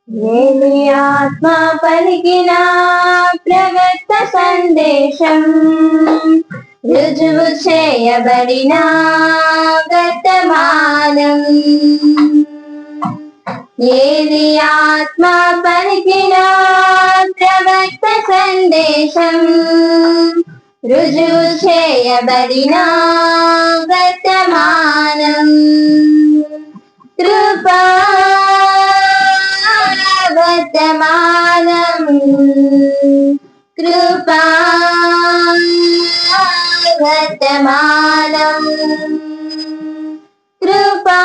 ఏలి ఆత్మ పలికిన ప్రవక్త సందేశం రుజువు చేయబడిన వర్తమానం. ఏలి ఆత్మ పలికిన ప్రవక్త సందేశం రుజువు చేయబడిన వర్తమానం. కృపా వర్తమానం, కృపా వర్తమానం, కృపా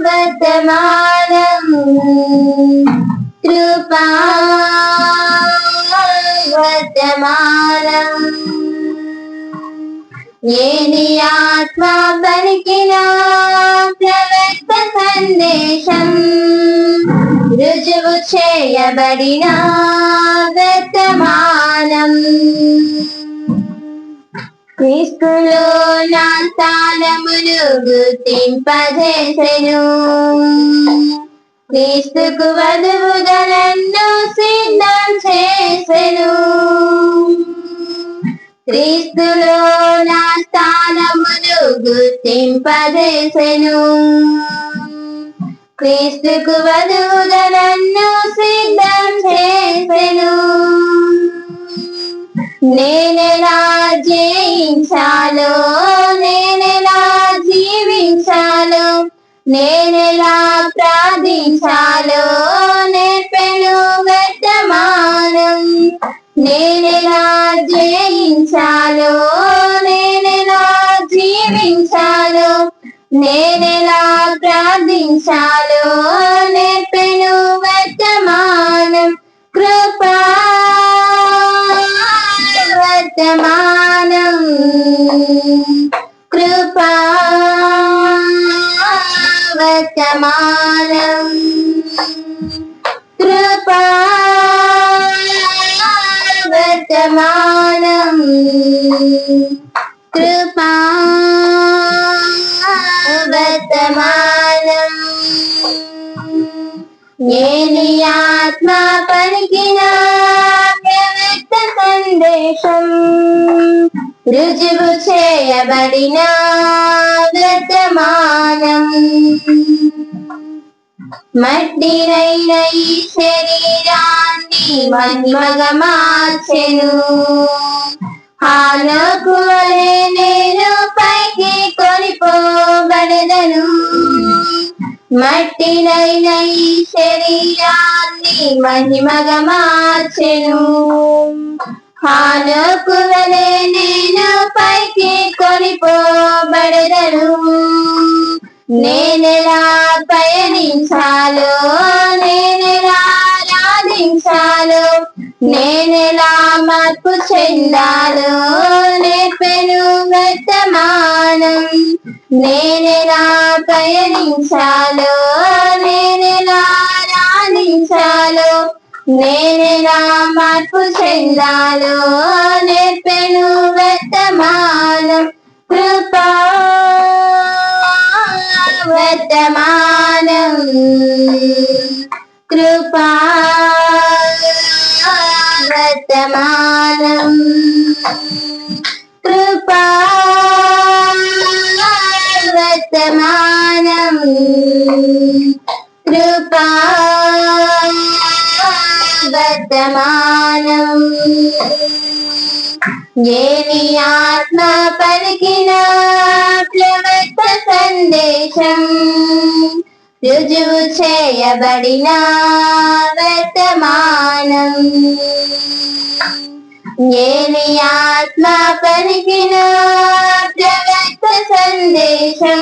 వర్తమానం, కృపా వర్తమానం. ఏలి ఆత్మ పలికిన ప్రవక్త సందేశం రుజువు చేయబడిన వర్తమానం. క్రీస్తులో నా స్థానమును గుర్తింపజేసెను, క్రీస్తుకు వధువుగా నన్ను సిద్ధం చేసెను. క్రీస్తులో నా స్థానమును గుర్తింపజేసెను, క్రీస్తుకు వధువుగా నన్ను సిద్ధం చేసెను. నేనెలా జయించాలో, నేనెలా జీవించాలో, నేనెలా ప్రార్థించాలో నేర్పెను వర్తమానం. నేనెలా జయించాలో, నేనెలా జీవించాలో, నేనెలా ప్రార్థించాలో నేర్పెను వర్తమానం. కృపా వర్తమానం, కృపా వర్తమానం, కృపా వర్తమానం, కృపా వర్తమానం. ఏలి ఆత్మ పలికిన ప్రవక్త సందేశం రుజువు చేయబడిన వర్తమానం. మట్టినైన ఈ శరీరాన్ని మహిమగా మార్చెను, హానోకు వలె నేను పైకి కొనిపోబడెదను. మట్టినైన ఈ శరీరాన్ని మహిమగా మార్చెను, హానోకు వలె నేను పైకి కొనిపోబడెదను. నేనెలా పయనించాలో, నేనెలా ఆరాధించాలో, నేనెలా మార్పు చెందాలో నేర్పెను వర్తమానం. నేనెలా పయనించాలో, నేనెలా ఆరాధించాలో, నేనెలా మార్పు చెందాలో నేర్పెను వర్తమానం. కృపా వర్తమానం, కృపా వర్తమానం, కృపా వర్తమానం, కృపా వర్తమానం. ఏలి ఆత్మ పలికిన ప్రవక్త సందేశం రుజువు చేయబడిన వర్తమానం. ఏలి ఆత్మ పలికిన ప్రవక్త సందేశం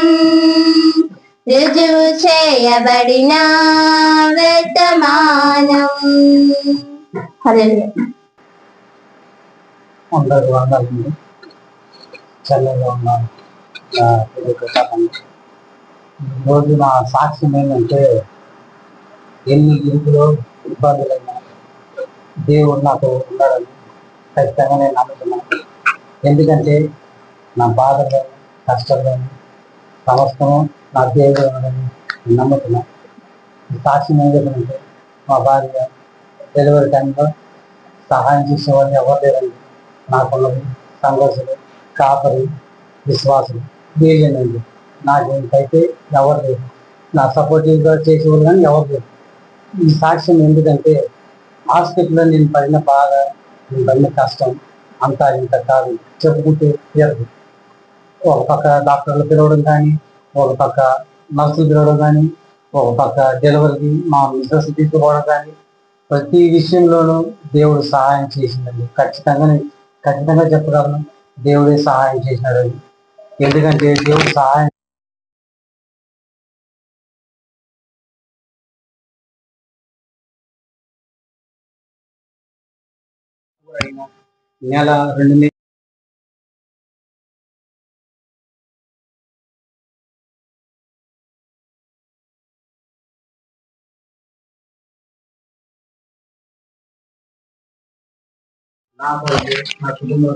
రుజువు చేయబడిన వర్తమానం. హల్లెలూయా. అందరూ వందలండి, చల్లగా ఉన్నాను. ఈరోజు నా సాక్ష్యం ఏంటంటే, ఎన్ని ఇరుకులో ఇబ్బందులైనా దేవుడు నాతో ఉన్నాడని ఖచ్చితంగా నేను నమ్ముతున్నాను. ఎందుకంటే నా బాధలను కష్టాలను సమస్తము నా దేవుడు ఉన్నాడని నేను నమ్ముతున్నాను. ఈ సాక్ష్యం ఏం చెప్పంటే మా భార్య డెలివరీ టైంలో సహాయం చేసేవాళ్ళు ఎవరు లేరండి. నాకున్నది సంఘర్షులు, కాపరి, విశ్వాసులు వీళ్ళేనండి. నాకు ఇంకైతే ఎవరు లేదు. నా సపోర్టివ్గా చేసేవాళ్ళు కానీ ఎవరు లేదు. ఈ సాక్ష్యం ఎందుకంటే హాస్పిటల్లో నేను పడిన బాధ, నేను పడిన కష్టం అంతా ఇంత కాదు, చెప్పుకుంటే తీరదు. ఒక పక్క డాక్టర్లు పిలవడం కానీ, ఒక పక్క నర్సులు పిలవడం కానీ, ఒక పక్క డెలివరీకి మా మిస్సెస్ తీసుకుపోవడం కానీ, ప్రతి విషయంలోనూ దేవుడు సహాయం చేసిందండి. ఖచ్చితంగా చెప్పగలను, దేవుడే సహాయం చేసినాడని. ఎందుకంటే దేవుడు సహాయం నెల 2 నెలలు నాకు నా కుటుంబంలో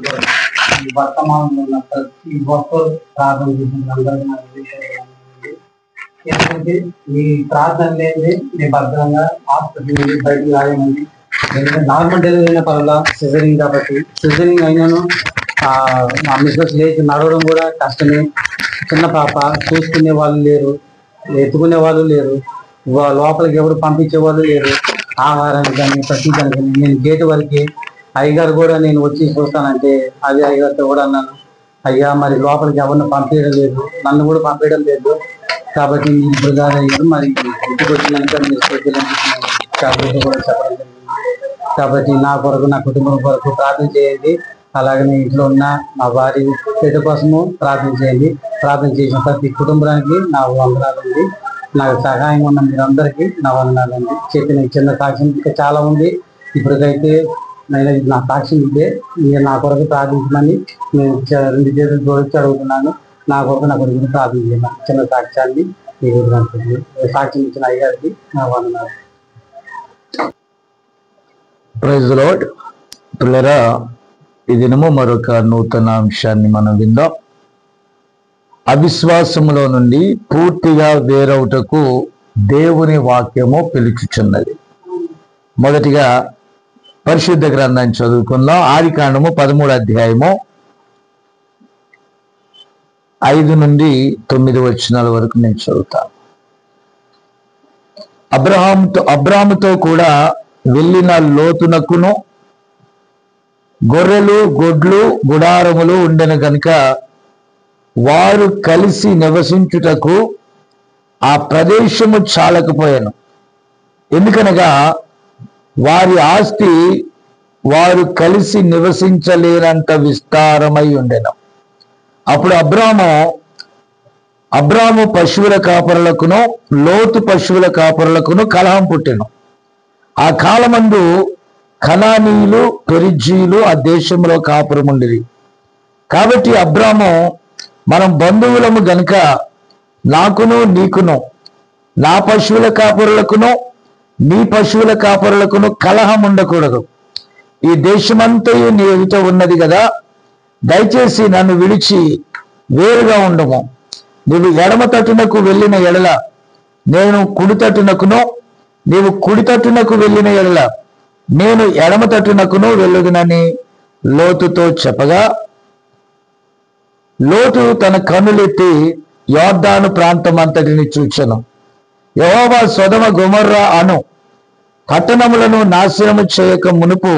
ఈ వర్తమానంలో ఉన్న ప్రతి ఒక్కరు ప్రార్థన చేసిన అందరికీ నాకు విషయం. ఎందుకంటే ఈ ప్రార్థన లేని నేను భద్రంగా హాస్పిటల్ నుండి బయటకు రాలేమండి. ఎందుకంటే నార్మల్ డెలివరీ అయిన పర్వాలా, సిజరింగ్ కాబట్టి సిజరింగ్ అయినాను మా మిస్సెస్ లేచి నడవడం కూడా కష్టమే. చిన్న పాప, చూసుకునే వాళ్ళు లేరు, ఎత్తుకునే వాళ్ళు లేరు, లోపలికి ఎవరు పంపించే వాళ్ళు లేరు. ఆహారానికి కానీ ప్రతి దానికి నేను గేటు వరకే, అయ్యగారు కూడా నేను వచ్చి చూస్తానంటే అది అయ్యగారితో కూడా అన్నాను, అయ్యా మరి లోపలికి ఎవరిని పంపించడం లేదు, నన్ను కూడా పంపించడం లేదు, కాబట్టి మీరు ఇప్పుడు కాదు అయ్యారు, మరి ఇంటికి వచ్చినాక మీరు కాబట్టి కూడా చెప్పడం జరిగింది. కాబట్టి నా కొరకు, నా కుటుంబం కొరకు ప్రార్థన చేయండి. అలాగే ఇంట్లో ఉన్న మా భార్య బిడ్డ కోసము ప్రార్థన చేయండి. ప్రార్థన చేసిన ప్రతి కుటుంబానికి నా వందనాలండి. నాకు సహాయం ఉన్న మీరందరికీ నా వందనాలండి. చెప్పిన చిన్న సాక్ష్యం ఇంకా చాలా ఉంది. ఇప్పటికైతే నేను నా సాక్ష్యం ఇదే. మీరు నా కొరకు ప్రార్థించమని నేను 2 చేతులు జోడించి అడుగుతున్నాను. నా కొరకు నా కొరకు ప్రార్థన చేయమని చిన్న సాక్ష్యాన్ని ఈ సాక్ష్యం ఇచ్చిన అయ్యగారికి నా వందనాలు. Praise the Lord. పిల్లరా, ఈ దినము మరొక నూతన అంశాన్ని మనం విందాం. అవిశ్వాసములో నుండి పూర్తిగా వేరవుటకు దేవుని వాక్యము పిలుచుచున్నది. మొదటిగా పరిశుద్ధ గ్రంథాన్ని చదువుకుందాం. ఆదికాండము 13వ అధ్యాయము 5 నుండి 9 వచనాల వరకు నేను చదువుతాను. అబ్రాహాముతో కూడా వెళ్ళిన లోతునకును గొర్రెలు, గొడ్లు, గుడారములు ఉండెను గనుక వారు కలిసి నివసించుటకు ఆ ప్రదేశము చాలకపోయాను. ఎందుకనగా వారి ఆస్తి వారు కలిసి నివసించలేనంత విస్తారమై ఉండెను. అప్పుడు అబ్రాము పశువుల కాపరులకును లోతు పశువుల కాపరులకును కలహం పుట్టెను. ఆ కాలమందు కనానీయులు, పెరిజ్జీయులు ఆ దేశంలో కాపురముండిరి. కాబట్టి అబ్రాము, మనం బంధువులము గనుక నాకును నీకును నా పశువుల కాపరులకును నీ పశువుల కాపరులకును కలహం ఉండకూడదు. ఈ దేశమంతయు నీ ఎదుట ఉన్నది కదా, దయచేసి నన్ను విడిచి వేరుగా ఉండము. నీవు ఎడమ తట్టునకు వెళ్ళిన ఎడల నేను కుడి తట్టునకును, నీవు కుడి తట్టునకు వెళ్ళిన ఎడల నేను ఎడమ తట్టునకును వెళ్ళుదునని లోతుతో చెప్పగా, లోతు తన కన్నులెత్తి యొర్దాను ప్రాంతం అంతటిని చూచెను. యెహోవా సొదొమ గొమొర్రా అను పట్టణములను నాశనము చేయక మునుపు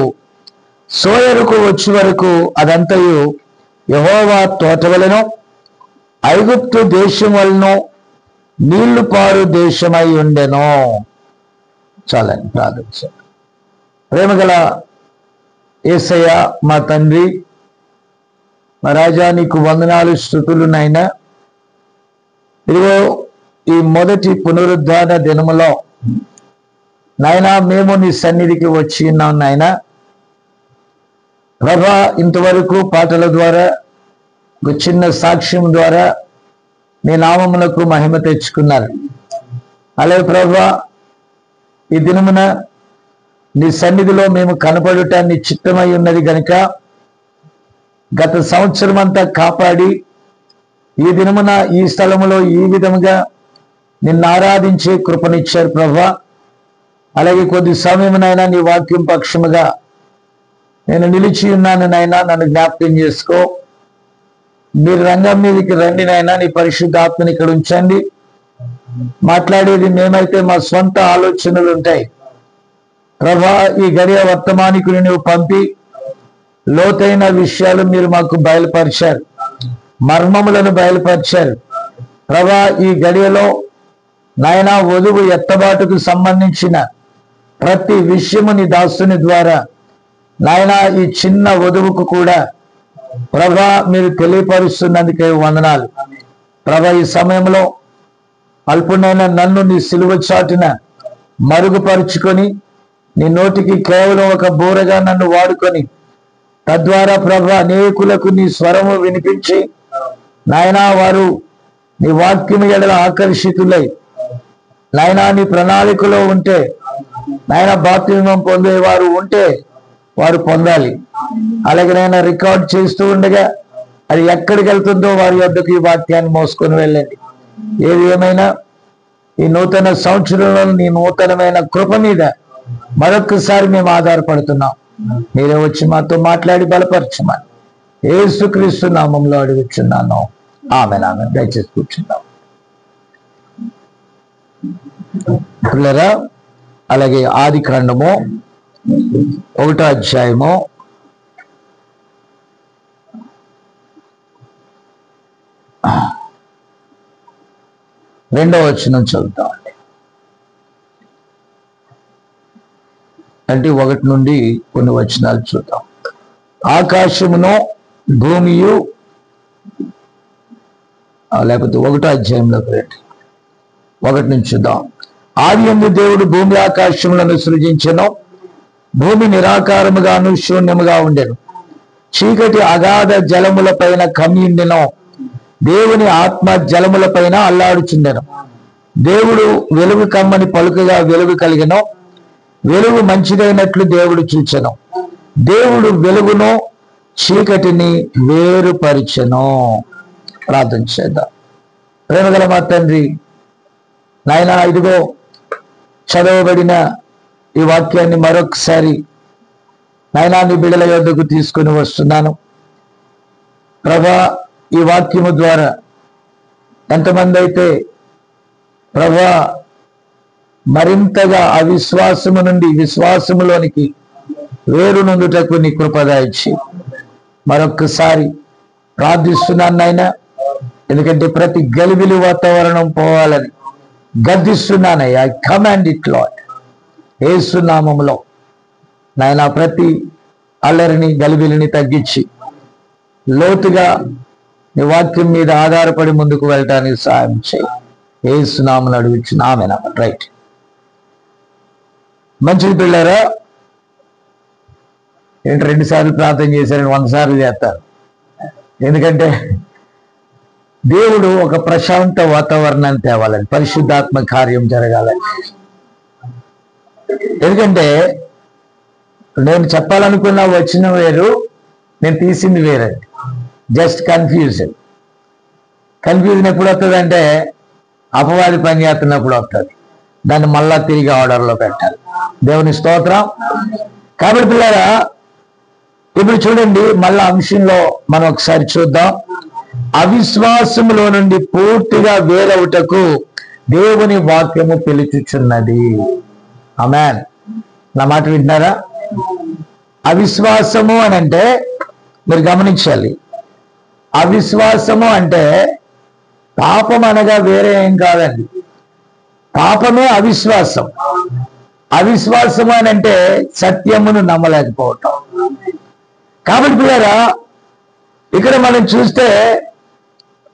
సోయరుకు వచ్చి వరకు అదంతయు యెహోవా తోటవలెను, ఐగుప్తు దేశం వలన నీళ్లు పారు దేశమై ఉండెను. చాలని ప్రార్థించాను. ప్రేమగల యేసయ్య మా తండ్రి, మా రాజా, నీకు వందనాలు, స్తుతులు నాయనా. ఇదిగో ఈ మొదటి పునరుద్ధాన దినములో నాయనా మేము నీ సన్నిధికి వచ్చి ఉన్నాం నాయనా. ప్రభా, ఇంతవరకు పాటల ద్వారా, ఒక చిన్న సాక్ష్యం ద్వారా నీ నామమునకు మహిమ తెచ్చుకున్నారు. అలాగే ప్రభా, ఈ దినమున నీ సన్నిధిలో మేము కనపడుట నీ చిత్తమై ఉన్నది గనుక గత సంవత్సరం అంతా కాపాడి ఈ దినమున ఈ స్థలములో ఈ విధముగా నిన్ను ఆరాధించే కృపనిచ్చారు ప్రభా. అలాగే కొద్ది సమయమునైనా నీ వాక్యం పక్షముగా నేను నిలిచి ఉన్నాను నైనా, నన్ను జ్ఞాపకం చేసుకో. మీరు రంగం మీదకి రండి నైనా, నీ పరిశుద్ధాత్మని ఇక్కడ ఉంచండి. మాట్లాడేది మేమైతే మా సొంత ఆలోచనలు ఉంటాయి ప్రభా. ఈ గడియ వర్తమానికుని నువ్వు పంపి లోతైన విషయాలు మీరు మాకు బయలుపరిచారు, మర్మములను బయలుపరిచారు ప్రభా. ఈ గడియలో నాయనా వధువు ఎత్తబాటుకు సంబంధించిన ప్రతి విషయము నీ దాసుని ద్వారా నాయనా ఈ చిన్న వధువుకు కూడా ప్రభా మీరు తెలియపరుస్తున్నందుకే వందనాలు ప్రభా. ఈ సమయంలో అల్పునైన నన్ను నీ సిలువ చాటున మరుగుపరుచుకొని నీ నోటికి కేవలం ఒక బోరగా నన్ను వాడుకొని తద్వారా ప్రభా అనేకులకు నీ స్వరము వినిపించి నాయనా వారు నీ వాక్యము ఎడల ఆకర్షితులై నాయనా నీ ప్రణాళికలో ఉంటే నాయన బాప్తిస్మం పొందేవారు ఉంటే వారు పొందాలి. అలాగే నాయన రికార్డ్ చేస్తూ ఉండగా అది ఎక్కడికి వెళ్తుందో వారి వద్దకు ఈ వాక్యాన్ని మోసుకొని వెళ్ళండి. ఏది ఏమైనా ఈ నూతన సంవత్సరంలో నీ నూతనమైన కృప మీద మరొకసారి మేము ఆధారపడుతున్నాం. మీరే వచ్చి మాతో మాట్లాడి బలపరచమని యేసుక్రీస్తు నామంలో అడుగుచున్నాను. ఆమెన్. ఆమెన్. దయచేసి కూర్చున్నాం పిల్లరా. అలాగే ఆది కాండము 1వ అధ్యాయము 2వ వచనం చదువుతామండి. అంటే 1 నుండి కొన్ని వచనాలు చూద్దాం. ఆకాశమును భూమియు, లేకపోతే 1వ అధ్యాయంలోకి రండి, 1 నుంచి చూద్దాం. ఆది యందు దేవుడు భూమి ఆకాశములను సృజించెను. భూమి నిరాకారముగాను శూన్యముగా ఉండెను. చీకటి అగాధ జలముల పైన కమ్మియుండెను. దేవుని ఆత్మ జలముల పైన అల్లాడుచుండెను. దేవుడు వెలుగు కమ్మని పలుకగా వెలుగు కలిగెను. వెలుగు మంచిదైనట్లు దేవుడు చూచెను. దేవుడు వెలుగును చీకటిని వేరుపరిచెను. ప్రార్థన చేద్దాం. ప్రేమగల మా తండ్రి నాయనా, ఇదిగో చదవబడిన ఈ వాక్యాన్ని మరొకసారి నాయనా నీ బిడ్డల యొద్దకు తీసుకుని వస్తున్నాను ప్రభా. ఈ వాక్యము ద్వారా ఎంతమంది అయితే ప్రభా మరింతగా అవిశ్వాసము నుండి విశ్వాసములోనికి వేరు నుండుటకు నీ కృపదాయిచ్చి మరొక్కసారి ప్రార్థిస్తున్నాను నాయనా. ఎందుకంటే ప్రతి గలిబిలి వాతావరణం పోవాలని గద్దిస్తున్నానయ్యా. ఐ కమాండ్ ఇట్ లార్డ్, యేసు నామములో నాయనా. ప్రతి అల్లరిని గలిబిలిని తగ్గించి లోతుగా నీ వాక్యం మీద ఆధారపడి ముందుకు వెళ్ళటానికి సహాయం చేయి. యేసు నామములో అడుగుచున్నా. ఆమేన్. రైట్. మంచిది పిల్లరా. ఏంటి 2 సార్లు ప్రార్థన చేశారని 100 సార్లు చేస్తారు. ఎందుకంటే దేవుడు ఒక ప్రశాంత వాతావరణాన్ని తేవాలని, పరిశుద్ధాత్మ కార్యం జరగాలని. ఎందుకంటే నేను చెప్పాలనుకున్న వచ్చిన వేరు, నేను తీసింది వేరండి. జస్ట్ కన్ఫ్యూజన్ ఎప్పుడు వస్తుంది అంటే అపవాది పని చేస్తున్నప్పుడు వస్తుంది. దాన్ని మళ్ళా తిరిగి ఆర్డర్లో పెట్టాలి. దేవుని స్తోత్రం. కాబట్టి పిల్లరా, ఇప్పుడు చూడండి, మళ్ళా అంశంలో మనం ఒకసారి చూద్దాం. అవిశ్వాసములో నుండి పూర్తిగా వేరవుటకు దేవుని వాక్యము పిలుచుచున్నది. ఆమేన్. నా మాట వింటున్నారా? అవిశ్వాసము అని అంటే మీరు గమనించాలి. అవిశ్వాసము అంటే పాపం అనగా వేరే ఏం కాదండి. పాపమే అవిశ్వాసం. అవిశ్వాసము అని అంటే సత్యమును నమ్మలేకపోవటం. కాబట్టి పిల్లరా, ఇక్కడ మనం చూస్తే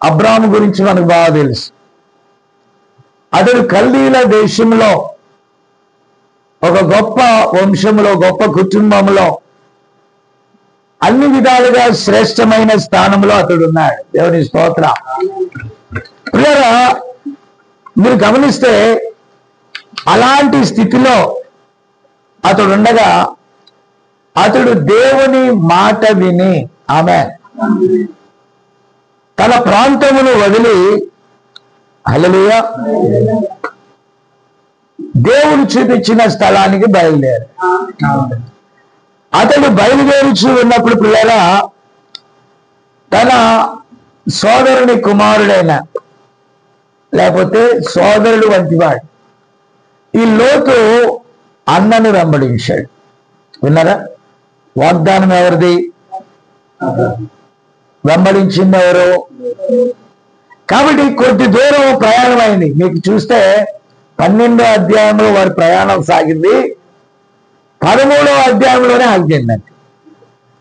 అబ్రాహాము గురించి మనకు బాగా తెలుసు. అతడు కల్దీల దేశంలో ఒక గొప్ప వంశంలో, గొప్ప కుటుంబంలో, అన్ని విధాలుగా శ్రేష్టమైన స్థానంలో అతడు ఉన్నాడు. దేవుని స్తోత్రం. ప్రియరా, మీరు గమనిస్తే అలాంటి స్థితిలో అతడు ఉండగా అతడు దేవుని మాట విని ఆమె తన ప్రాంతమును వదిలి హల్లెలూయా. దేవుడు చూపించిన స్థలానికి బయలుదేరు. అతడు బయలుదేరుచు ఉన్నప్పుడు పిల్లల తన సోదరుని కుమారుడైన లేకపోతే సోదరుడు వంటివాడు ఈ లోతు అన్నను వెంబడించాడు. విన్నారా? వాగ్దానం ఎవరిది? వెంబడించింది ఎవరు? కాబట్టి కొద్ది దూరం ప్రయాణం అయింది. మీకు చూస్తే 12వ అధ్యాయంలో వారి ప్రయాణం సాగింది, 13వ అధ్యాయంలోనే ఆగిపోయిందండి.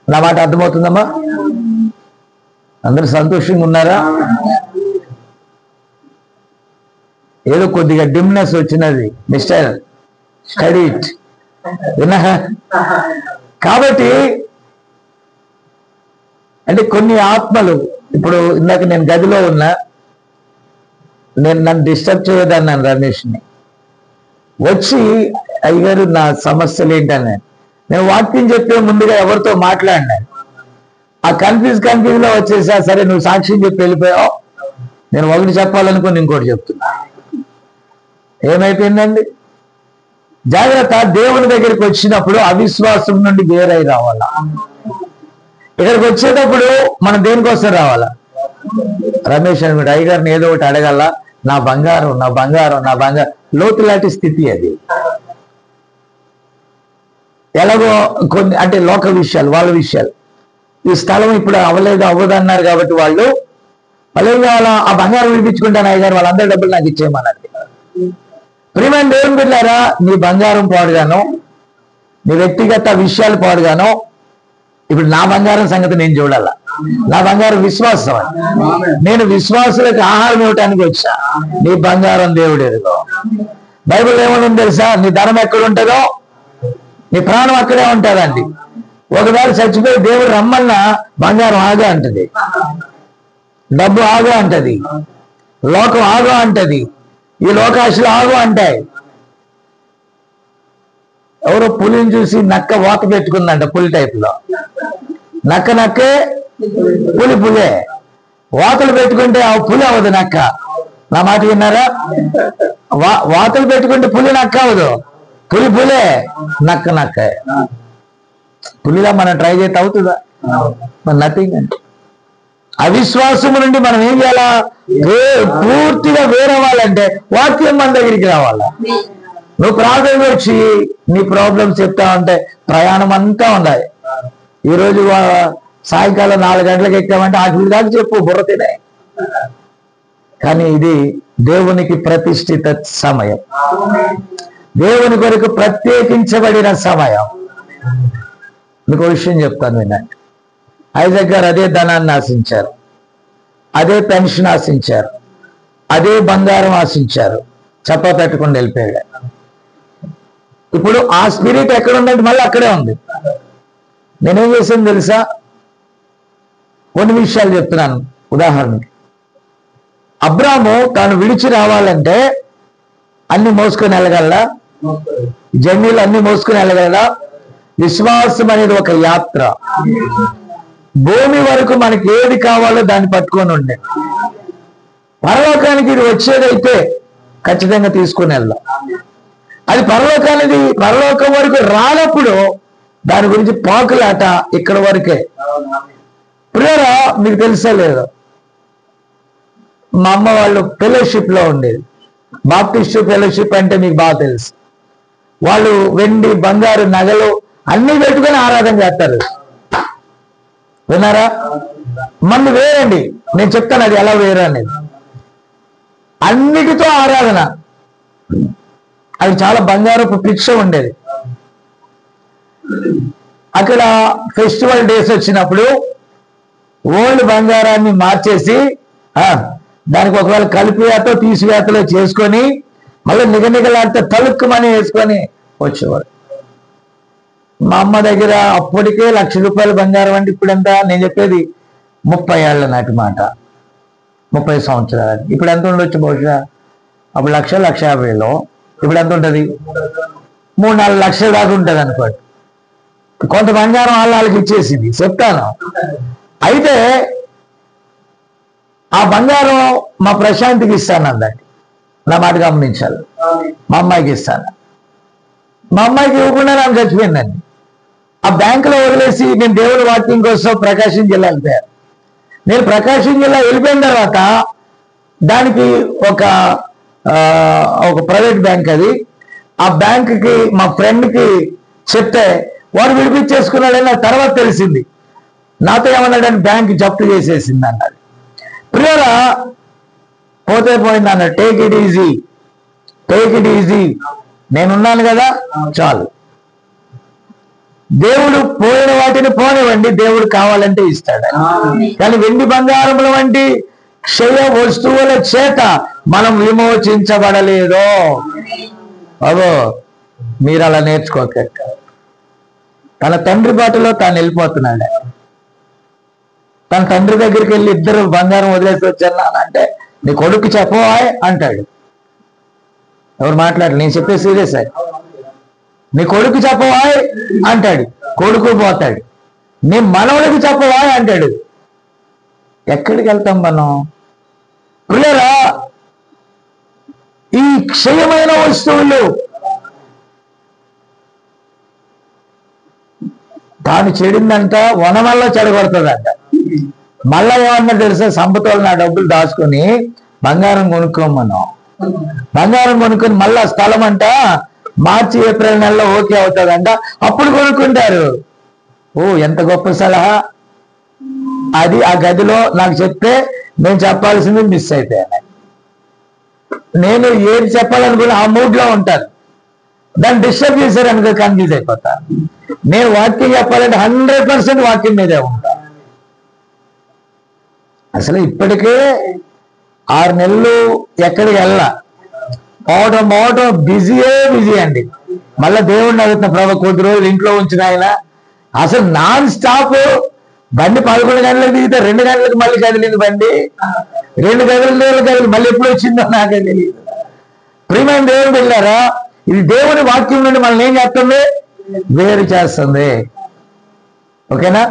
నా మాట అర్థమవుతుందమ్మా? అందరూ సంతోషంగా ఉన్నారా? ఏదో కొద్దిగా డిమ్నెస్ వచ్చినది మిస్టర్ స్టడీ ఇట్. విన్నా? కాబట్టి అంటే కొన్ని ఆత్మలు ఇప్పుడు ఇందాక నేను గదిలో ఉన్నా, నన్ను డిస్టర్బ్ చేయదన్నాను రమేష్ని. వచ్చి అయ్యగారు నా సమస్యలు ఏంటని నేను వాక్యం చెప్పే ముందుగా ఎవరితో మాట్లాడినాను. ఆ కన్ఫ్యూజ్ లో వచ్చేసా. సరే నువ్వు సాక్ష్యం చెప్పి వెళ్ళిపోయావు, నేను ఒకటి చెప్పాలనుకుని ఇంకోటి చెప్తున్నా. ఏమైపోయిందండి? జాగ్రత్త. దేవుని దగ్గరికి వచ్చినప్పుడు అవిశ్వాసం నుండి వేరై రావాలా. ఇక్కడికి వచ్చేటప్పుడు మనం దేనికోసం రావాలా? రమేష్ అనుకుంటే అయ్యగారిని ఏదో ఒకటి అడగాల, నా బంగారం నా బంగారం నా బంగారం. లోతు లాంటి స్థితి అది. ఎలాగో కొన్ని అంటే లోక విషయాలు, వాళ్ళ విషయాలు. ఈ స్థలం ఇప్పుడు అవ్వదు అన్నారు కాబట్టి వాళ్ళు ఏం కావాలా? ఆ బంగారం విడిపించుకుంటాను అయ్యగారు, వాళ్ళందరి డబ్బులు నాకు ఇచ్చేయమన్నారు. ప్రియమైన దేవుని బిడ్డలారా, నీ బంగారం పాడుగాను, నీ వ్యక్తిగత విషయాలు పాడుగాను. ఇప్పుడు నా బంగారం సంగతి నేను చూడాల. నా బంగారం విశ్వాసం. నేను విశ్వాసులకు ఆహారం ఇవ్వటానికి వచ్చా. నీ బంగారం దేవుడు ఎదుగో. బైబిల్ ఏమని తెలుసా? నీ ధనం ఎక్కడ ఉంటుందో నీ ప్రాణం అక్కడే ఉంటుందండి. ఒకవేళ చచ్చిపోయి దేవుడు రమ్మన్నా బంగారం ఆగా అంటది, డబ్బు ఆగా అంటది, లోకం ఆగా అంటది, ఈ లోకాశలు ఆగు అంటాయి. ఎవరో పులిని చూసి నక్క వాత పెట్టుకుందంట, పులి టైప్ లో. నక్కే పులే. వాతలు పెట్టుకుంటే ఆ పులి అవ్వదు, నక్క. నా మాట విన్నారా? వాతలు పెట్టుకుంటే పులి నక్క అవ్వదు, పులే, నక్కే. పులిగా మనం ట్రై చేస్తే అవుతుందా? మన నథింగ్ అండి. అవిశ్వాసము నుండి మనం ఏం చేయాలా? పూర్తిగా వేరవ్వాలంటే వాక్యం మన దగ్గరికి రావాలా. నువ్వు ప్రార్థన వచ్చి నీ ప్రాబ్లమ్స్ చెప్తా ఉంటే ప్రయాణం అంతా ఉండాలి. ఈరోజు సాయంకాలం 4 గంటలకు ఎక్కామంటే ఆఖరి దాకా చెప్పు, బుర్ర తినే. కానీ ఇది దేవునికి ప్రతిష్ఠిత సమయం, దేవుని కొరకు ప్రత్యేకించబడిన సమయం. మీకు విషయం చెప్తాను వినండి. ఐజాక్ గారు అదే ధనాన్ని ఆశించారు, అదే పెన్షన్ ఆశించారు, అదే బంగారం ఆశించారు, చప్ప పెట్టకుండా వెళ్ళిపోయాడు. ఇప్పుడు ఆ స్పిరిట్ ఎక్కడ ఉందంటే మళ్ళీ అక్కడే ఉంది. నేనేం చేశాను తెలుసా? కొన్ని విషయాలు చెప్తున్నాను. ఉదాహరణకి, అబ్రాము తాను విడిచి రావాలంటే అన్ని మోసుకొని వెళ్ళగలరా? జమీలు అన్ని మోసుకొని వెళ్ళగలరా? విశ్వాసం అనేది ఒక యాత్ర. భూమి వరకు మనకి ఏది కావాలో దాన్ని పట్టుకొని ఉండే, పరలోకానికి ఇది వచ్చేదైతే ఖచ్చితంగా తీసుకుని వెళ్దాం. అది పరలోకం వరకు రానప్పుడు దాని గురించి పాకులాట ఇక్కడ వరకే. ప్రియరా, మీకు తెలుసా లేదు, మా అమ్మ వాళ్ళు ఫెలోషిప్ లో ఉండేది. బాప్టిస్ట్ ఫెలోషిప్ అంటే మీకు బాగా తెలుసు. వాళ్ళు వెండి బంగారు నగలు అన్ని పెట్టుకొని ఆరాధన చేస్తారు. విన్నారా? మన వేరండి, నేను చెప్తాను అది ఎలా వేరు అనేది. అన్నిటితో ఆరాధన. అది చాలా బంగారపు పిచ్చ ఉండేది. అక్కడ ఫెస్టివల్ డేస్ వచ్చినప్పుడు ఓల్డ్ బంగారాన్ని మార్చేసి దానికి ఒకవేళ కలిపివేతో తీసివేతలో చేసుకొని మళ్ళీ నిగనిగలాడితే తలుక్కుమని వేసుకొని వచ్చేవాడు. మా అమ్మ దగ్గర అప్పటికే ₹1,00,000 బంగారం అంటే ఇప్పుడు ఎంత? నేను చెప్పేది 30 ఏళ్ల నాటి మాట, 30 సంవత్సరాలు. ఇప్పుడు ఎంత ఉండొచ్చు? బహుశా అప్పుడు 1,50,000 ఇప్పుడు ఎంత ఉంటుంది? 3-4 లక్షల దాకా ఉంటుంది అనుకోండి. కొంత బంగారం వాళ్ళకి ఇచ్చేసింది చెప్తాను. అయితే ఆ బంగారం మా ప్రశాంతికి ఇస్తాను అందండి. నా మాట గమనించాలి. మా అమ్మాయికి ఇస్తాను. మా అమ్మాయికి ఇవ్వకుండా నాకు చచ్చిపోయిందండి. ఆ బ్యాంకులో వదిలేసి నేను దేవుడి వాక్యం కోసం ప్రకాశం జిల్లా వెళ్ళిపోయాను. నేను ప్రకాశం జిల్లా వెళ్ళిపోయిన తర్వాత దానికి ఒక ప్రైవేట్ బ్యాంక్ అది. ఆ బ్యాంకుకి మా ఫ్రెండ్కి చెప్తే వాడు విడిపించేసుకున్నాడని నాకు తర్వాత తెలిసింది. నాతో ఏమన్నాడని బ్యాంక్ జప్తు చేసేసింది అన్నాడు. ప్రియరా పోతే పోయింది అన్నాడు. Take it easy, take it easy, నేనున్నాను కదా చాలు. దేవుడు పోయిన వాటిని పోనివ్వండి, దేవుడు కావాలంటే ఇస్తాడు. కానీ వెండి బంగారముల వంటి క్షయ వస్తువుల చేత మనం విమోచించబడలేదో. అదో మీరు అలా నేర్చుకోక. తన తండ్రి బాటలో తాను వెళ్ళిపోతున్నాడు. తన తండ్రి దగ్గరికి వెళ్ళి ఇద్దరు బంగారం వదిలేసి వచ్చాను అంటే నీ కొడుకు చెప్పవా అంటాడు. ఎవరు మాట్లాడారు? నేను చెప్పే సీరియస్ అయ్యి. నీ కొడుకు చెప్పవా అంటాడు. కొడుకు పోతాడు. నీ మనవడికి చెప్పవా అంటాడు. ఎక్కడికి వెళ్తాం మనం? ప్రియరా, ఈ క్షయమైన వస్తువులు తాను చెడిందంట, వనమల్ల చెడగొడుతుందంట. మళ్ళా ఏమన్నా తెలుసా? సంపతోళ్ళు నా డబ్బులు దాచుకొని బంగారం కొనుక్కోమన్నాం. బంగారం కొనుక్కొని మళ్ళా స్థలం అంట మార్చి ఏప్రిల్ నెలలో ఓకే అవుతుందంట, అప్పుడు కొనుక్కుంటారు. ఓ ఎంత గొప్ప సలహా అది. ఆ గదిలో నాకు చెప్తే నేను చెప్పాల్సింది మిస్ అయిపోయాను. నేను ఏది చెప్పాలనుకున్నా ఆ మూడ్ లో ఉంటాను. దాన్ని డిస్టర్బ్ చేశారనుకో కన్ఫ్యూజ్ అయిపోతా. నేను వాక్యం చెప్పాలంటే 100% వాక్యం మీదే ఉంటా. అసలు ఇప్పటికే 6 నెలలు ఎక్కడికి వెళ్ళా, పోవటం బిజీ అండి. మళ్ళీ దేవుడిని అడుగుతున్నా, ప్రభు కొద్ది రోజులు ఇంట్లో ఉంచిన ఆయన. అసలు నాన్ స్టాప్ బండి 11 గంటలకు దిగితే 2 గంటలకు మళ్ళీ కదిలింది బండి. 2 గదులు మళ్ళీ ఎప్పుడు వచ్చిందో నాకే తెలియదు. ప్రియమైన దేవుడు వెళ్ళారా, ఇది దేవుని వాక్యం నుండి మనల్ని ఏం చేస్తుంది? వేరు చేస్తుంది. ఓకేనా?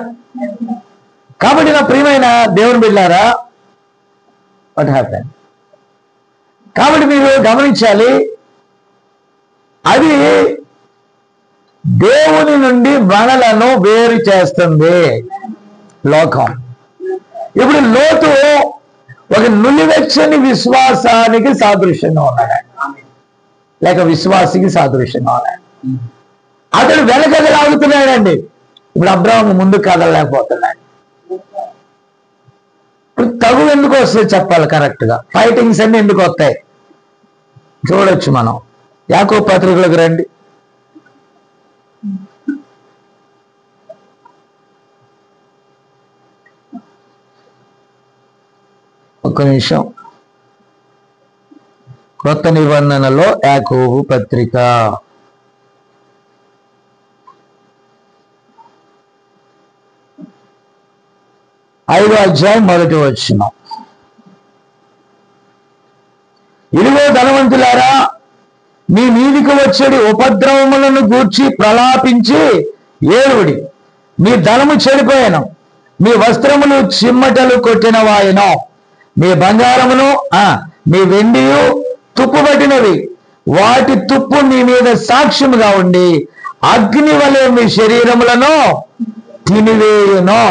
కాబట్టి నా ప్రియమైన దేవుని వెళ్ళారా, వాట్ హ్యాపెన్? కాబట్టి మీరు గమనించాలి, అది దేవుని నుండి మనలను వేరు చేస్తుంది లోకం. ఇప్పుడు లోతు ఒక నులివెచ్చని విశ్వాసానికి సాదృశ్యంగా ఉన్నాడు, లేక విశ్వాసికి సాదృశ్యంగా ఉన్నాడు. అతడు వెనకది లాగుతున్నాడండి. ఇప్పుడు అబ్రాహాము ముందు కదలలేకపోతున్నాడు. తగు ఎందుకు వస్తే చెప్పాలి కరెక్ట్ గా. ఫైటింగ్స్ అన్ని ఎందుకు వస్తాయి చూడొచ్చు మనం. యాకోబు పత్రికలకు రండి. ఒక్క నిమిషం. కొత్త నిబంధనలో యాకోబు పత్రిక 5వ అధ్యాయం 1వ వచనం. ఇదిగో ధనవంతులారా, మీ మీదికి వచ్చేది ఉపద్రవములను గూర్చి ప్రలాపించి ఏడుడి. మీ ధనము చెడిపోయాను, మీ వస్త్రములు చిమ్మటలు కొట్టినవాయను, మీ బంగారమును మీ వెండియు తుప్పుబట్టినవి. వాటి తుప్పు మీ మీద సాక్ష్యముగా ఉండి అగ్ని వలె మీ శరీరములను తినివేయును.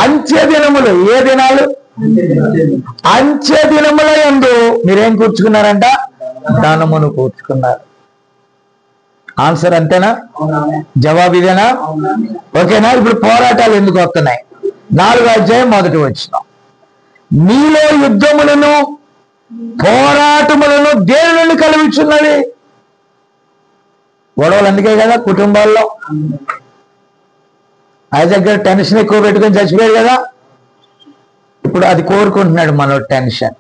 అంత్య దినములు, ఏ దినాలు? అంత్య దినముల యందు మీరేం కూర్చుకున్నారంట? ధనమును కూర్చుకున్నారు. ఆన్సర్ అంతేనా? జవాబు ఇదేనా? ఓకేనా? ఇప్పుడు పోరాటాలు ఎందుకు వస్తున్నాయి? 4వ అధ్యాయం 1వ వచనం. మీలో యుద్ధములను పోరాటములను దేని నుండి కలిగించున్నది? గొడవలు అందుకే కదా కుటుంబాల్లో. ఐజాక్ గారు టెన్షన్ ఎక్కువ పెట్టుకొని చచ్చిపోయాడు కదా. ఇప్పుడు అది కోరుకుంటున్నాడు మనో టెన్షన్.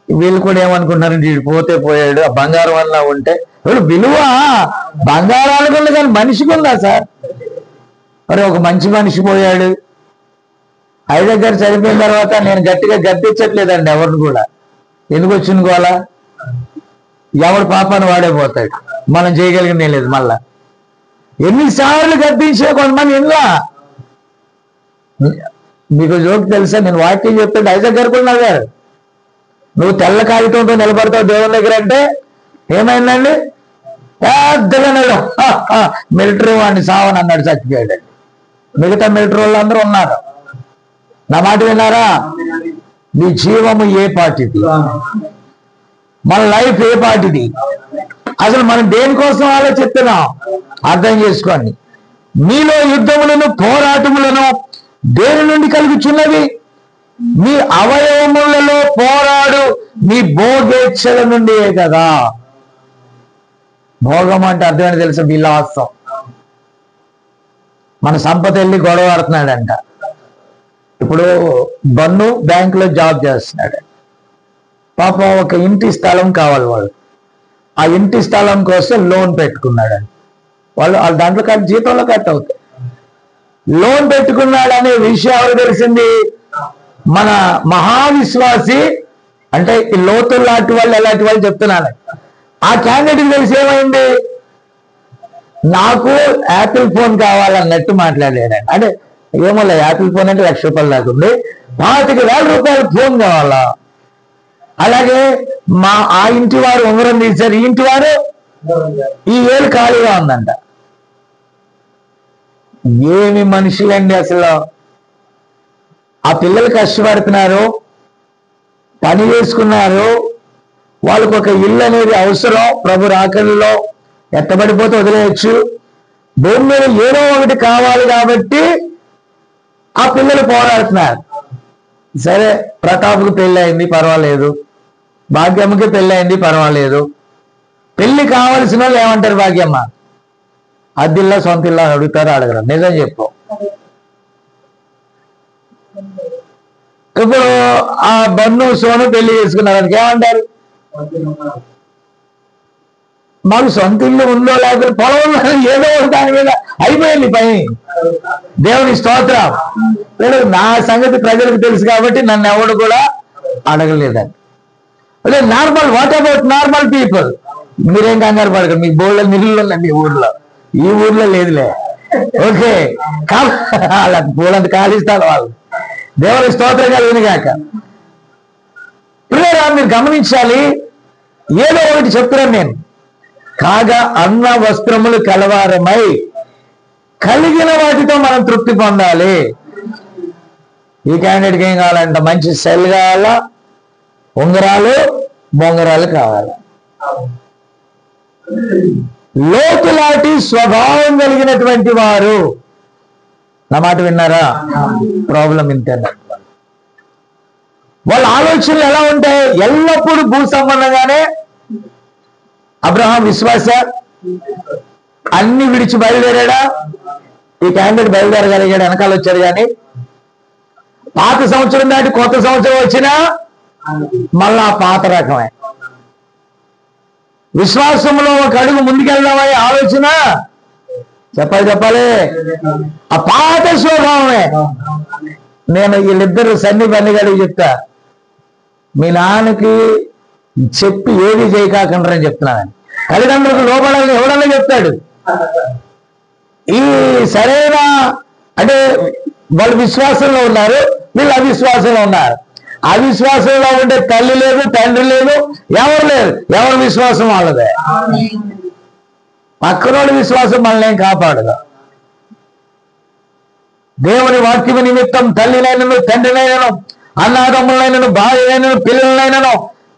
వీళ్ళు కూడా ఏమనుకుంటున్నారంటే వీడు పోతే పోయాడు, ఆ బంగారం వల్ల ఉంటే. ఇప్పుడు విలువ బంగారానికి ఉంది కానీ మనిషికి ఉందా సార్? మరి ఒక మంచి మనిషి పోయాడు. ఐజాక్ గారు చనిపోయిన తర్వాత నేను గట్టిగా గద్దించట్లేదండి ఎవరిని కూడా. ఎందుకు వచ్చింది గోలా? ఎవడు పాపాన్ని వాడే పోతాడు, మనం చేయగలిగిందే లేదు. మళ్ళా ఎన్నిసార్లు గద్దించే కొంతమంది ఇలా మీకు జోక్ తెలుసా? నేను వాక్యం చెప్తుంటే ఐజాక్ గారు కూడా నవ్వారు. నువ్వు తెల్ల కాగితంతో నిలబడతావు దేవుని దగ్గర అంటే ఏమైందండి? పెద్దగా మిలిటరీ వాడిని సావని అన్నాడు, చచ్చిపోయాడు. మిగతా మిలిటరీ వాళ్ళందరూ ఉన్నారు. నా మాట విన్నారా? నీ జీవము ఏ పాటిది, మన లైఫ్ ఏ పాటిది, అసలు మనం దేనికోసం ఆలోచిస్తున్నాం అర్థం చేసుకోండి. మీలో యుద్ధములను పోరాటములను దేని నుండి కలుగుచున్నవి? మీ అవయవములలో పోరాడు మీ భోగేచ్ఛల నుండియే కదా. భోగం అంటే అర్థమైనా తెలుసా? విలాసం. మన సంపద వెళ్ళి గొడవ ఆడుతున్నాడంట. ఇప్పుడు బన్ను బ్యాంకులో జాబ్ చేస్తున్నాడు. పాపం ఒక ఇంటి స్థలం కావాలి వాడు. ఆ ఇంటి స్థలం కోసం లోన్ పెట్టుకున్నాడండి. వాళ్ళు దాంట్లో జీతంలో కట్ అవుతాయి. లోన్ పెట్టుకున్నాడనే విషయం ఎవరు తెలిసింది? మన మహావిశ్వాసి, అంటే ఈ లోతులు లాంటి వాళ్ళు ఎలాంటి వాళ్ళు చెప్తున్నాను. ఆ క్యాండిడేట్కి తెలిసి ఏమైంది? నాకు యాపిల్ ఫోన్ కావాలన్నట్టు మాట్లాడాడు. అంటే ఏమో యాపిల్ ఫోన్ అంటే 1,00,000 రూపాయలు లేకుండి 25,000 రూపాయల ఫోన్ కావాలా. అలాగే ఆ ఇంటి వారు ఉంగరం తీశారు, ఈ ఇంటి వారు ఈ ఏళ్ళు ఖాళీగా ఉందంట. ఏమి మనుషులండి అసలు! ఆ పిల్లలు కష్టపడుతున్నారు, పని చేసుకున్నారు, వాళ్ళకు ఒక ఇల్లు అనేది అవసరం. ప్రభు రాకల్లో ఎత్తబడిపోతే వదిలేయచ్చు. భూమి మీద ఏదో ఒకటి కావాలి కాబట్టి ఆ పిల్లలు పోరాడుతున్నారు. సరే, ప్రతాప్కి పెళ్ళి అయింది, పర్వాలేదు. భాగ్యమ్మకి పెళ్ళి అయింది, పర్వాలేదు. పెళ్లి కావలసిన వాళ్ళు ఏమంటారు? భాగ్యమ్మ అద్దిల్లా సొంత ఇల్లా అడుగుతారు, అడగరు. నిజం చెప్పు. ఇప్పుడు ఆ బన్ను సోను పెళ్లి చేసుకున్నారని ఏమంటారు? మాకు సొంత ఇల్లు ఉందో లేకపోతే పొలం ఉందో ఏదో దాని మీద అయిపోయింది పని. దేవుని స్తోత్రం. లేదు, నా సంగతి ప్రజలకు తెలుసు కాబట్టి నన్ను ఎవడు కూడా అడగలేదండి. అదే normal. What about normal people? మీరేం కంగారు పడకండి, మీకు బోళ్ళ నిల్లు ఉన్నాయి మీ ఊర్లో. ఈ ఊర్లో లేదులే. ఓకే, వాళ్ళకి పూలంత కాలిస్తారు వాళ్ళు. దేవుని స్తోత్రం కలిగిన కాక. పిల్లరా, మీరు గమనించాలి. ఏదో ఒకటి చెప్తున్నాను నేను. కాగా అన్న వస్త్రములు కలవారమై కలిగిన వాటితో మనం తృప్తి పొందాలి. ఈ క్యాండిడేట్కి ఏం కావాలంట? మంచి సెల్ కావాలా, ఉంగరాలు బొంగరాలు కావాలి. లోతులాంటి స్వభావం కలిగినటువంటి వారు. నా మాట విన్నారా? ప్రాబ్లం ఇంతేనా? వాళ్ళ ఆలోచనలు ఎలా ఉంటాయి? ఎల్లప్పుడూ భూ సంబంధంగానే. అబ్రహాం విశ్వాస అన్ని విడిచి బయలుదేరాడా? ఈ క్యాండిడేట్ బయలుదేరగలిగాడు, వెనకాల వచ్చాడు. కానీ పాత సంవత్సరం దాటి కొత్త సంవత్సరం వచ్చినా మళ్ళా పాత రకమే. విశ్వాసంలో ఒక అడుగు ముందుకెళ్దామని ఆలోచన చెప్పాలి. ఆ పాత స్వభావమే. నేను వీళ్ళిద్దరు సన్ని బన్నిగాడికి చెప్తా, మీ నాన్నకి చెప్పి ఏది చేయకాకుండా అని చెప్తున్నాను. తల్లిదండ్రులకు లోపడాలని ఎవడన్నా చెప్తాడు. ఈ సరైన అంటే వాళ్ళు విశ్వాసంలో ఉన్నారు, వీళ్ళు అవిశ్వాసంలో ఉన్నారు. అవిశ్వాసంలో ఉంటే తల్లి లేదు, తండ్రి లేదు, ఎవరు లేదు. ఎవరి విశ్వాసం వాళ్ళదే. పక్కనోడి విశ్వాసం మనల్ని కాపాడదు. దేవుని వాక్యము నిమిత్తం తల్లినైనను, తండ్రినైనను, అన్నాదమ్ములైనను, భార్యనైనను, పిల్లలైనను,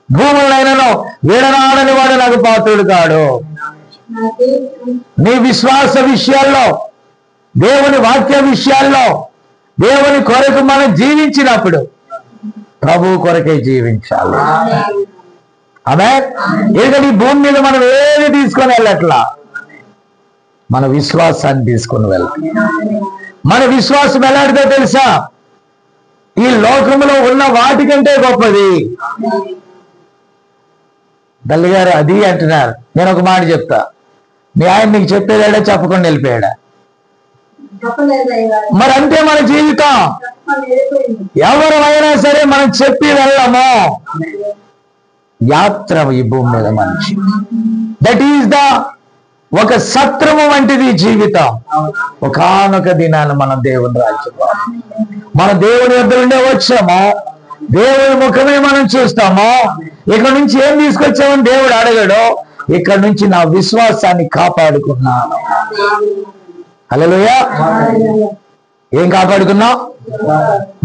భూములైనను వీడనాడని వాడు నాకు పాత్రుడు కాడు. నీ విశ్వాస విషయాల్లో, దేవుని వాక్య విషయాల్లో, దేవుని కొరకు మనం జీవించినప్పుడు ప్రభు కొరకే జీవించాలి. ఆమేన్. ఎందుకంటే ఈ భూమి మీద మనం ఏది తీసుకొని వెళ్ళట్లా, మన విశ్వాసాన్ని తీసుకొని వెళ్ళాలి. మన విశ్వాసం ఎలాంటిదో తెలుసా? ఈ లోకంలో ఉన్న వాటికంటే గొప్పది. తల్లి గారు అది అంటున్నారు. నేను ఒక మాట చెప్తా, మీ ఆయన నీకు చెప్పేదాడా, చెప్పకుండా వెళ్ళిపోయాడా? మరి అంతే మన జీవితం. ఎవరైనా సరే మనం చెప్పి వెళ్ళము. యాత్ర ఈ భూమి మీద మనిషి. దట్ ఈస్ ద ఒక సత్రము వంటిది జీవితం. ఒకానొక దినాన్ని మనం దేవుని రాజ్యం మన దేవుని వద్ద నుండే వచ్చామో, దేవుని ముఖమే మనం చూస్తామో. ఇక్కడ నుంచి ఏం తీసుకొచ్చామని దేవుడు అడగడు. ఇక్కడ నుంచి నా విశ్వాసాన్ని కాపాడుకున్నాను. హల్లెలూయా. ఏం కాపాడుకున్నాం?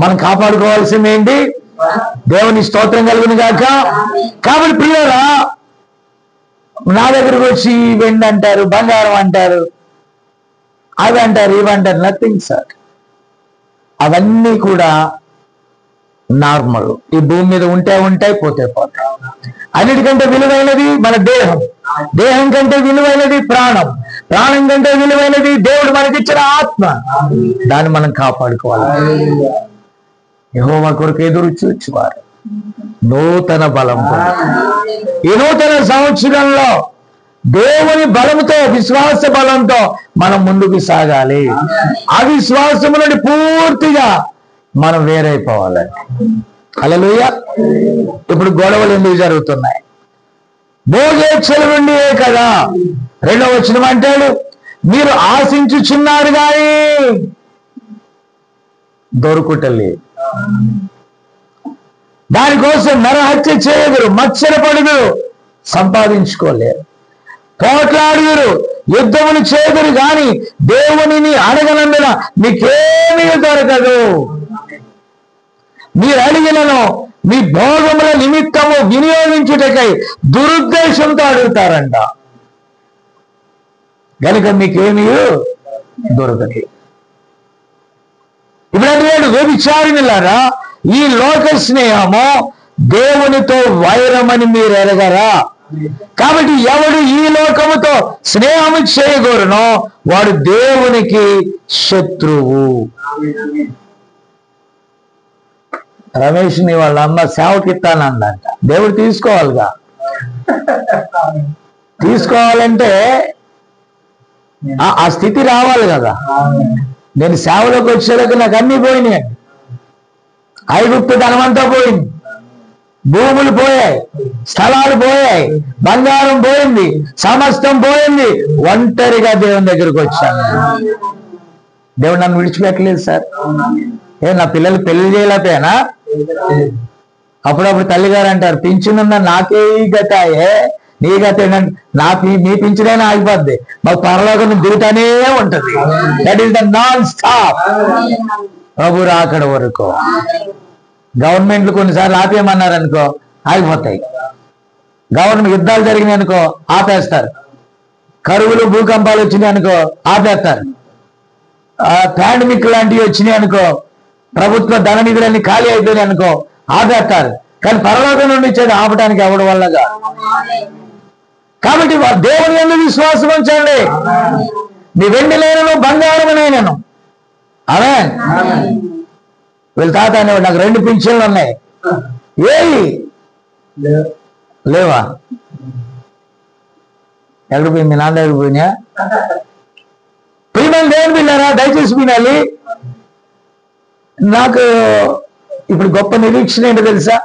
మనం కాపాడుకోవాల్సింది ఏంటి? దేవుని స్తోత్రం కలుగును గాక. కాబట్టి ప్రియులారా, నా దగ్గరకు వచ్చి వెండి అంటారు, బంగారం అంటారు, అవి అంటారు, ఇవి అంటారు. Nothing sir. అవన్నీ కూడా నార్మల్. ఈ భూమి మీద ఉంటాయి, పోతాయి. అన్నిటికంటే విలువైనది మన దేహం. దేహం కంటే విలువైనది ప్రాణం. ప్రాణం కంటే విలువైనది దేవుడు మనకిచ్చిన ఆత్మ. దాన్ని మనం కాపాడుకోవాలి. యెహోవా కొరకు ఎదురు చూచువారు నూతన బలం. ఈ నూతన సంవత్సరంలో దేవుని బలంతో, విశ్వాస బలంతో మనం ముందుకు సాగాలి. అవిశ్వాసము నుండి పూర్తిగా మనం వేరైపోవాలండి. హల్లెలూయా. ఇప్పుడు గొడవలు ఎందుకు జరుగుతున్నాయి? భోగేచ్ఛల నుండియే కదా. 2వ వచనం అంటాడు, మీరు ఆశించుచున్నారు కానీ దొరుకుటలేదు. దానికోసం నరహత్య చేయదురు, మత్సరపడుదురు, సంపాదించుకోలేరు. పోట్లాడుదురు, యుద్ధములు చేదురు గాని దేవునిని అడగనందున మీకేమీ దొరకదు. మీరు అడిగినను మీ భోగముల నిమిత్తము వినియోగించుటకై దురుద్దేశంతో అడుగుతారంట. కనుక మీకేమీ దొరకదు. ఇప్పుడు అడిగాడు, వ్యభిచారిణులారా, ఈ లోక స్నేహము దేవునితో వైరమని మీరు ఎరగరా? కాబట్టి ఎవడు ఈ లోకముతో స్నేహము చేయగోరునో వాడు దేవునికి శత్రువు. రమేష్ని వాళ్ళ అమ్మ సేవకిస్తానందంట. దేవుడు తీసుకోవాలిగా. తీసుకోవాలంటే ఆ స్థితి రావాలి కదా. నేను సేవలోకి వచ్చేదాకా నాకు అన్ని పోయినాయి. ఐగుప్తు ధనమంతా పోయింది, భూములు పోయాయి, స్థలాలు పోయాయి, బంగారం పోయింది, సమస్తం పోయింది. ఒంటరిగా దేవుని దగ్గరికి వచ్చాను. దేవుడు నన్ను విడిచిపెట్టలేదు సార్. నా పిల్లలు పెళ్లి చేయలేకపోయానా? అప్పుడప్పుడు తల్లిగారు అంటారు, పింఛనున్న నాకే గతాయే, నీ గత ఏంటంటే మీ పింఛనైనా ఆగిపోద్ది, మాకు పరలోకం దిగుతానే ఉంటది. That is the non stop. ప్రభు రాకడ వరకు. గవర్నమెంట్లు కొన్నిసార్లు ఆపేయమన్నారు అనుకో, ఆగిపోతాయి. గవర్నమెంట్ యుద్ధాలు జరిగినాయి అనుకో, ఆపేస్తారు. కరువులు భూకంపాలు వచ్చినాయి అనుకో, ఆపేస్తారు. పాండమిక్ లాంటివి వచ్చినాయి అనుకో, ప్రభుత్వ ధన నిధులన్నీ ఖాళీ అయిపోయినాయి అనుకో, ఆపేస్తారు. కానీ పరలోకం నుండి ఇచ్చేది ఆపడానికి ఎవరి వల్లగా. కాబట్టి దేవుని యందు విశ్వాసం ఉంచండి. నీ వెండి లేనను బంగారమునైనను. ఆమేన్. వీళ్ళ తాత అనేవాడు, నాకు 2 పింఛన్లు ఉన్నాయి. ఏయి లేవా? ఎక్కడ పోయి మీ నాన్న దగ్గర పోయినా? ప్రియమైన దేవుని బిడ్డలారా, దయచేసి వినాలి. నాకు ఇప్పుడు గొప్ప నిరీక్షణ ఏంటో తెలుసా?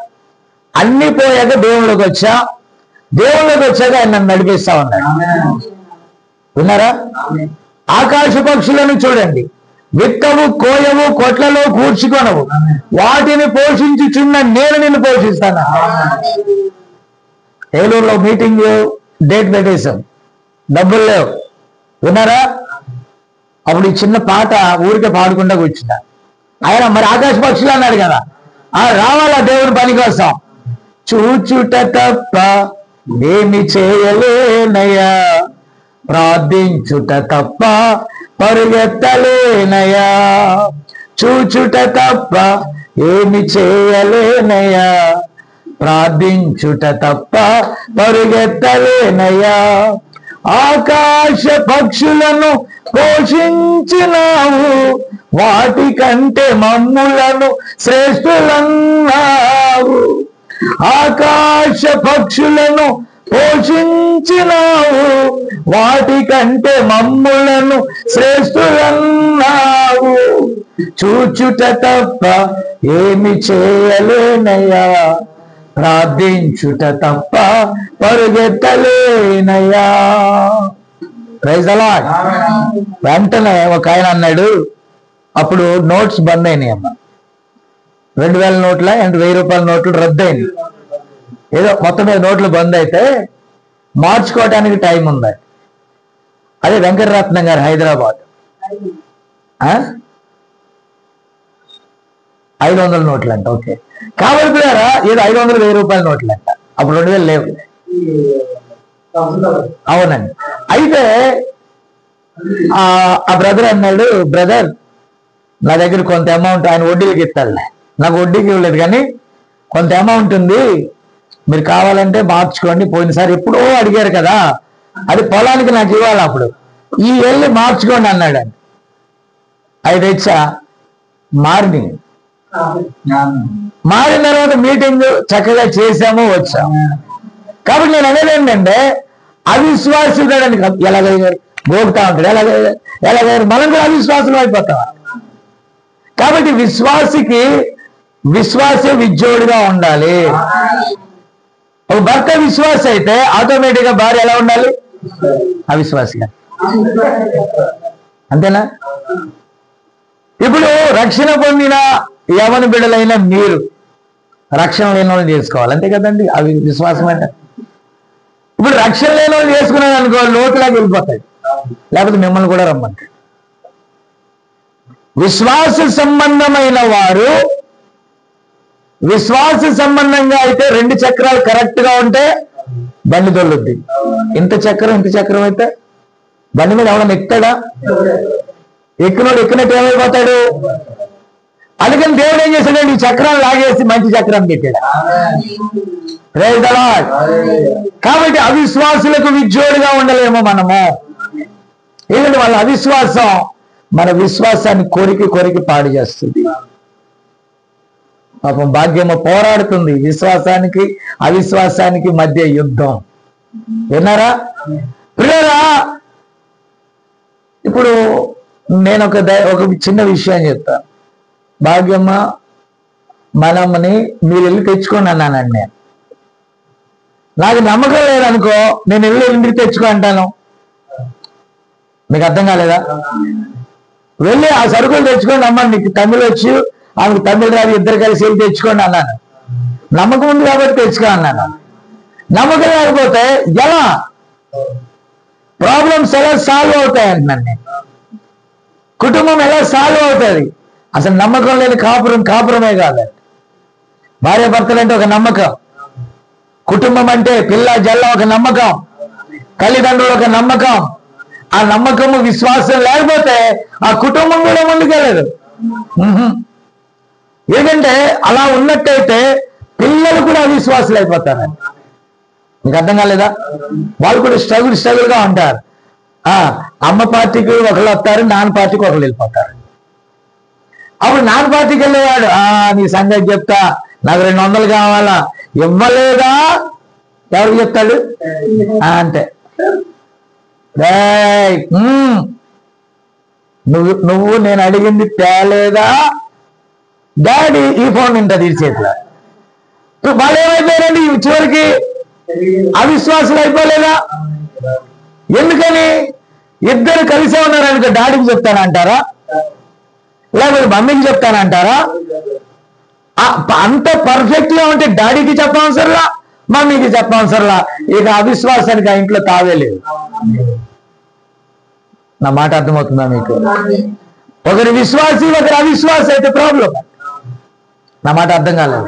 అన్ని పోయాక దేవుళ్ళకి వచ్చా. దేవుళ్ళకి వచ్చాక ఆయన నన్ను నడిపిస్తా ఉన్నాడు. విన్నారా? ఆకాశ పక్షులను చూడండి, విత్తవు, కోయవు, కొట్లలో కూర్చుకొనవు, వాటిని పోషించుచున్న నేను నిన్ను పోషిస్తాను. ఏలూరులో మీటింగ్ డేట్ పెట్టేశాం, డబ్బులు లేవు. విన్నారా? అప్పుడు ఈ చిన్న పాట ఊరికే పాడుకుంటా కూర్చున్నా. ఆయన మరి ఆకాశ పక్షులు అన్నాడు కదా, రావాలా దేవుని పని కోసం. చూచుట తప్ప ఏమి చేయలేనయ్యా, ప్రార్థించుట తప్ప పరుగెత్తలేనయ్యా. చూచుట తప్ప ఏమి చేయలేనయ్యా, ప్రార్థించుట తప్ప పరుగెత్తలేనయ్యా. ఆకాశ పక్షులను పోషించినావు, వాటికంటే మమ్ములను శ్రేష్ఠులన్నావు. ఆకాశ పక్షులను పోషించినావు, వాటికంటే మమ్ములను శ్రేష్ఠులన్నావు. చూచుట తప్ప ఏమి చేయలేనయ్యా, ప్రార్థించుట తప్ప పరుగెత్తలేనయ్యా. Praise the lord. వెంటనే ఒక ఆయన అన్నాడు, అప్పుడు నోట్స్ బంద్ అయినాయి అమ్మ. 2000 నోట్ల అంటే 1000 రూపాయల నోట్లు రద్దయింది. ఏదో మొత్తం మీద నోట్లు బంద్ అయితే మార్చుకోవడానికి టైం ఉంది. అదే వెంకటరత్నం గారు హైదరాబాద్ 500 నోట్లు అంట. ఓకే, కాబట్టి ఏదో 500 1000 రూపాయల నోట్లు అంట. అప్పుడు 2000 లేవు. అవునండి. అయితే ఆ బ్రదర్ అన్నాడు, బ్రదర్ నా దగ్గర కొంత అమౌంట్, ఆయన వడ్డీలకి ఇస్తాడులే, నాకు వడ్డీకి ఇవ్వలేదు కానీ కొంత అమౌంట్ ఉంది, మీరు కావాలంటే మార్చుకోండి, పోయినసారి ఎప్పుడో అడిగారు కదా, అది పొలానికి నాకు ఇవ్వాలి, అప్పుడు ఈ వెళ్ళి మార్చుకోండి అన్నాడండి. అది తెచ్చా మారిన తర్వాత మీటింగ్ చక్కగా చేసాము, వచ్చాము. కాబట్టి నేను అనేది ఏంటంటే అవిశ్వాసుడు ఎలాగయ్యారు గోగుతా ఉంటాడు, ఎలాగయ్యారు మనం కూడా అవిశ్వాసులు అయిపోతాం. కాబట్టి విశ్వాసే విజ్జోడుగా ఉండాలి. ఒక భర్త విశ్వాస అయితే ఆటోమేటిక్ గా భార్య ఎలా ఉండాలి? అవిశ్వాసిగా. అంతేనా? ఇప్పుడు రక్షణ పొందిన యవన బిడ్డలైన మీరు రక్షణ లేని వాళ్ళు చేసుకోవాలి, అంతే కదండి. అవి విశ్వాసం అంటే. ఇప్పుడు రక్షణ లేని వాళ్ళు చేసుకున్నాను అనుకో, లోతులాగా వెళ్ళిపోతాయి, లేకపోతే మిమ్మల్ని కూడా రమ్మంటారు. విశ్వాస సంబంధమైన వారు, విశ్వాస సంబంధంగా అయితే 2 చక్రాలు కరెక్ట్ గా ఉంటే బండి తొలుద్ది. ఇంత చక్రం అయితే బండి మీద ఎవడన్నా ఎక్కుతాడా? ఎక్కినోడు ఎక్కినట్టు ఏమైపోతాడు? అందుకని దేవుడు ఏం చేశాడు? ఈ చక్రాలు లాగేసి మంచి చక్రం పెట్టాడు. Praise the Lord. కాబట్టి అవిశ్వాసులకు విజ్జోడుగా ఉండలేమో మనము. ఎందుకంటే వాళ్ళ అవిశ్వాసం మన విశ్వాసాన్ని కొరికి పాడు చేస్తుంది. పాపం భాగ్యము పోరాడుతుంది విశ్వాసానికి అవిశ్వాసానికి మధ్య యుద్ధం. విన్నారా ప్రియులారా? ఇప్పుడు నేను ఒక చిన్న విషయం చెప్తాను. భాగ్యమ్మ మనమ్మని మీరు వెళ్ళి తెచ్చుకోండి అన్నానండి. నేను నాకు నమ్మకం లేదనుకో, నేను వెళ్ళి ఇంటికి తెచ్చుకో అంటాను. మీకు అర్థం కాలేదా? వెళ్ళి ఆ సరుకులు తెచ్చుకోండి అమ్మ, నీకు తమిళ వచ్చు, ఆమెకు తమిళ రాదు, ఇద్దరు కలిసి వెళ్ళి తెచ్చుకోండి అన్నాను. నమ్మకం ఉంది కాబట్టి తెచ్చుకో అన్నాను. నమ్మకం లేకపోతే ఎలా ప్రాబ్లమ్స్ ఎలా సాల్వ్ అవుతాయి అంటున్నాను నేను. కుటుంబం ఎలా సాల్వ్ అవుతుంది? అసలు నమ్మకం లేని కాపురమే కాదండి. భార్య భర్తలు అంటే ఒక నమ్మకం, కుటుంబం అంటే పిల్ల జల్ల ఒక నమ్మకం, తల్లిదండ్రులు ఒక నమ్మకం. ఆ నమ్మకము విశ్వాసం లేకపోతే ఆ కుటుంబం కూడా ముందుకెళ్ళదు. ఎందుకంటే అలా ఉన్నట్టయితే పిల్లలు కూడా అవిశ్వాసులు అయిపోతారండి. మీకు అర్థం కాలేదా? వాళ్ళు కూడా స్ట్రగుల్ గా ఉంటారు. అమ్మ పార్టీకి ఒకళ్ళు వస్తారు, నాన్న పార్టీకి ఒకళ్ళు వెళ్ళిపోతారు. అప్పుడు నాన్న పార్టీకి వెళ్ళేవాడు, నీ సంగతి చెప్తా, నాకు 200 కావాలా, ఇవ్వలేదా ఎవరికి చెప్తాడు? అంతే. నువ్వు నేను అడిగింది తేలేదా డాడీ, ఈ ఫోన్ ఉంటుంది ఈ చేతిలో. వాళ్ళు ఏమైపోయారండి చివరికి? అవిశ్వాసులు అయిపోలేదా? ఎందుకని? ఇద్దరు కలిసే ఉన్నారనుకో, డాడీకి చెప్తానంటారా లేకపోతే మమ్మీకి చెప్తానంటారా? అంత పర్ఫెక్ట్ గా ఉంటే డాడీకి చెప్పవసరలా, మమ్మీకి చెప్పవసరలా. ఇక అవిశ్వాసానికి ఆ ఇంట్లో తావేలేదు. నా మాట అర్థమవుతుందా మీకు? ఒకరి విశ్వాసి ఒకరి అవిశ్వాసి అయితే ప్రాబ్లం. నా మాట అర్థం కాలేదు,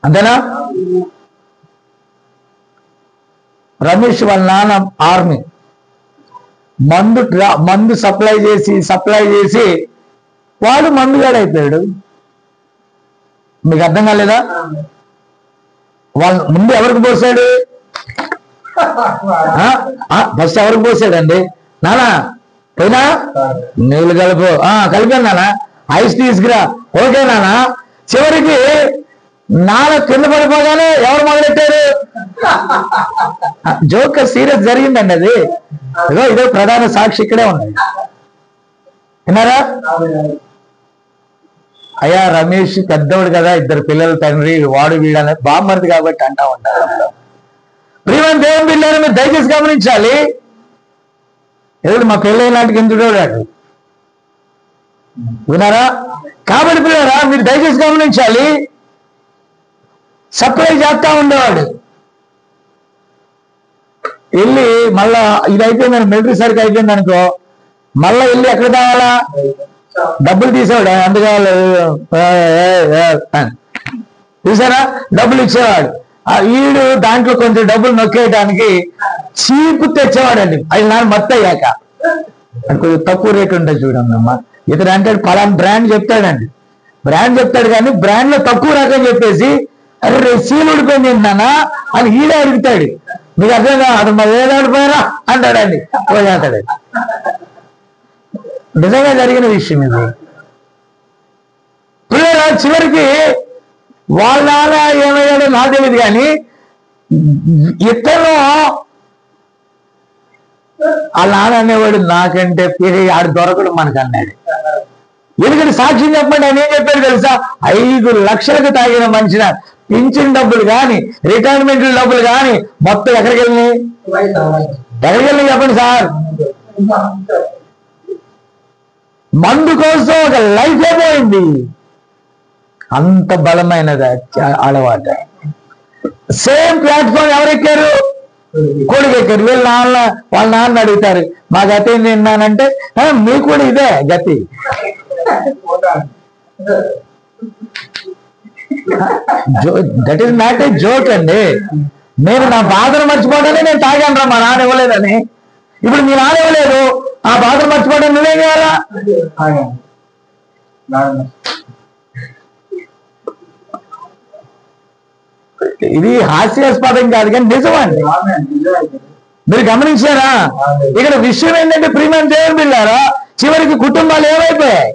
అంతేనా? రమేష్ వాళ్ళ నాన్న ఆర్మీ, మందు సప్లై చేసి వాడు మందుగాడు అయిపోయాడు. మీకు అర్థం కాలేదా? వాళ్ళు ముందు ఎవరికి పోసాడు? ఫస్ట్ ఎవరికి పోసాడండి? నానా పోయినా నీళ్ళు కలిపాను నానా, ఐస్ తీసుకురా, ఓకే నానా. చివరికి నాన్న కింద పడిపోగానే ఎవరు మొదలెట్టారు? జోక్ సీరియస్ జరిగిందండి అది. ఇదో ప్రధాన సాక్షి ఇక్కడే ఉన్నాయి. విన్నారా? అయ్యా రమేష్ పెద్దవాడు కదా, 2 పిల్లల తండ్రి, వాడు వీడనే బామ్మర్ది కాబట్టి అంటా ఉంటారు. ప్రియమైన దేవుని బిడ్డలారా, మీరు దయచేసి గమనించాలి. ఎవడు మా పెళ్ళైన నాటికి ఎందుకు చూడాడు? విన్నారా? కాబట్టి పిల్లరా మీరు దయచేసి గమనించాలి, సప్లై చేస్తా ఉండేవాడు. వెళ్ళి మళ్ళా ఇది అయిపోయిందని, మిలిటరీ సరికి అయిపోయింది అనుకో, మళ్ళా వెళ్ళి ఎక్కడ కావాలా, డబ్బులు తీసేవాడు. ఎంత కావాలి చూసారా, డబ్బులు ఇచ్చేవాడు. ఈడు దాంట్లో కొంచెం డబ్బులు నొక్కేయడానికి చీపు తెచ్చేవాడండి. అది నాకు మొత్తం అయ్యాక అది కొంచెం తక్కువ రేటు ఉంటుంది చూడమ్మా. ఇతను అంటే పలానా బ్రాండ్ చెప్తాడండి, బ్రాండ్ చెప్తాడు కానీ బ్రాండ్ లో తక్కువ రకం చెప్పేసి అరే సీలు ఊడిపోయింది నానా అని ఈడే అడుగుతాడు. మీకు అర్థం కాదు, అది మరి ఏడాడిపోయారా అంటాడండి, పోయేస్తాడు. నిజంగా జరిగిన విషయం ఇది. పిల్లల చివరికి వాళ్ళ నాన్న ఏమయ్యాడో నాకు తెలియదు కానీ ఇతను వాళ్ళ నాన్న అనేవాడు నాకంటే ఆడు దొరకడు మనకు అన్నాడు. ఎందుకంటే సాక్ష్యం చెప్పండి ఆయన ఏం చెప్పాడు తెలుసా, 5 లక్షలకు తాగిన మనిషిన పింఛన్ డబ్బులు కానీ రిటైర్మెంట్ డబ్బులు కానీ మొత్తం ఎక్కడికి వెళ్ళినాయి, చెప్పండి సార్. మందు కోసం ఒక లైఫ్ అయిపోయింది. అంత బలమైనది అలవాటు. సేమ్ ప్లాట్ఫామ్ ఎవరెక్కారు, కొడుకు ఎక్కారు. వాళ్ళ నాన్న అడుగుతారు మా గతి ఏంటి విన్నానంటే మీకు కూడా ఇదే గతి. That is not a joke అండి. నేను నా బాధను మర్చిపోవడానే నేను తాగాను రా మా నాన్న ఇవ్వలేదని. ఇప్పుడు మీ నాన్న ఇవ్వలేదు, ఆ బాధను మర్చిపోవడం నువ్వేం చేయాలా? ఇది హాస్యాస్పదం కాదు కానీ నిజమండి. మీరు గమనించారా? ఇక్కడ విషయం ఏంటంటే ప్రియమైన దేవుని బిడ్డలారా, చివరికి కుటుంబాలు ఏమైపోయాయి,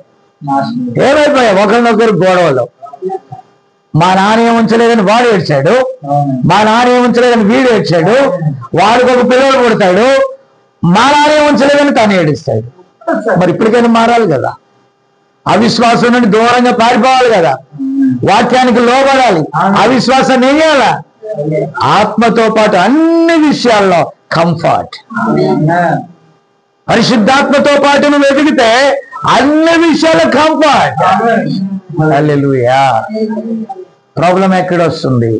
ఒకరినొకరు గొడవలు. మా నాన్న ఏముంచలేదని వాడు ఏడ్చాడు, మా నాన్న ఏముంచలేదని వీడు ఏడ్చాడు, వాడికి ఒక పిల్లలు పుడతాడు, మా నాన్న ఏముంచలేదని తను ఏడుస్తాడు. మరి ఇప్పటికైనా మారాలి కదా, అవిశ్వాసం నుండి దూరంగా పారిపోవాలి కదా, వాక్యానికి లోబడాలి. అవిశ్వాసాన్ని ఏం చేయాలా? ఆత్మతో పాటు అన్ని విషయాల్లో కంఫర్ట్. పరిశుద్ధాత్మతో పాటు నువ్వు ఎదిగితే అన్ని విషయాల్లో కంఫర్ట్. హల్లెలూయా. ప్రాబ్లం ఎక్కడ వస్తుంది?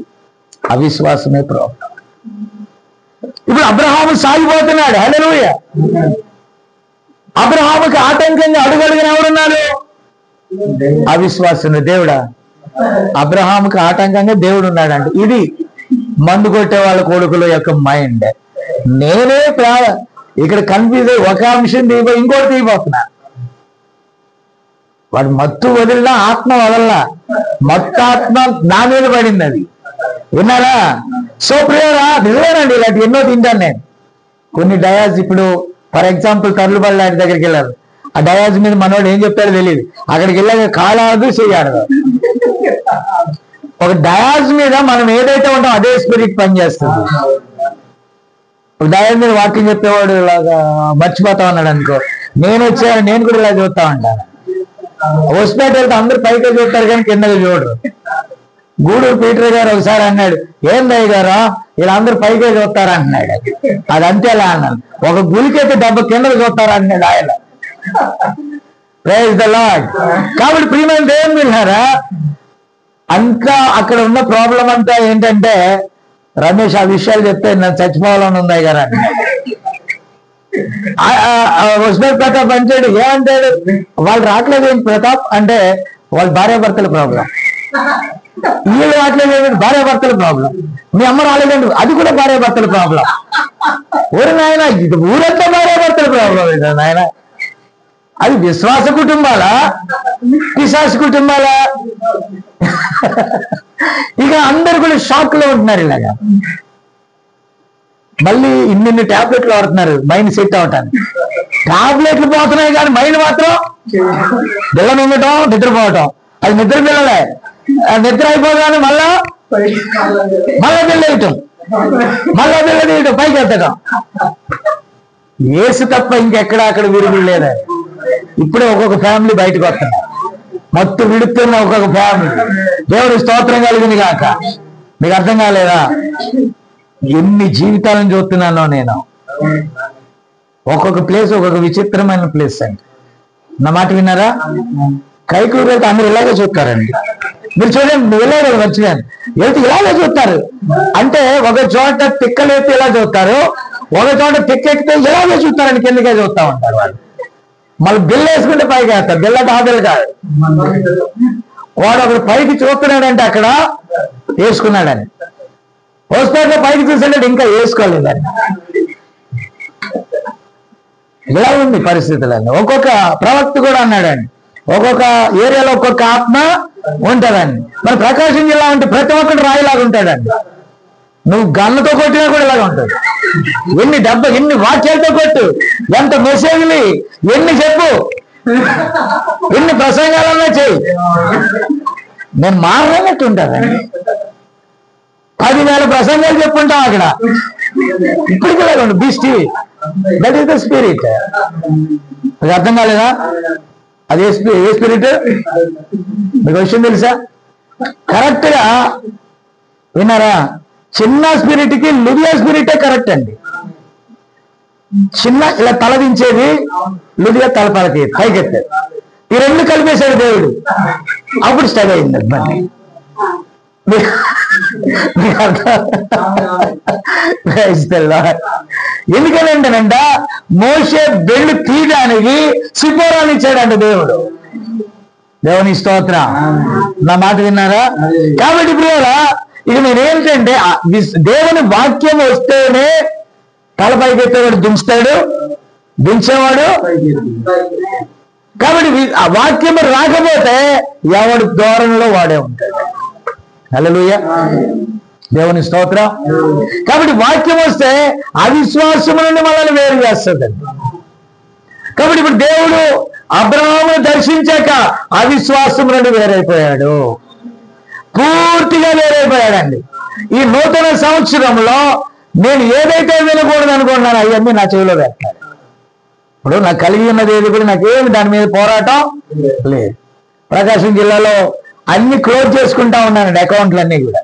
అవిశ్వాసమే ప్రాబ్లం. ఇప్పుడు అబ్రహాము సాగిపోతున్నాడు. హల్లెలూయా. అబ్రహాముకి ఆటంకంగా అడుగడుగున ఎవరున్నారు? అవిశ్వాసం. దేవుడా, అబ్రహాముకి ఆటంకంగా దేవుడు ఉన్నాడంటే ఇది మందు కొట్టే వాళ్ళ కొడుకుల యొక్క మైండ్. నేనే ఇక్కడ కన్ఫ్యూజ్ అయ్యి ఒక అంశం తీయబో ఇంకోటి తీయబోతున్నా. వాడు మత్తు వదిలినా ఆత్మ వదలనా, మత్తు ఆత్మ నా మీద పడింది. అది విన్నారా? సో ప్రియరా, నిజమేనండి, ఇలాంటి ఎన్నో తింటాను నేను. కొన్ని డయాస్, ఇప్పుడు ఫర్ ఎగ్జాంపుల్ తర్లుబడి లాంటి దగ్గరికి వెళ్ళారు, ఆ డయాస్ మీద మనోడు ఏం చెప్తాడో తెలియదు, అక్కడికి వెళ్ళాక కాలాదు చెయ్యాడు. ఒక డయాస్ మీద మనం ఏదైతే ఉంటాం అదే స్పిరిట్ పనిచేస్తుంది. ఒక డయాస్ మీద వాక్యం చెప్పేవాడు ఇలాగా మర్చిపోతా ఉన్నాడు అనుకో, నేను వచ్చాను నేను కూడా ఇలా చూస్తా ఉంటాను. హోస్పేట వెళ్తే అందరు పైకే చూస్తారు కానీ కిందకి చూడరు. గూడూరు పీటర్ గారు ఒకసారి అన్నాడు, ఏం దయ్య గారా ఇలా అందరు పైకే చూస్తారా అన్నాడు. అదంతే అలా అన్నాను. ఒక గులికైతే దెబ్బ కిందకి చూస్తారా అన్నాడు ఆయన. Praise the Lord. కాబట్టి ప్రియమైన దేవుని బిడ్డలారా, అంతా అక్కడ ఉన్న ప్రాబ్లం అంతా ఏంటంటే, రమేష్ ఆ విషయాలు చెప్తే నేను చచ్చిపోవాలని ఉంది కదా. ఉస్మాన్ ప్రతాప్ అంటాడు, ఏమంటాడు, వాళ్ళు రావట్లేదు ఏంటి ప్రతాప్ అంటే, వాళ్ళ భార్యాభర్తల ప్రాబ్లం. వీళ్ళు రావట్లేదు ఏంటి, భార్యాభర్తల ప్రాబ్లం. మీ అమ్మ రాలేదండి, అది కూడా భార్యాభర్తల ప్రాబ్లం. ఊరు నాయన, ఇది ఊరంతా భార్యాభర్తల ప్రాబ్లం ఇది నాయన. అది విశ్వాస కుటుంబాలా, పిశాచ కుటుంబాలా? ఇక అందరు కూడా షాక్ లో ఉంటున్నారు ఇలాగా. మళ్ళీ ఇన్ని టాబ్లెట్లు వాడుతున్నారు మైండ్ సెట్ అవటానికి. టాబ్లెట్లు పోతున్నాయి కానీ మైండ్ మాత్రం బిల్ల ఉండటం, నిద్రపోవటం. అది నిద్ర పిల్లలే. నిద్ర అయిపోగానే మళ్ళా బిల్ల వేయటం, మళ్ళా బిల్ల తీయటం, పైకి ఎత్తడం. ఏసు తప్ప ఇంకెక్కడా అక్కడ విరుగుడు లేదా. ఇప్పుడే ఒక్కొక్క ఫ్యామిలీ బయటకు వస్తున్నారు, మొత్తం విడుతున్న ఒక్కొక్క ఫ్యామిలీ. దేవుడి స్తోత్రం కలిగింది కాక. మీకు అర్థం కాలేదా? ఎన్ని జీవితాలను చూస్తున్నానో నేను. ఒక్కొక్క ప్లేస్ ఒక్కొక్క విచిత్రమైన ప్లేస్ అండి. నా మాట విన్నారా? కైకూరు వెళ్తే అందరూ ఇలాగే చూస్తారండి. మీరు చూడండి, నువ్వు వెళ్ళారు మర్చిపోయాను, వెళ్తే ఇలాగే చూస్తారు. అంటే ఒక చోట తిక్కలేస్తే ఇలా చూస్తారు, ఒక చోట తిక్కెక్కితే ఇలాగే చూస్తారండి, కిందకే చూస్తా ఉంటారు వాళ్ళు. మళ్ళీ బిల్లు వేసుకుంటే పైకి వేస్తారు. బిల్ల టాపిల్ కాదు, వాడు ఒకడు పైకి చూస్తున్నాడంటే అక్కడ వేసుకున్నాడని, హాస్పిటల్లో పైకి చూసాడంటే ఇంకా వేసుకోలేదని. ఇలా ఉంది పరిస్థితులన్నీ. ఒక్కొక్క ప్రవక్త కూడా అన్నాడండి, ఒక్కొక్క ఏరియాలో ఒక్కొక్క ఆత్మ ఉంటుందండి. మరి ప్రకాశం జిల్లా అంటే ప్రతి ఒక్కటి రాయిలాగా ఉంటాడండి. నువ్వు గన్నతో కొట్టినా కూడా ఇలాగ ఉంటుంది. ఎన్ని వాక్యాలతో కొట్టు, ఎంత మెసేజ్లు ఎన్ని చెప్పు, ఎన్ని ప్రసంగాలన్నా చెయ్యి, నేను మారనట్టు ఉంటానండి. 10,000 ప్రసంగాలు చెప్పుంటాం అక్కడ. ఇప్పటికీ ఇలాగ ఉంటుంది. బీస్టీ, దట్ ఈస్ ద స్పిరిట్. అది అర్థం కాలేదా? అది ఏ స్పిరిట్ మీకు విషయం తెలుసా? కరెక్ట్ గా విన్నారా? చిన్న స్పిరిట్ కి లుదియా స్పిరిటే కరెక్ట్ అండి. చిన్న ఇలా తలదించేది, లుదియా తలపలకి పైకెత్తాడు. ఈ రెండు కలిపేశాడు దేవుడు, అప్పుడు స్టడీ అయింది. ఎందుకంటేనంట మోషే బెళ్ళు తీయడానికి సిపోరాన్ని ఇచ్చాడంట దేవుడు. దేవుని స్తోత్రం. నా మాట విన్నారా? కాబట్టి ప్రియులా, ఇక నేనేంటంటే దేవుని వాక్యం వస్తేనే తలపైకి ఎత్తేవాడు దించుతాడు, దించేవాడు. కాబట్టి ఆ వాక్యం రాకపోతే ఎవడు ధోరణిలో వాడే ఉంటాడు. హల్లెలూయా, దేవుని స్తోత్రం. కాబట్టి వాక్యం వస్తే అవిశ్వాసం నుండి మనల్ని వేరు చేస్తుందండి. కాబట్టి ఇప్పుడు దేవుడు అబ్రహామును దర్శించాక అవిశ్వాసం నుండి వేరైపోయాడు, పూర్తిగా వేరైపోయాడండి. ఈ నూతన సంవత్సరంలో నేను ఏదైతే వినకూడదు అనుకుంటున్నాను అవన్నీ నా చెవిలో పెట్టాలి. ఇప్పుడు నాకు కలిగి ఉన్నది ఏది కూడా నాకేమి దాని మీద పోరాటం లేదు. ప్రకాశం జిల్లాలో అన్ని క్లోజ్ చేసుకుంటా ఉన్నానండి, అకౌంట్లన్నీ కూడా.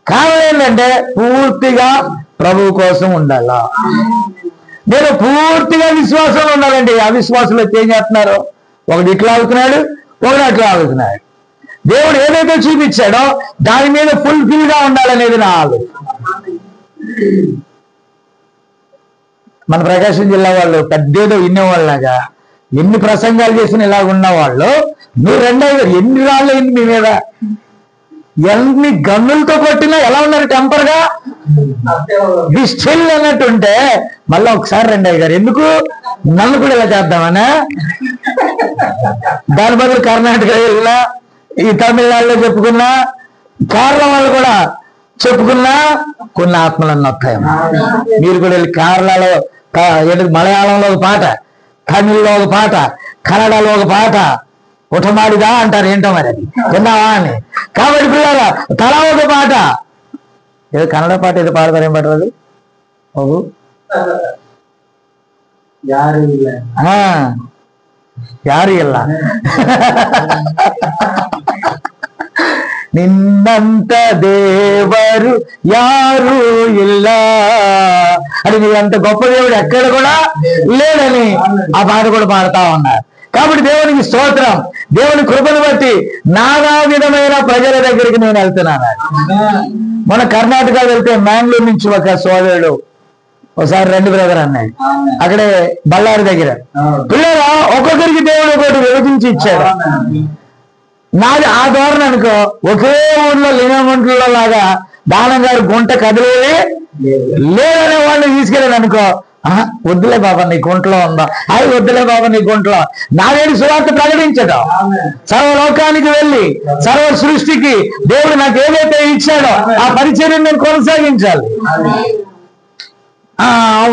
కారణం ఏంటంటే పూర్తిగా ప్రభువు కోసం ఉండాలా. నేను పూర్తిగా విశ్వాసంలో ఉండాలండి. అవిశ్వాసులు ఏం చేస్తున్నారు? ఒకడు ఇట్లా అవుతున్నాడు, ఒకడు అట్లా అవుతున్నాడు. దేవుడు ఏదైతే చూపించాడో దాని మీద ఫుల్ఫిల్ గా ఉండాలనేది నా ఆలోచన. మన ప్రకాశం జిల్లా వాళ్ళు పెద్దేదో వినేవాళ్ళగా ఎన్ని ప్రసంగాలు చేసిన ఇలా ఉన్నవాళ్ళు, మీరు రెండో ఎన్ని రాళ్ళు అయింది మీ మీద, ఎన్ని గన్నులతో కొట్టినా ఎలా ఉన్నారు? టెంపర్ గా డిస్టిల్ అన్నట్టుంటే మళ్ళీ ఒకసారి రెండయ్య గారు ఎందుకు నన్ను కూడా ఇలా చేద్దామనా? దాని బదులు కర్ణాటక వెళ్ళినా, ఈ తమిళనాడులో చెప్పుకున్నా, కేరళ వాళ్ళు కూడా చెప్పుకున్నా కొన్ని ఆత్మలన్నీ వస్తాయేమో. మీరు కూడా వెళ్ళి కేరళలో, మలయాళంలో ఒక పాట, తమిళ్లో ఒక పాట, కన్నడలో ఒక పాట, ఉఠమాడిదా అంటారు. ఏంటో మరి అది విన్నావా అని. కాబట్టి పిల్లరా తలా ఒక పాట, ఏదో కన్నడ పాట ఏదో పాడతారు. ఏం పాడరు బాబు? యారు ఇలా నిన్నంత దేవరు యారు ఇల్లా అని, నీదంత గొప్ప దేవుడు ఎక్కడ కూడా లేదని ఆ పాట కూడా పాడుతా ఉన్నారు. కాబట్టి దేవునికి స్తోత్రం. దేవుని కృపను బట్టి నానా విధమైన ప్రజల దగ్గరికి నేను వెళ్తున్నాను. మన కర్ణాటక వెళ్తే మ్యాంగ్లూరు నుంచి ఒక సోదరుడు ఒకసారి రెండు బ్రదర్ అన్నాడు, అక్కడే బళ్ళారి దగ్గర. పిల్లల ఒక్కొక్కరికి దేవుడు ఒకటి విభజించి ఇచ్చాడు. నాది ఆ ధోరణి అనుకో, ఒకే ఊర్లో లింగగుంటలో లాగా దానం గారు గుంట కదిలేది లేదనే వాళ్ళని తీసుకెళ్ళాను అనుకో, వద్దులే బాబా నీ గుంటలో ఉందా, అది వద్దులే బాబా నీ గుంటలో. నాదేడి సువార్త ప్రకటించడం, సర్వలోకానికి వెళ్ళి సర్వ సృష్టికి దేవుడు నాకు ఏదైతే ఇచ్చాడో ఆ పరిచర్యను నేను కొనసాగించాలి.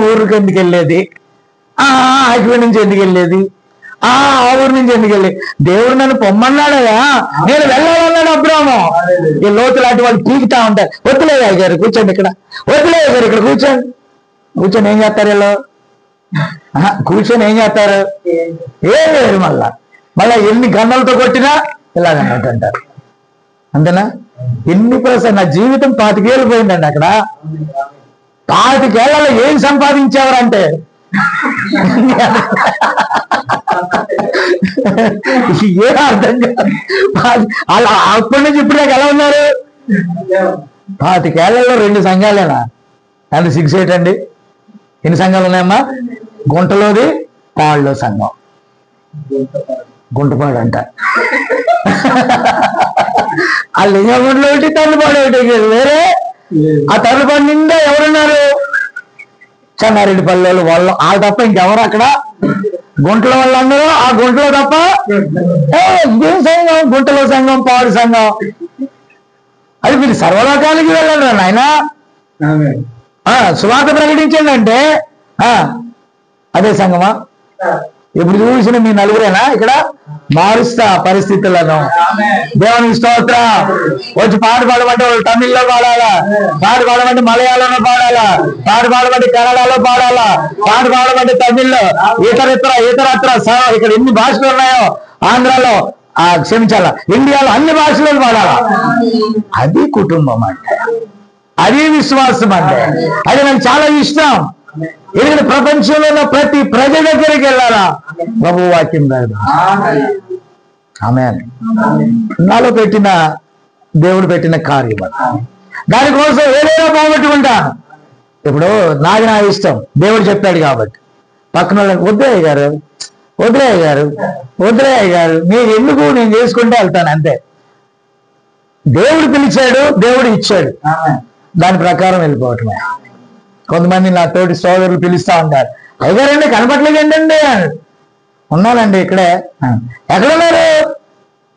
ఊరికి ఎందుకు వెళ్ళేది, అక్కడి నుంచి ఎందుకు వెళ్ళేది, ఆ ఊరి నుంచి ఎందుకు వెళ్ళేది? దేవుడు నన్ను పొమ్మన్నాడయా, నేను వెళ్ళాలన్నాడు అబ్రాము. ఈ లోతు లాంటి వాళ్ళు పీకుతా ఉంటారు. వద్దులే గారు కూర్చోండి ఇక్కడ, వద్దులే గారు ఇక్కడ కూర్చోండి. కూర్చొని ఏం చేస్తారు వీళ్ళు? కూర్చొని ఏం చేస్తారు? ఏం లేదు. మళ్ళా ఎన్ని గన్నలతో కొట్టినా ఇలాగన్నట్టు అంటారు. అంతేనా? ఎన్ని నా జీవితం 25 ఏళ్ళు పోయిందండి అక్కడ. 25 ఏళ్లలో ఏం సంపాదించేవారంటే ఏం అర్థం కాదు. అలా అప్పటి నుంచి ఇప్పుడు దాకా ఎలా ఉన్నారు? 25 ఏళ్లలో 2 సంఘాలేనా? అంటే 6, 8 అండి. ఎన్ని సంఘాలు ఉన్నాయమ్మా? గుంటలోది, పాళ్ళలో సంఘం. గుంటపాడు అంట. ఆ లింగగుంటలో ఒకటి, తల్లిపాడు ఒకటి. వేరే ఆ తల్లిపాడు నిండా ఎవరున్నారు? చెన్నారెడ్డిపల్లి వాళ్ళు తప్ప ఇంకెవరు అక్కడ? గుంటల వాళ్ళందరూ ఆ గుంటలో తప్ప. ఇదేం సంఘం? గుంటలో సంఘం, పాడు సంఘం. అది మీరు సర్వలోకానికి వెళ్ళండి నాయన. సువార్త ప్రకటించండి అంటే అదే సంఘమా? ఇప్పుడు చూసిన మీ నలుగురేనా ఇక్కడ? మారుస్తా పరిస్థితులను. దేవునికి స్తోత్రం. వచ్చి పాట పాడమంటే వాళ్ళు తమిళ్లో పాడాలా, పాట పాడమంటే మలయాళంలో పాడాలా, పాట పాడమంటే కన్నడలో పాడాలా, పాట పాడమంటే తమిళ్లో, ఇతరత్ర ఇక్కడ ఎన్ని భాషలు ఉన్నాయో, ఆంధ్రాలో క్షమించాలా, ఇండియాలో అన్ని భాషలు పాడాలా. అది కుటుంబం అంటే, అది విశ్వాసం అంటే. అది నాకు చాలా ఇష్టం. ఎందుకంటే ప్రపంచంలో ఉన్న ప్రతి ప్రజ దగ్గరికి వెళ్ళాలా ప్రభు వాక్యం కాదు. ఆమేన్. నాలో పెట్టిన దేవుడు పెట్టిన కార్యం. దానికోసం ఏదైనా పోగొట్టుకుంటాను. ఇప్పుడు నాకు నా ఇష్టం దేవుడు చెప్పాడు కాబట్టి పక్కన వాళ్ళకి వద్రయ్య గారు మీరు ఎందుకు, నేను చేసుకుంటే వెళ్తాను అంతే. దేవుడు పిలిచాడు, దేవుడు ఇచ్చాడు, దాని ప్రకారం వెళ్ళిపోవటమే. కొంతమంది నా తోటి సోదరులు పిలుస్తా ఉంటారు, అయ్యారండి కనపట్లేదు ఏంటండి? ఉన్నానండి ఇక్కడే. ఎక్కడున్నారు?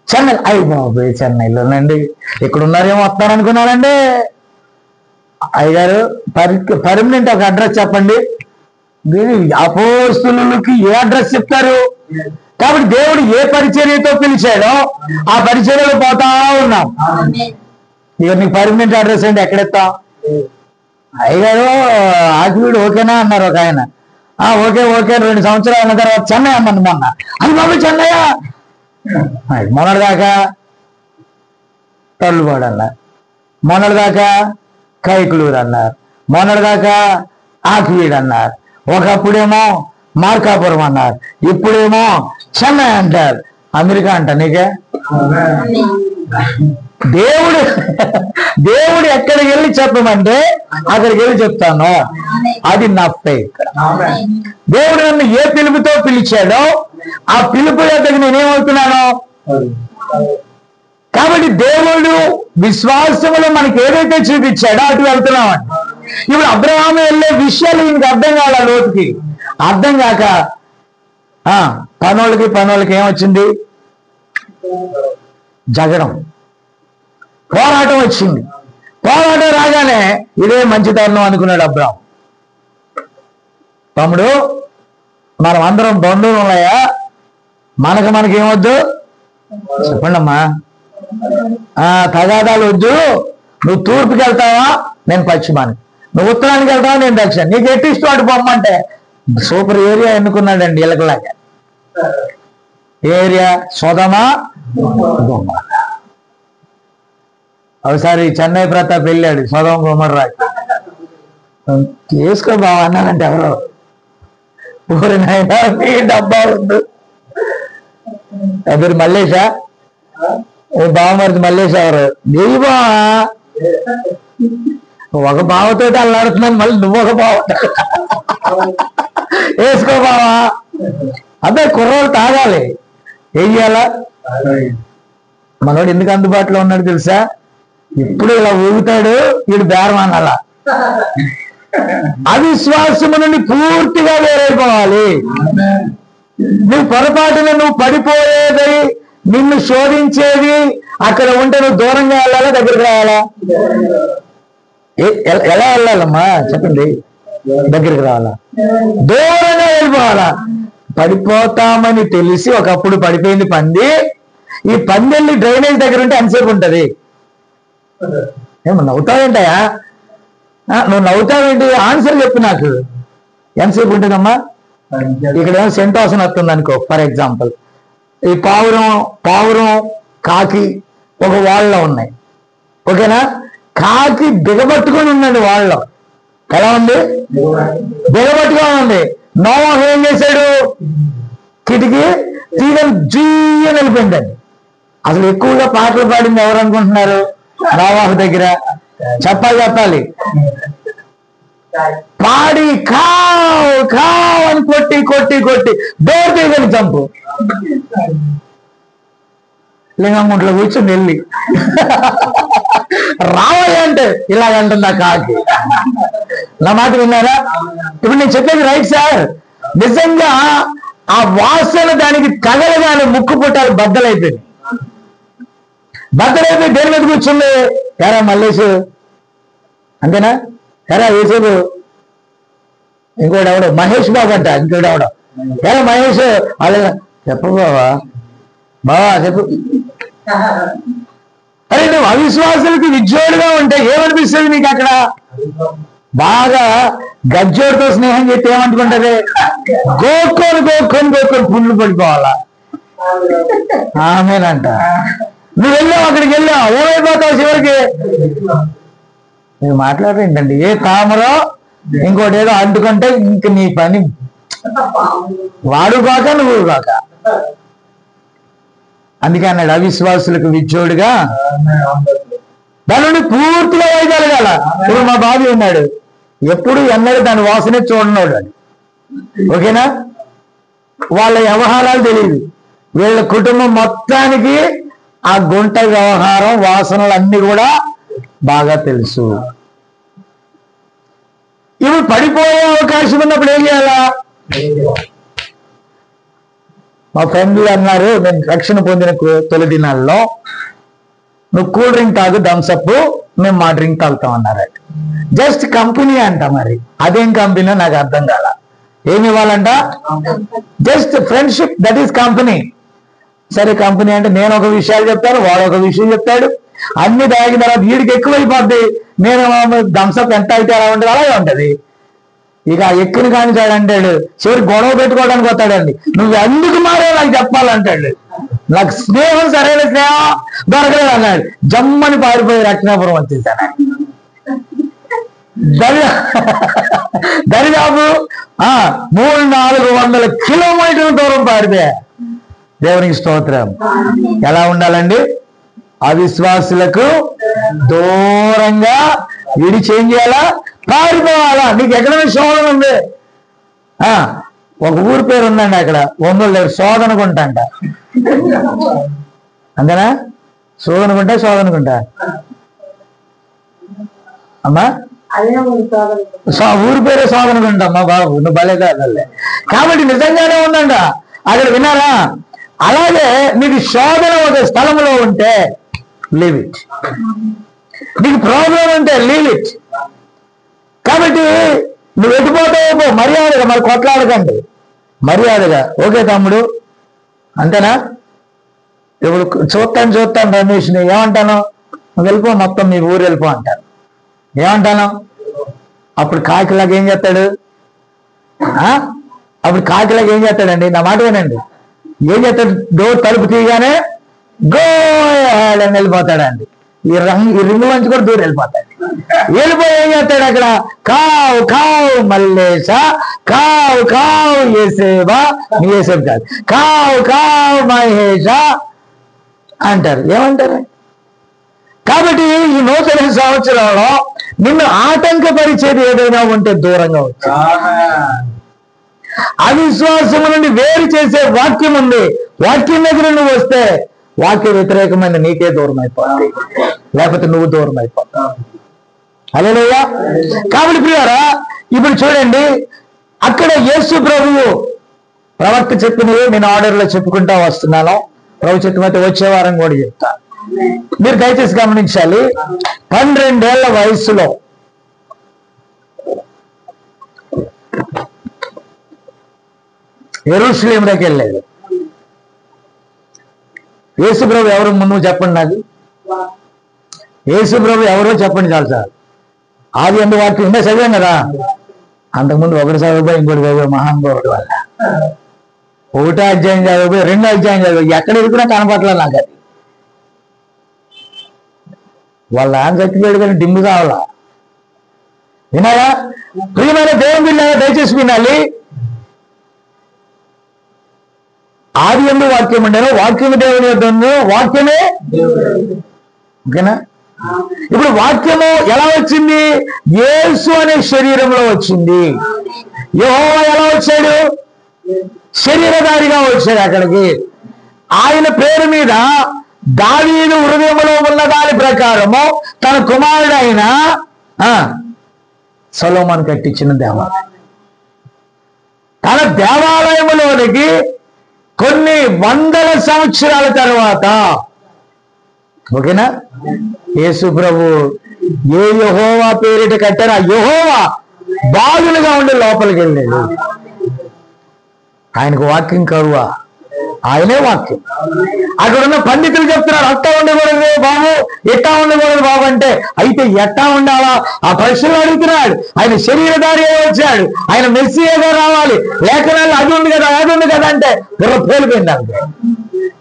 చెన్నై. అయ్యి బాబోయ్ చెన్నైలోనండి. ఇక్కడ ఉన్నారేమో వస్తారనుకున్నానండి. అయ్యగారు పర్మనెంట్ ఒక అడ్రస్ చెప్పండి. అపోస్తులకి ఏ అడ్రస్ చెప్తారు? కాబట్టి దేవుడు ఏ పరిచర్యతో పిలిచాడో ఆ పరిచర్యలో పోతా ఉన్నాం. ఇక నీకు పర్మనెంట్ అడ్రస్ అంటే ఎక్కడెత్తాం? అయ్యగారు ఆకివీడు ఓకేనా అన్నారు ఒక ఆయన. ఓకే 2 సంవత్సరాలు అన్న తర్వాత చెన్నై అమ్మంది మొన్న. అది బాబు చెన్నయ్య. మొన్నటిదాకా తల్లుపాడు అన్నారు, మొన్నటిదాకా కైకులూరు అన్నారు, మొన్నటిదాకా ఆకివీడు అన్నారు, ఒకప్పుడేమో మార్కాపురం అన్నారు, ఇప్పుడేమో చెన్నై అంటారు. అమెరికా అంట నీకే. దేవుడు ఎక్కడికి వెళ్ళి చెప్పమంటే అక్కడికి వెళ్ళి చెప్తాను. అది నా ఫెయిత్. దేవుడు నన్ను ఏ పిలుపుతో పిలిచాడో ఆ పిలుపు దగ్గర నేనేమవుతున్నాను. కాబట్టి దేవుడు విశ్వాసంలో మనకి ఏదైతే చూపించాడో అటు వెళ్తున్నామండి. ఇప్పుడు అబ్రహాము వెళ్ళే విషయాలు ఇంక అర్థం కాల, లోతుకి అర్థం కాక పనోళ్ళకి ఏమొచ్చింది? జగడం, పోరాటం వచ్చింది. పోరాటం రాగానే ఇదే మంచి తరుణం అనుకున్నాడు అబ్రహాము. తమ్ముడు మనం అందరం బంధువులు ఉన్నాయా? మనకేమొద్దు చెప్పండి అమ్మా. తగాదాలు వద్దు. నువ్వు తూర్పుకి వెళ్తావా, నేను పశ్చిమానికి. నువ్వు ఉత్తరానికి వెళ్తావా, నేను దక్షిణ. నీకు ఎట్టి ఇష్టం అటు పొమ్మంటే సూపర్ ఏరియా ఎన్నుకున్నాడండి. ఇళ్ళకలాగా ఏరియా సోదమా గొమ్మర. ఒకసారి చెన్నై ప్రతాప్ వెళ్ళాడు సోదమ గొమ్మర్రాకి. చేసుకో బావ అన్నానంటే ఎవరో ఊరినైనా మీ డబ్బా ఉంది. ఎవరు మల్లేషా? బావమరిది మల్లేష్ ఎవరు? నెయ్యి బావా. ఒక బావతో అల్లాడుతున్నాను, మళ్ళీ నువ్వు ఒక బావ. వేసుకో బావా. అదే కుర్రోళ్ళు తాగాలి. ఏం చేయాలా? మనోడు ఎందుకు అందుబాటులో ఉన్నాడు తెలుసా? ఇప్పుడు ఇలా ఊగుతాడు, వీడు బేరం అనాలా. అవిశ్వాసము నుండి పూర్తిగా వేరైపోవాలి. నువ్వు పొరపాటున నువ్వు పడిపోయేది, నిన్ను శోధించేది అక్కడ ఉంటే నువ్వు దూరంగా వెళ్ళాలా, దగ్గరికి రావాలా? ఎలా వెళ్ళాలమ్మా చెప్పండి? దగ్గరికి రావాలా, దూరంగా వెళ్ళిపోవాలా? పడిపోతామని తెలిసి ఒకప్పుడు పడిపోయింది పంది. ఈ పందెల్ని డ్రైనేజ్ దగ్గర ఉంటే ఎంతసేపు ఉంటది? ఏమో నవ్వుతావేంటయా? నువ్వు నవ్వుతావేంటి? ఆన్సర్ చెప్పు నాకు. ఎంతసేపు ఉంటుందమ్మా? ఇక్కడ ఏమో సెంటోసన్ వస్తుంది అనుకో ఫర్ ఎగ్జాంపుల్. ఈ పావురం కాకి ఒక వాళ్ళలో ఉన్నాయి, ఓకేనా? కాకి బిగబట్టుకొని ఉందండి వాళ్ళలో. ఎలా ఉంది? బిగబట్టుకొని ఉంది. నోవహు ఏం చేశాడు? కిటికీ తీగలు జీయ నిలిపోయిందండి. అసలు ఎక్కువగా పాటలు పాడింది ఎవరు అనుకుంటున్నారు? నోవాహు దగ్గర. చెప్పాలి పాడి కావ్ కావ్ అని కొట్టి కొట్టి కొట్టి డోర్ తీగని చంపు. లింగంగుంట్లో కూర్చొని వెళ్ళి రావయ్య అంటే ఇలాగంటుంది ఆ కాకి. నా మాట విన్నారా? ఇప్పుడు నేను చెప్పేది రైట్ సార్. నిజంగా ఆ వాసన దానికి తగలగానే ముక్కు పుట్టాలు బద్దలైపోయింది. దేని మీద కూర్చుంది? ఎరా మల్లేషు అంతేనా? ఎరా వేసేపు ఇంకోటి ఎవడో మహేష్ బాబు అంట, ఇంకోటి ఎవడో ఎరా మహేష్ అలా చెప్పు బావా చెప్పు. అరే నువ్వు అవిశ్వాసులకి విజ్జోడుగా ఉంటే ఏమనిపిస్తుంది నీకు? అక్కడ బాగా గజ్జోడితో స్నేహం చేస్తే ఏమనుకుంటది? గోక్కొని గోక్కొని గోక్కొని పుండ్లు పడిపోవాలా. ఆమెనంట. నువ్వు వెళ్ళావు, అక్కడికి వెళ్ళావు, ఏమైపోతావు చివరికి? మీరు మాట్లాడరేంటండి? ఏ తామరో ఇంకోటి ఏదో అంటుకుంటే ఇంక నీ పని వాడు కాక నువ్వు కాక. అందుకే అన్నాడు అవిశ్వాసులకు విజ్జోడుగా దాని నుండి పూర్తిగా వైదొలగాల. ఇప్పుడు మా బాబు ఉన్నాడు, ఎప్పుడు ఎన్నడూ దాని వాసనే చూడన్నాడు అని. ఓకేనా? వాళ్ళ వ్యవహారాలు తెలియదు. వీళ్ళ కుటుంబం మొత్తానికి ఆ గుంట వ్యవహారం వాసనలు అన్ని కూడా బాగా తెలుసు. ఇవి పడిపోయే అవకాశం ఉన్నప్పుడు ఏం చేయాలా? మా ఫ్రెండ్లు అన్నారు, నేను రక్షణ పొందిన తొలి దినాల్లో నువ్వు కూల్ డ్రింక్ తాగు, థమ్సప్, మేము మా డ్రింక్ తాగుతాం అన్నారు. జస్ట్ కంపెనీ అంట. మరి అదేం కంపెనీ నాకు అర్థం కాల. ఏమి ఇవ్వాలంట? Just friendship, that is company. సరే కంపెనీ అంటే నేను ఒక విషయాలు చెప్తాను, వాడు ఒక విషయం చెప్తాడు, అన్ని తాగిన తర్వాత వీడికి ఎక్కువైపోద్ది. నేను థమ్సప్ ఎంత అయితే అలా ఉంటుంది అలాగే ఉంటది. ఇక ఎక్కుని కానిచాడు అంటాడు, చివరి గొడవ పెట్టుకోవడానికి వస్తాడండి. నువ్వు ఎందుకు మారే నాకు చెప్పాలంటాడు. నాకు స్నేహం సరైన స్నేహం దొరకలేదు అన్నాడు. జమ్మని పారిపోయి రక్షణాపురం వచ్చేసాను. దరిదాపు 300-400 కిలోమీటర్ల దూరం పారిపోయా. దేవునికి స్తోత్రం. ఎలా ఉండాలండి? అవిశ్వాసులకు దూరంగా విడిచి ఏం చేయాలా? పారిపోవాలా. నీకు ఎక్కడైనా శోధన ఉంది? ఒక ఊరి పేరు ఉందండి అక్కడ, ఒంగోలు శోధనకుంటంట. అంతేనా? శోధనకుంటా అమ్మా, ఊరి పేరే శోధనకుంటమ్మా బాబు, నువ్వు భలే కాదల్లే. కాబట్టి నిజంగానే ఉందంట అక్కడ, విన్నారా? అలాగే నీకు శోధన ఒక స్థలంలో ఉంటే లీవ్ ఇట్. నీకు ప్రాబ్లం ఉంటే లీవ్ ఇట్. కాబట్టి నువ్వు ఎటుపోతావు మర్యాదగా, మరి కొట్లాడకండి, మర్యాదగా. ఓకే తమ్ముడు అంతేనా? ఇప్పుడు చూస్తాను రమేష్ని ఏమంటాను? నువ్వు వెళ్ళిపో, మొత్తం మీ ఊరు వెళ్ళిపో అంటాను. ఏమంటాను? అప్పుడు కాకిలాగా ఏం చేస్తాడు? అప్పుడు కాకిలాగా ఏం చేస్తాడండి? నా మాట వినండి. ఏం చేస్తాడు? డోర్ తలుపు తీయగానే గో అని వెళ్ళిపోతాడండి. ఈ రింగు మంచి కూడా దూరం వెళ్ళిపోతాడు. వెళ్ళిపోయి ఏం చేస్తాడు? అక్కడ కావు కావు మల్లేశ, కావు కావు ఏసేవా, నీ ఏసేపు కాదు, కావు కావు మహేష అంటారు. ఏమంటారు? కాబట్టి ఈ నూతన సంవత్సరంలో నిన్ను ఆటంకపరిచేది ఏదైనా ఉంటే దూరంగా వచ్చి, అవిశ్వాసము నుండి వేరు చేసే వాక్యం ఉంది. వాక్యం దగ్గర నువ్వు వస్తే వాక్య వ్యతిరేకమైన నీకే దూరం అయిపోతుంది, లేకపోతే నువ్వు దూరం అయిపోతావు. హల్లెలూయా. కాబట్టి ప్రియారా, ఇప్పుడు చూడండి, అక్కడ యేసు ప్రభువు ప్రవక్త చెప్పినవి నేను ఆర్డర్లో చెప్పుకుంటా వస్తున్నాను. ప్రభు చిత్తమైతే వచ్చే వారం కూడా చెప్తా. మీరు దయచేసి గమనించాలి. 12 ఏళ్ల వయస్సులో యెరూషలేములోకి వెళ్ళలేదు. యేసు ప్రభు ఎవరు ముందు చెప్పండి నాకు. యేసు ప్రభు ఎవరో చెప్పండి చాలు సార్. ఆది ఎందు వాక్యం ఉండే చదివాం కదా. అంతకుముందు ఒకటి చదివిపోయి ఇంకోటి చదివే మహానుభావుడు వల్ల 1వ అధ్యాయం చదివిపోయి 2వ అధ్యాయం చదివి ఎక్కడ ఇరుకున్నా కనపట్లేదు నాకు. అది వాళ్ళ ఆయన చచ్చిపోయాడు కానీ దిమ్ము కావాలా. వినాలా? ప్రియమైన దేవుని బిడ్డలారా, దయచేసి వినాలి. ఆది యందు వాక్యం ఉండేను, వాక్యము దేవుని యొద్ద ఉండెను, వాక్యమే ఓకేనా. ఇప్పుడు వాక్యము ఎలా వచ్చింది? యేసు అనే శరీరంలో వచ్చింది. యెహోవా ఎలా వచ్చాడు? శరీరధారిగా వచ్చాడు అక్కడికి. ఆయన పేరు మీద దావీదు హృదయంలో ఉన్న దాని ప్రకారము తన కుమారుడైన సొలొమోను కట్టించిన దేవాలయం. తన దేవాలయములోనికి కొన్ని వందల సంవత్సరాల తర్వాత, ఓకేనా, యేసు ప్రభు ఏ యెహోవా పేరిట కట్టారు ఆ యెహోవా బాలులుగా ఉండి లోపలికి వెళ్ళాడు. ఆయనకు వాక్యం కరువా? ఆయనే వాక్యం. అక్కడ ఉన్న పండితులు చెప్తున్నారు అట్టా ఉండకూడదు బాబు, ఎట్టా ఉండకూడదు బాబు అంటే, అయితే ఎట్టా ఉండాలా ఆ ప్రశ్నలు అడుగుతున్నాడు. ఆయన శరీరధారి వచ్చాడు, ఆయన మెస్సీయగా రావాలి, లేఖనాలు అది ఉంది కదా అది ఉంది కదా అంటే బుర్ర పేలిపోయింది అంతే.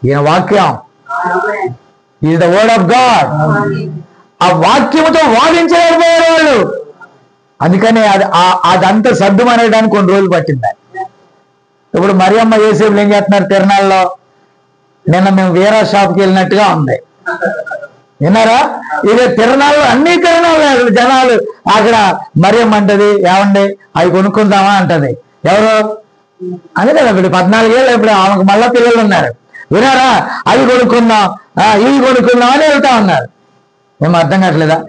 ఈయన వాక్యం is the word of God. ఆ వాక్యముతో వాదించలేకపోయారు వాళ్ళు. అందుకనే అదంతా సర్దుమనేయడానికి కొన్ని రోజులు పట్టింది. ఇప్పుడు మరియమ్మ యేసేపులు ఏం చేస్తున్నారు తిరణాల్లో? నిన్న మేము వీరా షాప్కి వెళ్ళినట్టుగా ఉంది, విన్నారా? ఇక తిరణాలు, అన్ని తిరణాలు జనాలు. అక్కడ మరియమ్మ అంటది, ఏమండి అవి కొనుక్కుందామా అంటది. ఎవరు అదే కదా, ఇప్పుడు 14 ఏళ్ళు, ఇప్పుడు ఆమెకు మళ్ళా పిల్లలు ఉన్నారు, వినారా? అవి కొనుక్కుందాం, ఇవి కొనుక్కుందాం అని వెళ్తా ఉన్నారు. మేము అర్థం కావట్లేదా?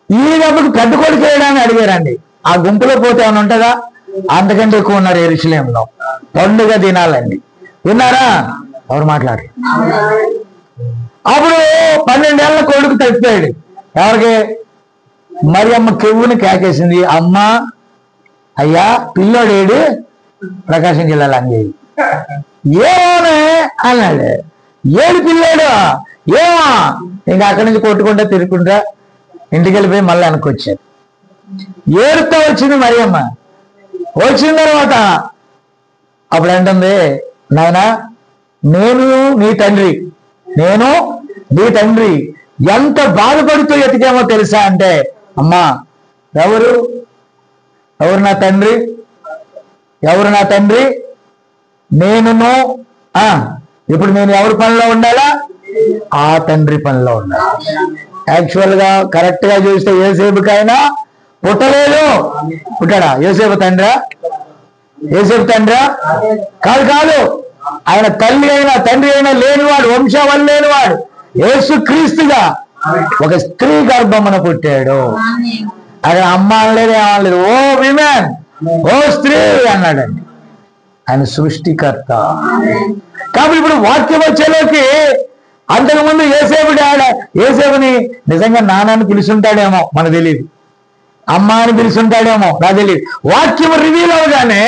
ఈ డబ్బుకి పెద్ద కొడుకు వేయడాన్ని అడిగారండి. ఆ గుంపులో పోతే ఏమైనా ఉంటుందా? అంతకంటే ఎక్కువ ఉన్నారు యెరూషలేములో పండుగ దినాలండి, విన్నారా? ఎవరు మాట్లాడారు? అప్పుడు 12 ఏళ్ల కొడుకు తప్పిపోయాడు. ఎవరికి? మరియమ్మ కెవ్వుని కేకేసింది, అమ్మ అయ్యా పిల్లోడేడు? ప్రకాశం జిల్లాలో అంగేది. ఏమోనే అన్నాడు. ఏడు పిల్లాడు? ఏమో? ఇంకా అక్కడి నుంచి కొట్టుకుంటా తిరుగుకుంటా ఇంటికి వెళ్ళిపోయి మళ్ళీ వెనక్కి వచ్చారు. ఏడుతో వచ్చింది మరియమ్మ. వచ్చిన తర్వాత అప్పుడు అంటుంది, నాయనా నేను నీ తండ్రి, నేను నీ తండ్రి ఎంత బాధపడుతూ ఎతికేమో తెలుసా అంటే, అమ్మా ఎవరు నా తండ్రి? ఎవరు నా తండ్రి? నేనును ఇప్పుడు నేను ఎవరి పనిలో ఉండాలా? ఆ తండ్రి పనిలో ఉండాలి. యాక్చువల్ గా కరెక్ట్ గా చూస్తే యేసేపుకైనా పుట్టలేదు. పుట్టాడా? యేసేపు తండ్రా? యేసేపు తండ్రా? కాదు కాదు, ఆయన తల్లి అయినా తండ్రి అయినా లేనివాడు, వంశావళి లేనివాడు. యేసు క్రీస్తుగా ఒక స్త్రీ గర్భమున పుట్టాడు. అది అమ్మ అనలేదు, ఏమనలేదు. ఓ విమెన్, ఓ స్త్రీ అన్నాడండి. ఆయన సృష్టికర్త. కాబట్టి ఇప్పుడు వాక్యం వచ్చేలోకి అంతకుముందు యేసేపుని నిజంగా నాన్నని పిలుచుంటాడేమో మనకు తెలియదు, అమ్మ అని పిలుచుంటాడేమో నాకు తెలియదు. వాక్యం రివీల్ అవగానే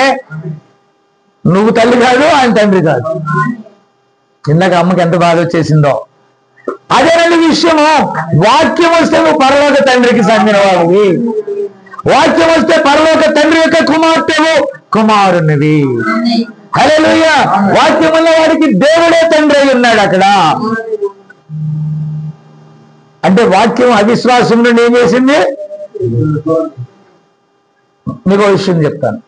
నువ్వు తల్లి కాదు, ఆయన తండ్రి కాదు. ఇందాక అమ్మకి ఎంత బాధ వచ్చేసిందో అదేనండి విషయము. వాక్యం వస్తే నువ్వు పరలోక తండ్రికి చెందినవాడివి. వాక్యం వస్తే పరలోక తండ్రి యొక్క కుమార్తెవు, కుమారునివి. హల్లెలూయా. వాక్యం ఉన్న వాడికి దేవుడే తండ్రి అయి ఉన్నాడు అక్కడ. అంటే వాక్యం అవిశ్వాసం నుండి ఏం చేసింది? మీకు ఒక విషయం చెప్తాను.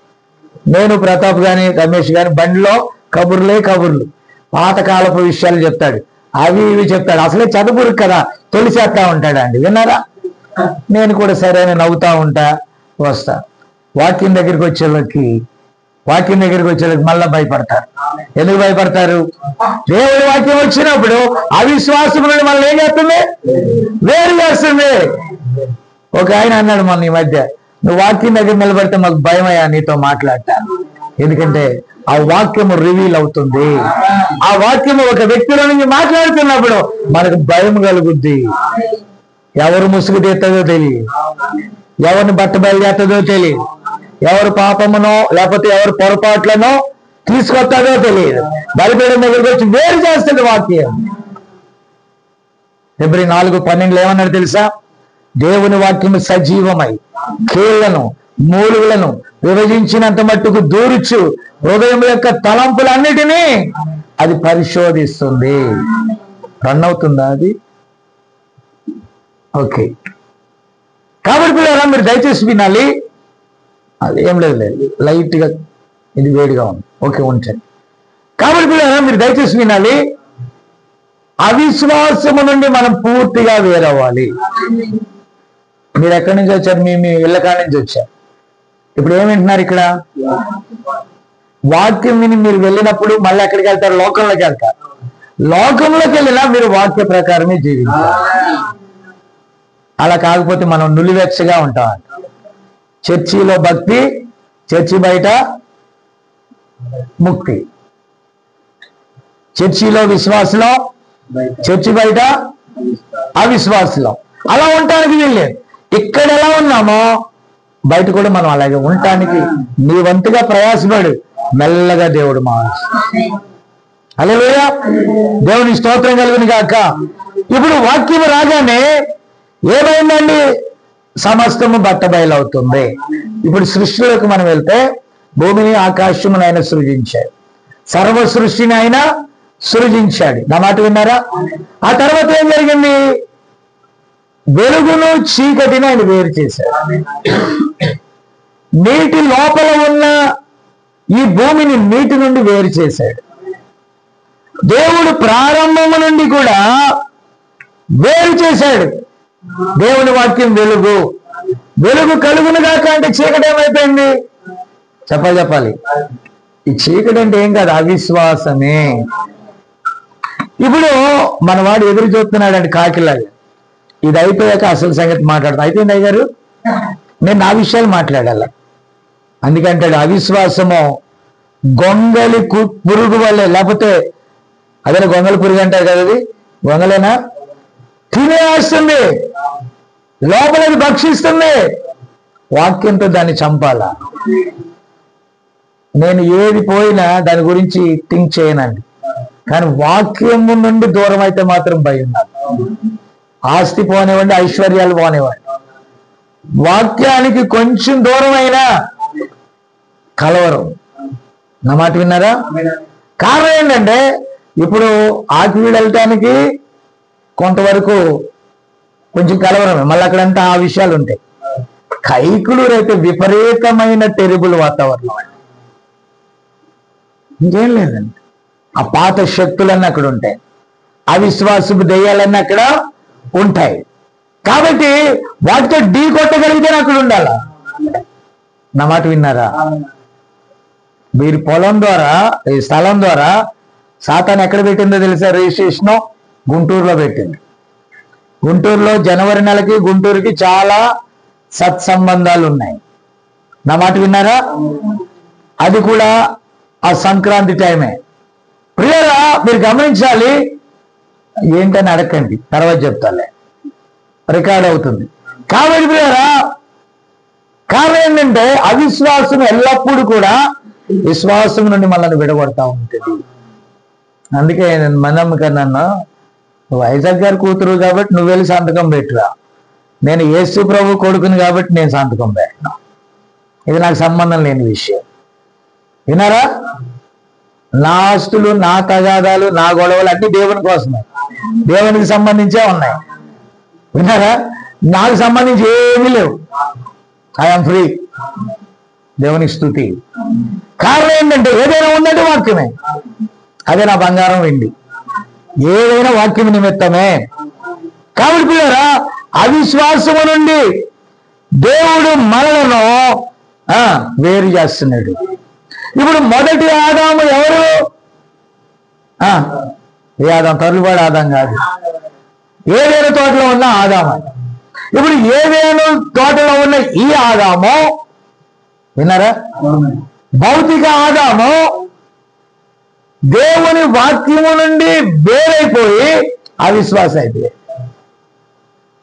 నేను ప్రతాప్ గాని రమేష్ గాని బండిలో కబుర్లే కబుర్లు, పాతకాలపు విషయాలు చెప్తాడు, అవి ఇవి చెప్తాడు. అసలే చదువురు కదా, తొలిసేస్తా ఉంటాడు అండి, విన్నారా? నేను కూడా సరే నవ్వుతా ఉంటా వస్తా. వాక్యం దగ్గరికి వచ్చేళ్ళకి మళ్ళా భయపడతారు. ఎందుకు భయపడతారు? దేవుడి వాక్యం వచ్చినప్పుడు అవిశ్వాసం నుండి మళ్ళీ ఏం చేస్తుంది? వేరు చేస్తుంది. ఒక ఆయన అన్నాడు మొన్న ఈ మధ్య, నువ్వు వాక్యం దగ్గర నిలబడితే మాకు భయమయ్యా నీతో మాట్లాడతాను. ఎందుకంటే ఆ వాక్యము రివీల్ అవుతుంది. ఆ వాక్యము ఒక వ్యక్తిలో నుంచి మాట్లాడుతున్నప్పుడు మనకు భయం కలుగుద్ది. ఎవరు ముసుగు తీస్తుందో తెలియదు, ఎవరిని బట్ట బయలుదేస్తుందో తెలియదు, ఎవరు పాపమునో లేకపోతే ఎవరు పొరపాట్లనో తీసుకొస్తాడో తెలియదు. బలిపీఠం దగ్గరికి వచ్చి వేరు చేస్తుంది వాక్యం. ఫిబ్రవరి 4:12 ఏమన్నాడు తెలుసా? దేవుని వాక్యము సజీవమై కీళ్లను మూలుగులను విభజించినంత మట్టుకు దూరుచు హృదయం యొక్క తలంపులన్నిటినీ అది పరిశోధిస్తుంది. రన్ అవుతుందా అది? ఓకే. కాబట్టి పిల్లరా మీరు దయచేసి వినాలి. అది ఏం లేదు, లైట్ గా ఇది వేడిగా ఉంది. ఓకే ఉంచండి. కాబట్టి మీరు దయచేసి వినాలి, అవిశ్వాసము నుండి మనం పూర్తిగా వేరవ్వాలి. మీరు ఎక్కడి నుంచి వచ్చారు? మీ ఇళ్ళ కాడి నుంచి వచ్చారు. ఇప్పుడు ఏం వింటున్నారు? ఇక్కడ వాక్యం విని మీరు వెళ్ళినప్పుడు మళ్ళీ ఎక్కడికి వెళ్తారు? లోకంలోకి వెళ్తారు. లోకంలోకి వెళ్ళినా మీరు వాక్య ప్రకారమే జీవించాలి. అలా కాకపోతే మనం నులివెచ్చగా ఉంటాం. చర్చిలో భక్తి, చర్చి బయట ముక్తి. చర్చిలో విశ్వాసలో, చర్చి బయట అవిశ్వాసలో. అలా ఉండటానికి వీల్లేదు. ఇక్కడ ఎలా ఉన్నామో బయట కూడా మనం అలాగే ఉండటానికి నీ వంతుగా ప్రయాసపడు. మెల్లగా దేవుడు మారుస్తాడు. హల్లెలూయా, దేవుని స్తోత్రం కలుగును గాక. ఇప్పుడు వాక్యం రాగానే ఏమైందండి? సమస్తము బట్టబయలవుతుంది. ఇప్పుడు సృష్టిలోకి మనం వెళ్తే భూమిని ఆకాశమును ఆయన సృజించాడు, సర్వ సృష్టిని ఆయన సృజించాడు. నా మాట విన్నారా? ఆ తర్వాత ఏం జరిగింది? వెలుగును చీకటిని ఆయన వేరు చేశాడు. నీటి లోపల ఉన్న ఈ భూమిని నీటి నుండి వేరు చేశాడు. దేవుడు ప్రారంభము నుండి కూడా వేరు చేశాడు. దేవుని వాక్యం వెలుగు, వెలుగు కలుగును గాక అంటే చీకటి ఏమైపోయింది? చెప్పాలి. ఈ చీకటి అంటే ఏం కాదు, అవిశ్వాసమే. ఇప్పుడు మన వాడు ఎదురు చూస్తున్నాడు అంటే కాకిలాగా. ఇది అయిపోయాక అసలు సంగతి మాట్లాడతాం. అయిపోయింది అయ్యారు, నేను నా విషయాలు మాట్లాడాల. అందుకంటాడు అవిశ్వాసము గొంగలి పురుగు వల్లే, లేకపోతే అదే గొంగలి పురుగు అంటారు కదా, అది గొంగలేనా? తినేస్తుంది, లోపలది భక్షిస్తుంది. వాక్యంతో దాన్ని చంపాలా? నేను ఏది పోయినా దాని గురించి థింక్ చేయనండి, కానీ వాక్యము నుండి దూరం అయితే మాత్రం భయం నాకు. ఆస్తి పోనివ్వండి, ఐశ్వర్యాలు పోనివ్వండి, వాక్యానికి కొంచెం దూరం అయినా కలవరం. నా మాట విన్నారా? కారణం ఏంటంటే ఇప్పుడు ఆకివీడు వెళ్ళటానికి కొంతవరకు కొంచెం కలవరమే, మళ్ళీ అక్కడంతా ఆ విషయాలు ఉంటాయి. కైకులూరు అయితే విపరీతమైన టెరిబుల్ వాతావరణం. ఇంకేం లేదండి, ఆ పాత శక్తులన్నీ అక్కడ ఉంటాయి, అవిశ్వాసపు దెయ్యాలన్నీ అక్కడ ఉంటాయి. కాబట్టి వాటితో ఢీ కొట్టగలిగితే అక్కడ ఉండాలా? నా మాట విన్నారా? మీరు పొలం ద్వారా, ఈ స్థలం ద్వారా సాతాను ఎక్కడ పెట్టిందో తెలుసా? రిజిస్ట్రేషన్ గుంటూరులో పెట్టింది. గుంటూరులో జనవరి నెలకి గుంటూరుకి చాలా సత్సంబంధాలు ఉన్నాయి. నా మాట విన్నారా? అది కూడా ఆ సంక్రాంతి టైమే. ప్రియురా, మీరు గమనించాలి. ఏంటని అడగండి, తర్వాత చెప్తాలే, రికార్డ్ అవుతుంది. కాబట్టి ప్రియురా, కారణం ఏంటంటే అవిశ్వాసం ఎల్లప్పుడూ కూడా విశ్వాసం నుండి మనల్ని విడగొడతా ఉంటుంది. అందుకే మనమ్మ నన్ను, వైజాగ్ గారి కూతురు కాబట్టి నువ్వు వెళ్ళి సంతకం పెట్టురా, నేను యేసు ప్రభు కొడుకుని కాబట్టి నేను సంతకం పెట్టను. ఇది నాకు సంబంధం లేని విషయం. విన్నారా? నా ఆస్తులు, నా తగాదాలు, నా గొడవలు అన్ని దేవుని కోసమే, దేవునికి సంబంధించే ఉన్నాయి. విన్నారా? నాకు సంబంధించి ఏమీ లేవు. I'm free. దేవునికి స్తుతి. కారణం ఏంటంటే ఏదైనా ఉందంటే వాక్యమే. అదే నా బంగారం వెండి, ఏదైనా వాక్యం నిమిత్తమే. కాబట్టి పిల్లరా, అవిశ్వాసము నుండి దేవుడు మనలను వేరు చేస్తున్నాడు. ఇప్పుడు మొదటి ఆదాము ఎవరు? ఏ ఆదాం? తరువాడు ఆదాం కాదు, ఏదైనా తోటలో ఉన్న ఆదాము. ఇప్పుడు ఏదైనా తోటలో ఉన్న ఈ ఆదాము, విన్నారా? భౌతిక ఆదాము దేవుని వాక్యము నుండి వేరైపోయి అవిశ్వాస అయిపోయాడు.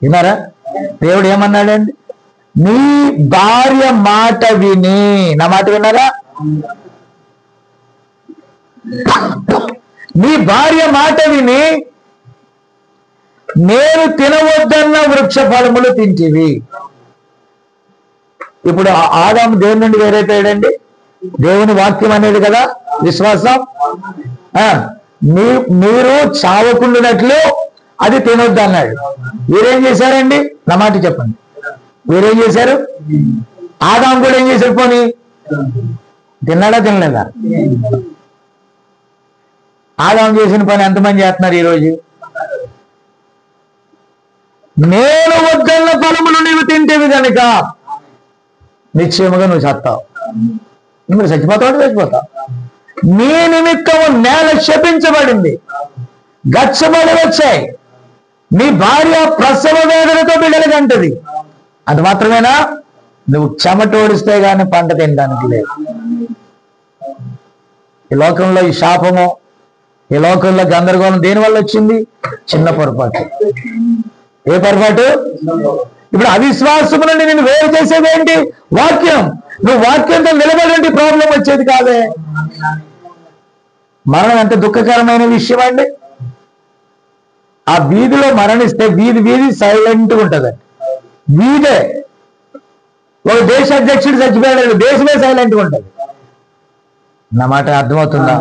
విన్నారా? దేవుడు ఏమన్నాడండి? నీ భార్య మాట విని. నా మాట విన్నారా? నీ భార్య మాట విని నేను తినవద్దన్న వృక్ష ఫలములు తింటివి. ఇప్పుడు ఆదాము దేవుని నుండి వేరైపోయాడండి. దేవుని వాక్యం అనేది కదా విశ్వాసం. మీరు చావకుండానట్లు అది తినొద్దు అన్నాడు. వీరేం చేశారండి? నా మాట చెప్పండి, వీరేం చేశారు? ఆదాము కూడా ఏం చేశారు? పోనీ తిన్నాడా తినలేదా? ఆదాం చేసిన పని ఎంతమంది చేస్తున్నారు ఈరోజు? నేను వద్దన్న ఫలములు నీవు తింటేవి కనుక నిశ్చయముగా నువ్వు చస్తావు. నువ్వు చచ్చిపోతావు, చచ్చిపోతావు. నీ నిమిత్తము నేల శపించబడింది, గచ్చబడి వచ్చాయి, నీ భార్య ప్రసవ వేదనతో బిడ్డలు కంటది. అది మాత్రమేనా? నువ్వు చెమట ఓడిస్తే గాని పంట తినడానికి లేదు. ఈ లోకంలో ఈ శాపము, ఈ లోకంలో గందరగోళం దేనివల్ల వచ్చింది? చిన్న పొరపాటు. ఏ పొరపాటు? ఇప్పుడు అవిశ్వాసము నుండి నేను వేరు చేసేది ఏంటి? వాక్యం. నువ్వు వాక్యంతో నిలబడి ప్రాబ్లం వచ్చేది కాదే. మరణం ఎంత దుఃఖకరమైన విషయం అండి. ఆ వీధిలో మరణిస్తే వీధి వీధి సైలెంట్గా ఉంటుందండి. వీధే ఒక దేశ అధ్యక్షుడు చచ్చిపోయాడు, దేశమే సైలెంట్గా ఉంటుంది. నా మాట అర్థమవుతుందా?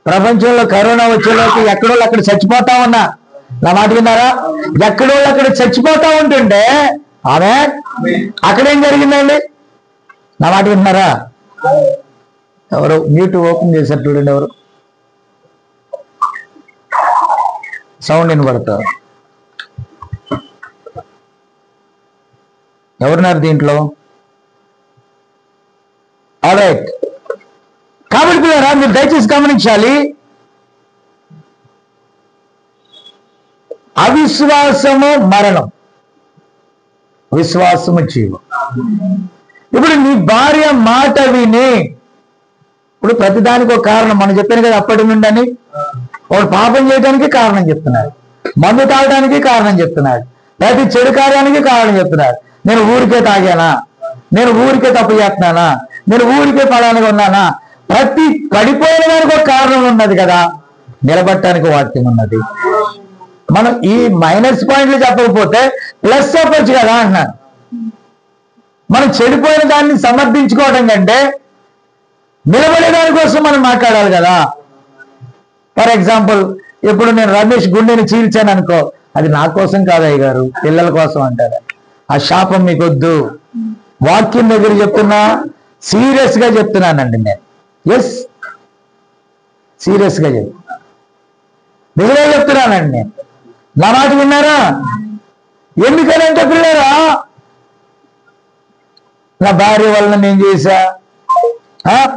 ప్రపంచంలో కరోనా వచ్చేలోకి ఎక్కడోళ్ళు అక్కడ చచ్చిపోతా ఉన్నా, నా మాట విన్నారా? ఎక్కడోళ్ళు అక్కడ చచ్చిపోతా ఉంటుంటే ఆమె అక్కడేం జరిగిందండి? నా మాట విన్నారా? ఎవరు మ్యూట్ ఓపెన్ చేశారు చూడండి. ఎవరు సౌండ్ వినబడతారు? ఎవరున్నారు దీంట్లో? ఆల్రైట్. కాబట్టి పిల్లరా, మీరు దయచేసి గమనించాలి. అవిశ్వాసము మరణం, విశ్వాసము జీవం. ఇప్పుడు నీ భార్య మాట విని, ఇప్పుడు ప్రతిదానికి ఒక కారణం మనం చెప్పాను కదా అప్పటి నుండి అని. వాడు పాపం చేయడానికి కారణం చెప్తున్నాడు, మందు తాగడానికి కారణం చెప్తున్నాడు, ప్రతి చెడు కార్యానికి కారణం చెప్తున్నాడు. నేను ఊరికే తాగానా, నేను ఊరికే తప్పు చేస్తున్నానా, నేను ఊరికే ఫలానికి ఉన్నానా? ప్రతి పడిపోయిన దానికి ఒక కారణం ఉన్నది కదా, నిలబట్టడానికి వాక్యం ఉన్నది. మనం ఈ మైనస్ పాయింట్లు చెప్పకపోతే ప్లస్ చెప్పొచ్చు కదా అంటున్నాను. మనం చెడిపోయిన దాన్ని సమర్థించుకోవడం కంటే నిలబడే దానికోసం మనం మాట్లాడాలి కదా. ఫర్ ఎగ్జాంపుల్, ఇప్పుడు నేను రమేష్ గుండెని చీల్చాను అనుకో, అది నా కోసం కాదయ్య గారు, పిల్లల కోసం అంటారు. ఆ శాపం మీకు వద్దు. వాక్యం దగ్గర చెప్తున్నా, సీరియస్ గా చెప్తున్నానండి నేను. ఎస్, సీరియస్ గా చెప్తున్నా, నిజమే చెప్తున్నానండి నేను. నా మాట విన్నారా? ఎందుకనంటే పిల్లరా, నా భార్య వల్ల నేను చేశా,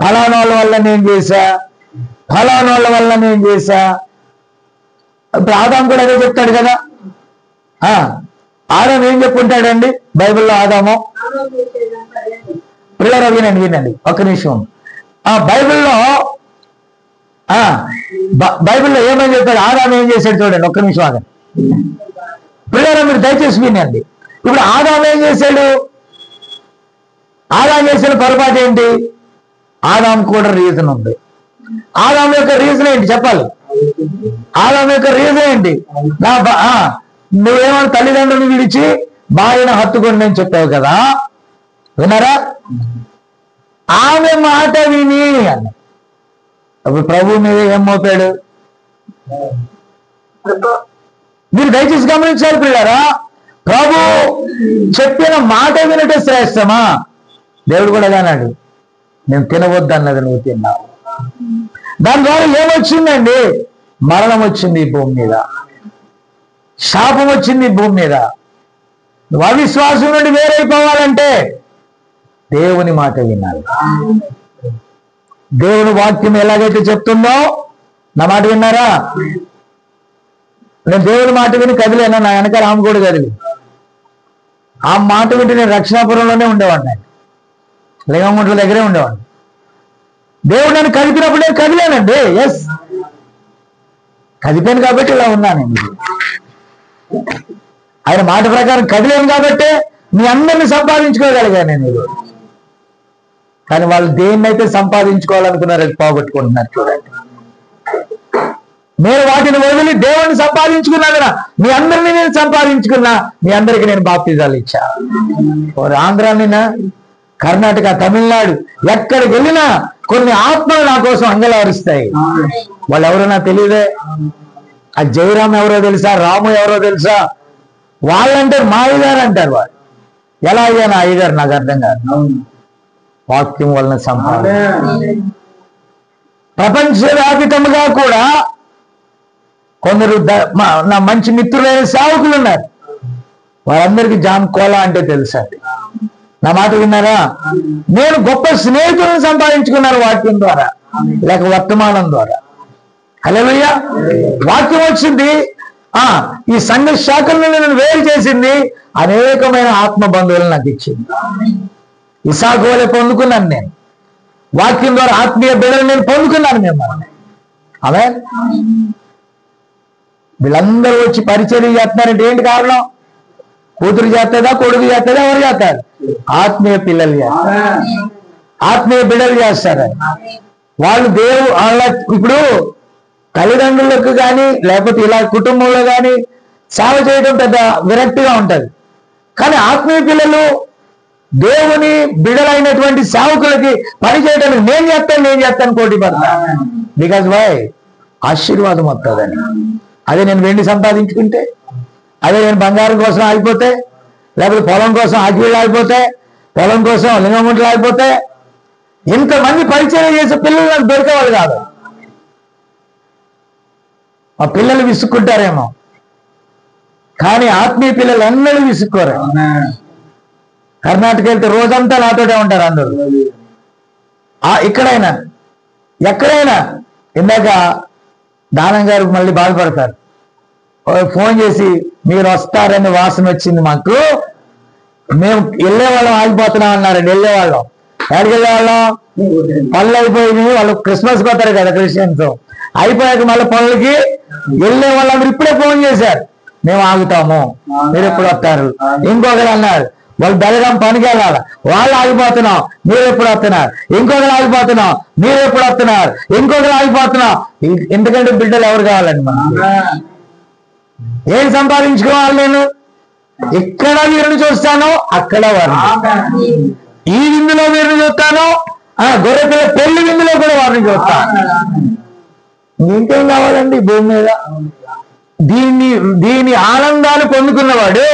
ఫలానా వాళ్ళ వల్ల నేను చేశా, ఫలానా వాళ్ళ వల్ల నేను చేశా. ఇప్పుడు ఆదాం కూడా అదే చెప్తాడు కదా. ఆదాం ఏం చెప్పుంటాడండి బైబిల్లో? ఆదాము పిల్లరా వినండి, వినండి ఒక్క నిమిషం. బైబిల్లో ఏమని చెప్పాడు? ఆదాం ఏం చేశాడు చూడండి, ఒక్క నిమిషం ఆగండి పిల్లరా, మీరు దయచేసి వినండి. ఇప్పుడు ఆదాం ఏం చేశాడు? ఆదాం చేసిన పొరపాటు ఏంటి? ఆదాం కూడా రీజన్ ఉంది. ఆదాం యొక్క రీజన్ ఏంటి చెప్పాలి? ఆదాం యొక్క రీజన్ ఏంటి? నువ్వేమో తల్లిదండ్రులను విడిచి భార్యను హత్తుకోండి అని చెప్పావు కదా, విన్నారా? ఆమె మాట విని అన్న. అప్పుడు ప్రభు మీద ఏం మోపాడు? మీరు దయచేసి గమనించాలి పిల్లారా. ప్రభు చెప్పిన మాట వినటే శ్రేష్టమా? దేవుడు కూడా అన్నాడు, నేను తినవద్దు అన్నది నువ్వు తిన్నావు. దాని ద్వారా ఏమొచ్చిందండి? మరణం వచ్చింది ఈ భూమి మీద, శాపం వచ్చింది ఈ భూమి మీద. నువ్వు అవిశ్వాసం నుండి వేరైపోవాలంటే దేవుని మాట వినాలి. దేవుని వాక్యం ఎలాగైతే చెప్తుందో, నా మాట విన్నారా? నేను దేవుని మాట విని కదిలేనా? నా వెనక రాము కూడా కదిలి ఆ మాట వింటే నేను రక్షణాపురంలోనే ఉండేవాడిని, లింగంగుంట్ల దగ్గరే ఉండేవాడిని. దేవుడు నన్ను కదిపినప్పుడు నేను కదిలేనండి. ఎస్, కదిపాను కాబట్టి ఇలా ఉన్నాను. ఆయన మాట ప్రకారం కదిలేను కాబట్టి మీ అందరినీ సంపాదించుకోగలిగాను నేను. కానీ వాళ్ళు దేన్నైతే సంపాదించుకోవాలనుకున్నారు అది పోగొట్టుకుంటున్నారు చూడండి. నేను వాటిని వదిలి దేవుణ్ణి సంపాదించుకున్నా, మీ అందరినీ నేను సంపాదించుకున్నా, మీ అందరికీ నేను బాప్తిజాలు ఇచ్చా. ఆంధ్రానినా, కర్ణాటక, తమిళనాడు ఎక్కడికి వెళ్ళినా కొన్ని ఆత్మలు నా కోసం అంగలారుస్తాయి. వాళ్ళు ఎవరో నాకు తెలియదే. ఆ జయరామ్ ఎవరో తెలుసా, రాము ఎవరో తెలుసా? వాళ్ళంటే మా అయ్యగారు అంటారు. వాళ్ళు ఎలా అయ్యాను అయ్యగారు నాకు అర్థం కాదు. వాక్యం వలన సంపాదన. ప్రపంచవ్యాపితముగా కూడా కొందరు నా మంచి మిత్రులైన సేవకులు ఉన్నారు. వారందరికీ జామ్ కోలా అంటే తెలుసా? నా మాట విన్నారా? నేను గొప్ప స్నేహితులను సంపాదించుకున్నాను వాక్యం ద్వారా, లేక వర్తమానం ద్వారా. హల్లెలూయా. వాక్యం వచ్చింది, ఈ సంఘ శాఖలను నేను వేరు చేసింది, అనేకమైన ఆత్మ బంధువులను నాకు ఇచ్చింది. ఇసాకు వలె పొందుకున్నాను నేను. వాక్యం ద్వారా ఆత్మీయ బిడ్డలు నేను పొందుకున్నాను మిమ్మల్ని. అవే వీళ్ళందరూ వచ్చి పరిచర్య చేస్తున్నారంటే ఏంటి కారణం? కూతురు చేస్తుందా, కొడుకు చేస్తుందా, ఎవరు చేస్తారు? ఆత్మీయ పిల్లలు చేస్తారు, ఆత్మీయ బిడ్డలు చేస్తారు. వాళ్ళు వాళ్ళ ఇప్పుడు తల్లిదండ్రులకు కానీ లేకపోతే ఇలా కుటుంబంలో కానీ సేవ చేయడం పెద్ద విరక్తిగా ఉంటది. కానీ ఆత్మీయ పిల్లలు దేవుని బిడలైనటువంటి సేవకులకి పని చేయడానికి నేను చేస్తాను పోటీ పడతా. Because why? ఆశీర్వాదం వస్తుందని. అదే నేను వెండి సంపాదించుకుంటే, అదే నేను బంగారం కోసం ఆగిపోతే, లేకపోతే పొలం కోసం ఆకివీళ్ళు ఆగిపోతే, పొలం కోసం లింగముంట్లు ఆగిపోతే, ఇంతమంది పరిచయం చేసే పిల్లలు నాకు దొరికేవాళ్ళు కాదు. ఆ పిల్లలు విసుక్కుంటారేమో, కానీ ఆత్మీయ పిల్లలు అన్నలు విసుక్కోరు. కర్ణాటక వెళ్తే రోజంతా నాతోటే ఉంటారు అందరూ. ఇక్కడైనా ఎక్కడైనా. ఇందాక దానం గారు మళ్ళీ బాధపడతారు, ఫోన్ చేసి మీరు వస్తారని వాసన వచ్చింది మాకు, మేము వెళ్ళేవాళ్ళం ఆగిపోతున్నాం అన్నారండి. వెళ్ళేవాళ్ళం. ఎక్కడికి వెళ్ళేవాళ్ళం? పనులు అయిపోయినాయి, వాళ్ళు క్రిస్మస్కి వస్తారు కదా క్రిస్టియన్స్. అయిపోయాక మళ్ళీ పనులకి వెళ్ళే వాళ్ళందరూ ఇప్పుడే ఫోన్ చేశారు, మేము ఆగుతాము, మీరు ఎప్పుడు వస్తారు. ఇంకొకరు అన్నారు, వాళ్ళు బెలగం పనికి వెళ్ళాలి, వాళ్ళు ఆగిపోతున్నాం, మీరు ఎప్పుడు వస్తున్నారు. ఇంకొకరు ఆగిపోతున్నాం, మీరు ఎప్పుడు వస్తున్నారు. ఇంకొకరు ఆగిపోతున్నాం. ఎందుకంటే బిడ్డలు ఎవరు కావాలండి మనం? ఏం సంపాదించుకోవాలి? నేను ఎక్కడ వీరిని చూస్తానో అక్కడ వారిని, ఈ విందులో వీరిని చూస్తాను, గొర్రె పిల్ల పెళ్లి విందులో కూడా వారిని చూస్తాను. ఇంకేం కావాలండి భూమి మీద? దీని ఆనందాన్ని పొందుకున్నవాడు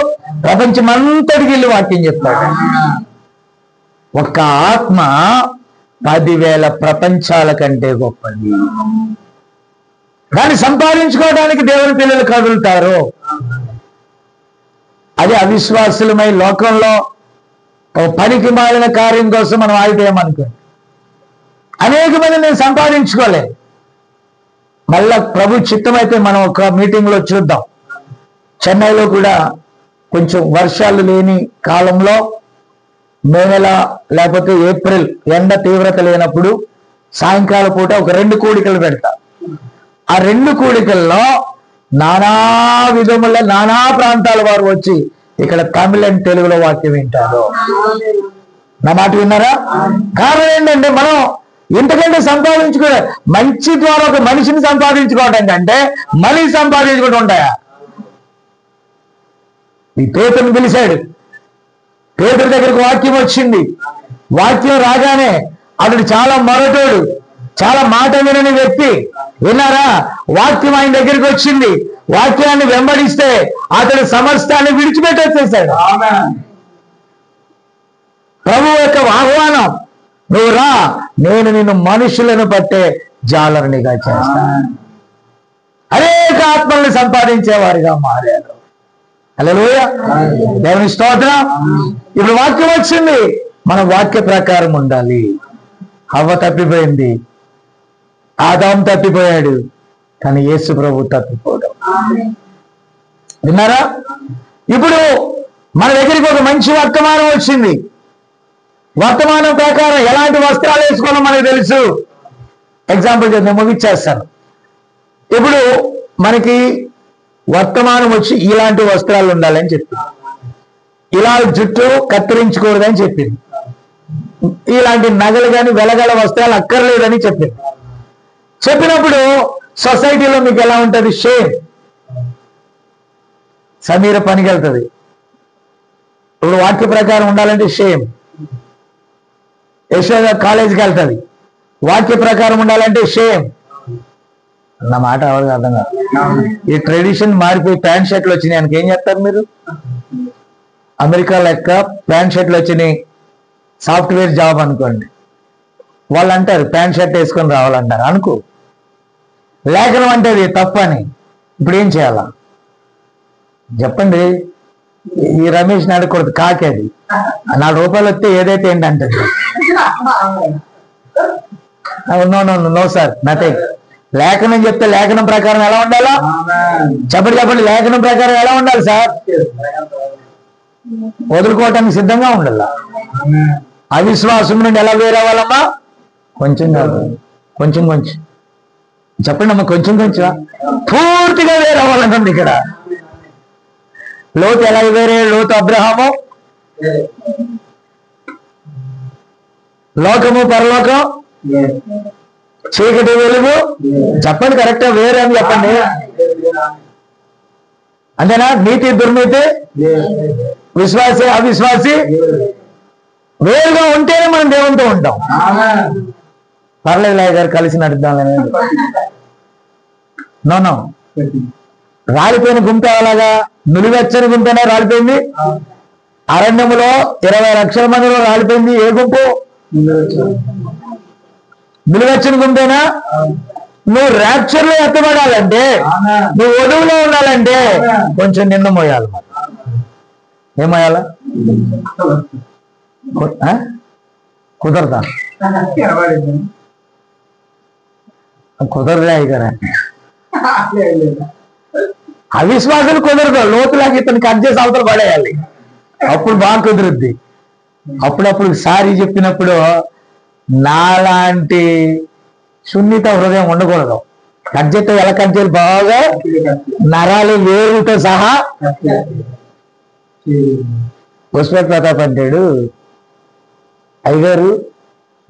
ప్రపంచమంతటికి వెళ్ళి వాక్యం చెప్తాడు. ఒక్క ఆత్మ 10,000 ప్రపంచాల కంటే గొప్పది. దాన్ని సంపాదించుకోవడానికి దేవుని పిల్లలు కదులుతారు. అది అవిశ్వాసులమై లోకంలో పనికి మాలిన కార్యం కోసం మనం ఆగిపోయామనుకోండి, అనేక మంది నేను సంపాదించుకోలేదు. మళ్ళా ప్రభు చిత్తమైతే మనం ఒక మీటింగ్ లో చూద్దాం. చెన్నైలో కూడా కొంచెం వర్షాలు లేని కాలంలో మే నెల లేకపోతే ఏప్రిల్ ఎండ తీవ్రత లేనప్పుడు సాయంకాల పూట ఒక 2 కూడికలు పెడతా. ఆ 2 కూడికల్లో నానా విధముల నానా ప్రాంతాల వారు వచ్చి ఇక్కడ తమిళ అండ్ తెలుగులో వాక్యం వింటారు. నా మాట విన్నారా? కారణం ఏంటంటే మనం ఇంతకంటే సంపాదించుకునే మంచి ద్వారా ఒక మనిషిని సంపాదించుకోవటం కంటే మనీ సంపాదించుకుంటూ ఉంటాయా? ఈ పేతురుని పిలిచాడు. పేతురు దగ్గరికి వాక్యం వచ్చింది. వాక్యం రాగానే అతడు చాలా మొరటోడు, చాలా మాట వినని వ్యక్తి. విన్నారా? వాక్యం ఆయన దగ్గరికి వచ్చింది. వాక్యాన్ని వెంబడిస్తే అతడు సమస్తాన్ని విడిచిపెట్టేసేసాడు. ప్రభు యొక్క ఆహ్వానం, నువ్వు రా, నేను నిన్ను మనుషులను పట్టే జాలరునిగా చేస్తాను. అనేక ఆత్మల్ని సంపాదించేవారిగా మారారు. హల్లెలూయా, దేవుని స్తోత్రం. ఇప్పుడు వాక్యం వచ్చింది, మన వాక్య ప్రకారం ఉండాలి. హవ్వ తప్పిపోయింది, ఆదాము తప్పిపోయాడు, కానీ యేసు ప్రభు తప్పిపోవడం. విన్నారా? ఇప్పుడు మన దగ్గరికి ఒక మంచి వర్తమానం వచ్చింది. వర్తమానం ప్రకారం ఎలాంటి వస్త్రాలు వేసుకోవాలో మనకు తెలుసు. ఎగ్జాంపుల్ చెప్తే ముగిచ్చేస్తాను. ఇప్పుడు మనకి వర్తమానం వచ్చి ఇలాంటి వస్త్రాలు ఉండాలని చెప్పింది, ఇలా జుట్టు కత్తిరించకూడదని చెప్పింది, ఇలాంటి నగలు కానీ వెలగల వస్త్రాలు అక్కర్లేదని చెప్పింది. చెప్పినప్పుడు సొసైటీలో మీకు ఎలా ఉంటుంది? షేమ్. సమీర పనికి వెళ్తుంది, ఇప్పుడు వాక్య ప్రకారం ఉండాలంటే షేమ్. యశోద కాలేజీకి వెళ్తుంది, వాక్య ప్రకారం ఉండాలంటే షేమ్. నా మాట ఎవరికి అర్థం కాదు. ఈ ట్రెడిషన్ మారిపోయి ప్యాంట్ షర్ట్లు వచ్చినాయి ఆయనకి ఏం చేస్తారు మీరు? అమెరికా లెక్క ప్యాంట్ షర్ట్లు వచ్చినాయి, సాఫ్ట్వేర్ జాబ్ అనుకోండి, వాళ్ళు అంటారు ప్యాంట్ షర్ట్ వేసుకొని రావాలంటారు. అనుకో, లేఖనం అంటే అది తప్పని. ఇప్పుడు ఏం చేయాలా చెప్పండి? ఈ రమేష్ అడగకూడదు, కాకి అది. 4 రూపాయలు వస్తే ఏదైతే ఏంటంటే నో సార్ నథింగ్. లేఖనం చెప్తే లేఖనం ప్రకారం ఎలా ఉండాలా చెప్పండి. లేఖనం ప్రకారం ఎలా ఉండాలి సార్? వదులుకోవటానికి సిద్ధంగా ఉండాల. అవిశ్వాసం నుండి ఎలా వేరవ్వాలమ్మా? కొంచెం కాదు, కొంచెం చెప్పండి అమ్మా, కొంచెం పూర్తిగా వేరవ్వాలంటుంది. ఇక్కడ లోతు ఎలా వేరే? లోతు అబ్రహాము, లోకము పరలోకం, చీకటి వెలుగు. చెప్పండి కరెక్టా? వేరే అని చెప్పండి. అంతేనా? నీతి దుర్నీతి, విశ్వాసి అవిశ్వాసి వేరుగా ఉంటేనే మనం దేవునితో ఉంటాం. పర్లేదు లాయ్ గారు కలిసి నడుద్దాం. నో రాలిపోయిన గుంట అలాగా నులివెచ్చని గుంటనే రాలిపోయింది. అరణ్యములో 20 లక్షల మందిలో రాలిపోయింది. ఏ గుంపు? నిలువెచ్చని గుంపేనా? నువ్వు ర్యాప్చర్ లో ఎత్తబడాలంటే, నువ్వు ఒడువులో ఉండాలంటే కొంచెం నిన్న మోయాలి. ఏం మోయాలా? కుదరదా? కుదరలే గారా? అవిశ్వాసాలు కుదరదు. లోతులాగా ఇతను కట్ చేసి అవతల పడేయాలి, అప్పుడు బాగా కుదురుద్ది. అప్పుడప్పుడు సారీ చెప్పినప్పుడు నాలాంటి సున్నిత హృదయం ఉండకూడదు. కట్ చేస్తే ఎలా కట్ చేయాలి? బాగా నరాలు వేరుతో సహా. పుష్ప ప్రతాప్ అంటాడు, అయ్యగారు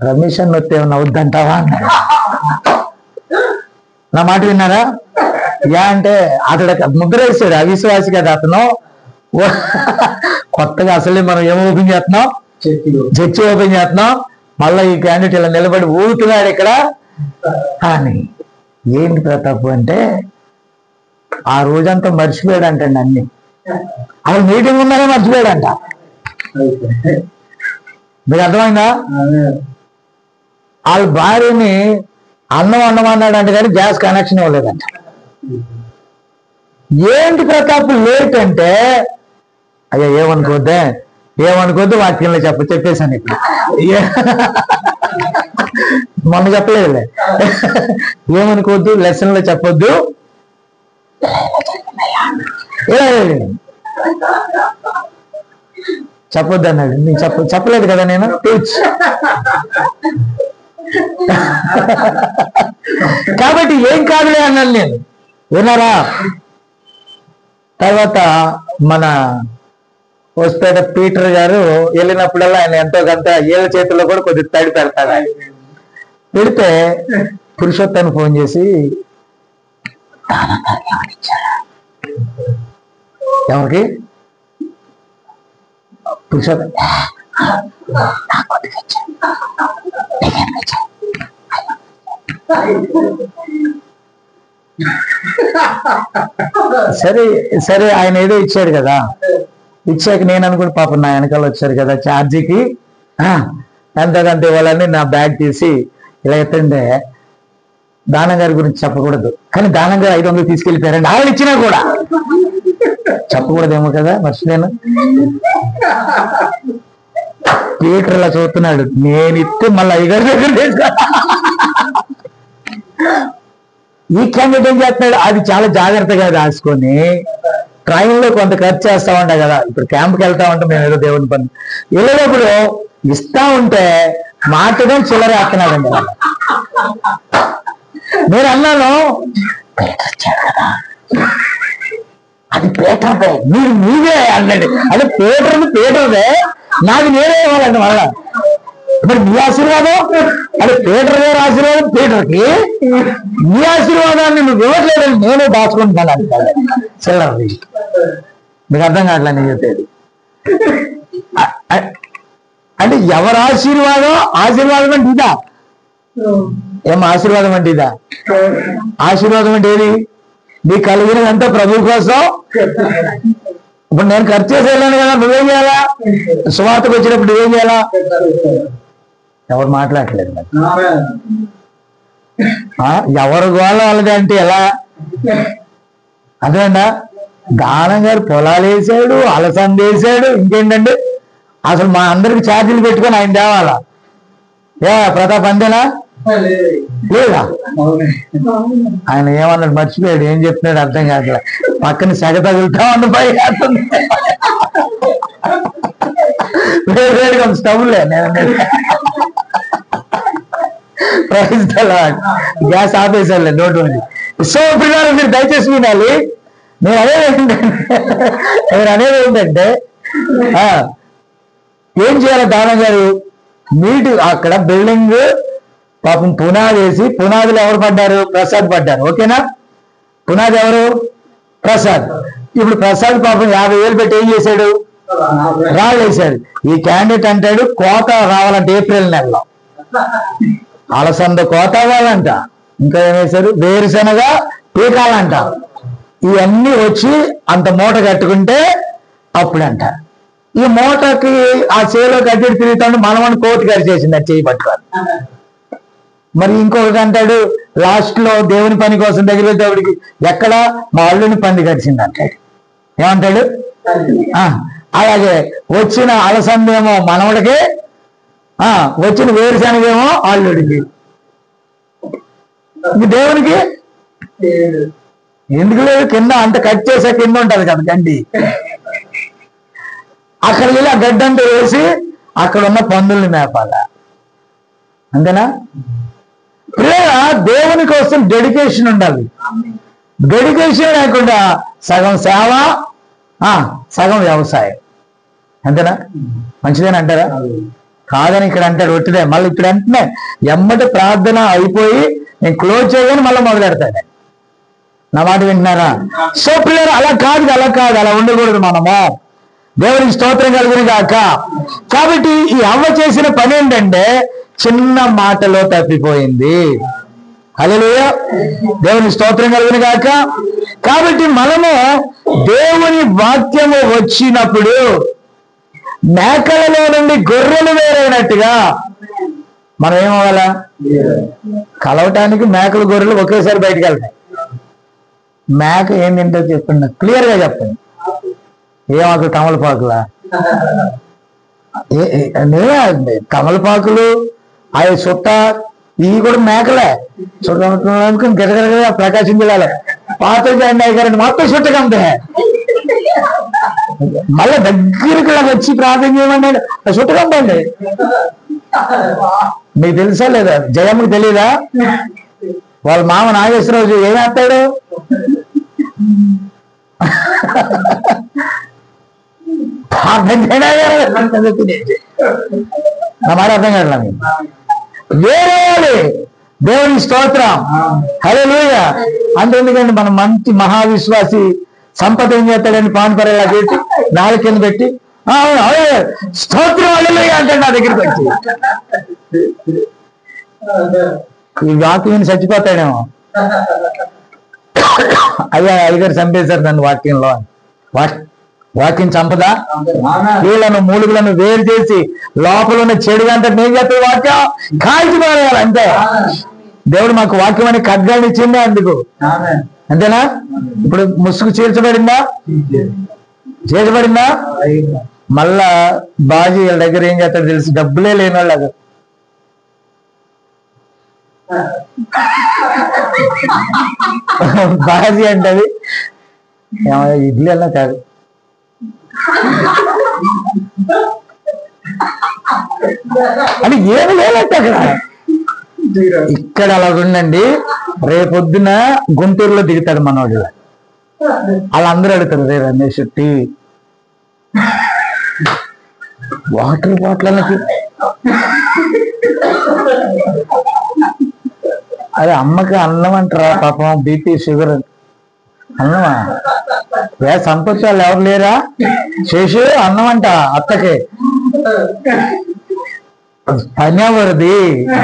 రమేష్ అన్న వస్తే ఏమన్నా వద్దంటావా అన్నాడు. నా మాట విన్నారా? అంటే అతడు ముద్ర వేసాడు, అవిశ్వాసి కదా అతను. కొత్తగా అసలే మనం ఏం ఓపెన్ చేస్తున్నాం? చర్చి ఓపెన్ చేస్తున్నాం. మళ్ళీ ఈ క్యాండిడేట్ ఇలా నిలబడి ఊరుతున్నాడు ఇక్కడ అని. ఏంటి ప్రతాప్ అంటే ఆ రోజంతా మర్చిపోయాడంటండి అన్ని. అసలు మీటింగ్ ఉందనే మర్చిపోయాడంట. మీకు అర్థమైందా? వాళ్ళ భార్యని అన్నం అన్నాడంటే కానీ గ్యాస్ కనెక్షన్ ఇవ్వలేదంట. ఏంటి ప్రతాప్ లేట్ అంటే, అయ్యా ఏమనుకోద్దు వాక్యంలో చెప్పేశాను. ఇప్పుడు మొన్న చెప్పలేదులే. ఏమనుకోవద్దు, లెసన్ లో చెప్పొద్దు. చెప్పొద్దు అన్నాడు. నేను చెప్పలేదు కదా, నేను టీచ్. కాబట్టి ఏం కాదులే అన్నాను నేను. విన్నారా? తర్వాత మన హోస్పేట పీటర్ గారు వెళ్ళినప్పుడల్లా ఆయన ఎంతో కొంత ఏళ్ళ చేతుల్లో కూడా కొద్దిగా తడి పెడతాడు. ఆయన పెడితే పురుషోత్తని ఫోన్ చేసి, ఎవరికి? పురుషోత్తం. సరే ఆయన ఏదో ఇచ్చాడు కదా. ఇచ్చాక నేను అనుకుంటే పాపం నా వెనకాల వచ్చారు కదా ఛార్జీకి ఎంతకంత ఇవ్వాలని నా బ్యాగ్ తీసి ఇలా ఎత్తంటే, దానం గారి గురించి చెప్పకూడదు కానీ దానం గారు 500 తీసుకెళ్ళిపోయారండి. ఆయన ఇచ్చినా కూడా చెప్పకూడదేమో కదా, మర్చిపోయాను. పీటర్ ఇలా చూస్తున్నాడు, నేను ఇస్తే మళ్ళీ 5 దగ్గర ఈ క్యాండిడేట్ ఏం చేస్తున్నాడు, అది చాలా జాగ్రత్తగా రాసుకొని ట్రైన్లో కొంత ఖర్చు చేస్తా ఉంటా కదా. ఇప్పుడు క్యాంప్కి వెళ్తా ఉంటాం మేము, ఏదో దేవుని పని వెళ్ళేటప్పుడు ఇస్తా ఉంటే మాటగా చిల్లర వేస్తున్నాడండి. నేను అన్నాను, అది పీటర్దే, మీరు మీదే అన్నాడు. అదే పీటర్దే, నాకు నేనే ఇవ్వాలండి మళ్ళా. మరి మీ ఆశీర్వాదం అంటే పీటర్ గారి ఆశీర్వాదం పీటర్కి, మీ ఆశీర్వాదాన్ని నువ్వు ఇవ్వట్లేదని నేనే దాచుకుంటున్నాను అంటాడు చిల్లరది. మీకు అర్థం కావట్లే నేను చెప్పేది. అంటే ఎవరి ఆశీర్వాదం అంటే ఇదా? ఏం ఆశీర్వాదం అంటే ఇదా? ఆశీర్వాదం అంటే ఏది? నీకు కలిగినదంతా ప్రభు కోసం. ఇప్పుడు నేను ఖర్చు చేసి వెళ్ళాను కదా, నువ్వేం చేయాలా? సువార్తకు వచ్చినప్పుడు నువ్వేం చేయాలా? ఎవరు మాట్లాడలేదు మరి. ఎవరు గోళ వాళ్ళది అంటే ఎలా అదేనా? దానం గారు పొలాలు వేసాడు, అలసంద వేసాడు, ఇంకేంటండి అసలు మా అందరికి ఛార్జీలు పెట్టుకొని ఆయన తేవాలా? ప్రతాప్ అంతేనా? లేదా? ఆయన ఏమన్నాడు మర్చిపోయాడు, ఏం చెప్తున్నాడు అర్థం కాదు. పక్కన సెగ తగులుతా ఉన్న పై వేరుగా స్టవ్లే గ్యాస్ ఆపేసారులే నోటు. సో పిల్లలు మీరు దయచేసి వినాలి. నేను అనేది ఏంటంటే ఏం చేయాలి? దానం గారు నీటి అక్కడ బిల్డింగ్ పాపం పునాది వేసి, పునాదిలో ఎవరు పడ్డారు? ప్రసాద్ పడ్డారు. ఓకేనా? పునాది ఎవరు? ప్రసాద్. ఇప్పుడు ప్రసాద్ పాపం 50,000 పెట్టి ఏం చేశాడు? రాళ్ళు వేశాడు. ఈ క్యాండిడేట్ అంటాడు కోత రావాలంటే ఏప్రిల్ నెలలో అలసంద కోత అవ్వాలంట, ఇంకా ఏం వేశారు? వేరుశనగ పీకాలంట. ఇవన్నీ వచ్చి అంత మూట కట్టుకుంటే అప్పుడంట. ఈ మూటకి ఆ చేలో కట్టి తిరుగుతాడు మనమని కోర్టు గారు చేసింది అది చేయి పట్టుకోవాలి. మరి ఇంకొకటి అంటాడు లాస్ట్ లో దేవుని పని కోసం దగ్గర దేవుడికి ఎక్కడ మా అల్లుని పంది కడిచింది అంటాడు. ఏమంటాడు? అలాగే వచ్చిన అలసందేమో మనవడికి, వచ్చిన వేరుశనగేమో అల్లుడికి. దేవునికి ఎందుకు లేదు? కింద అంత కట్ చేసే కింద ఉంటది కదా గడ్డి, అక్కడ వెళ్ళి ఆ గడ్డంతా వేసి అక్కడ ఉన్న పందుల్ని మేపాల. అంతేనా? ప్రేమ దేవుని కోసం డెడికేషన్ ఉండాలి. డెడికేషన్ లేకుండా సగం సేవ, సగం వ్యవసాయం. అంతేనా? మంచిదేనంటారా? కాదని ఇక్కడ అంటాడు ఒట్టిదే. మళ్ళీ ఇక్కడ అంటున్నా ఎమ్మటి ప్రార్థన అయిపోయి నేను క్లోజ్ చేయగానే మళ్ళీ మొదలెడతాను. నా మాట వింటున్నారా? సో పిల్లలు అలా కాదు, అలా ఉండకూడదు. మనము దేవునికి స్తోత్రం కలుగును గాక. కాబట్టి ఈ అవ్వ చేసిన పని ఏంటంటే చిన్న మాటలో తప్పిపోయింది. హల్లెలూయా, దేవునికి స్తోత్రం కలుగును గాక. కాబట్టి మనము దేవుని వాక్యము వచ్చినప్పుడు మేకలలో నుండి గొర్రెలు వేరైనట్టుగా మనం ఏమవ్వాలా? కలవటానికి మేకలు గొర్రెలు ఒకేసారి బయటకు వెళ్తాయి. మేక ఏం తింటో చెప్పండి, క్లియర్ గా చెప్పండి. ఏమాకు తమలపాకులా? తమలపాకులు అవి చుట్ట ఇవి కూడా మేకలే. చుట్ట గిరగిరగా ప్రకాశం జిల్లాలే పాత గారండి మొత్తం చుట్టకంతే. మళ్ళీ దగ్గరికి వచ్చి ప్రార్థన చేయమన్నాడు, చుట్టకంపండి. మీకు తెలుసా లేదా? జయమ్మకి తెలీదా? వాళ్ళ మామ నాగేశ్వరరావు ఏమేస్తాడు? నా మాట అర్థం కాదు. వేరే దేవుని స్తోత్రం. హల్లెలూయా. అంతెందుకండి మన మంచి మహావిశ్వాసి సంపద ఏం చేస్తాడని పాన్పరేలా చేసి నాలుగు కింద పెట్టి స్తోత్రం హల్లెలూయా అంటే నా దగ్గరికి వచ్చి ఈ వాక్యం చచ్చిపోతాడేమో. అయ్యా అయ్యగారు చంపేశారు నన్ను వాక్యంలో. వాక్యం చంపదా? వీళ్ళను మూలుగులను వేరు చేసి లోపల ఉన్న చెడుగా అంటే నేను చెప్పే వాక్యం కాల్చి పారేయాలి అంతే. దేవుడు మాకు వాక్యం అని ఖడ్గాన్ని ఇచ్చిందే అందుకు. అంతేనా? ఇప్పుడు ముసుగు చీల్చబడిందా? చేర్చబడిందా? మళ్ళా బాజీ వీళ్ళ దగ్గర ఏం చేస్తాడు తెలుసు? డబ్బులే లేని వాళ్ళు బాజీ అంటది ఇడ్లీ అలా కాదు, అని ఏమి లేనట్టు అక్కడ. ఇక్కడ అలా ఉండండి, రేపొద్దున గుంటూరులో దిగుతాడు మనోడు. అలా అందరూ అడుగుతారు, రే రమేష్ టీ వాటర్ బాటిల్కి అదే అమ్మకి అన్నం అంటారా పాపం, బీపీ షుగర్. అన్నమా? ఏ సంపత్తి వాళ్ళు ఎవరు లేరా? శేషు అన్నం అంట అత్తకి. పని ఎవరిది?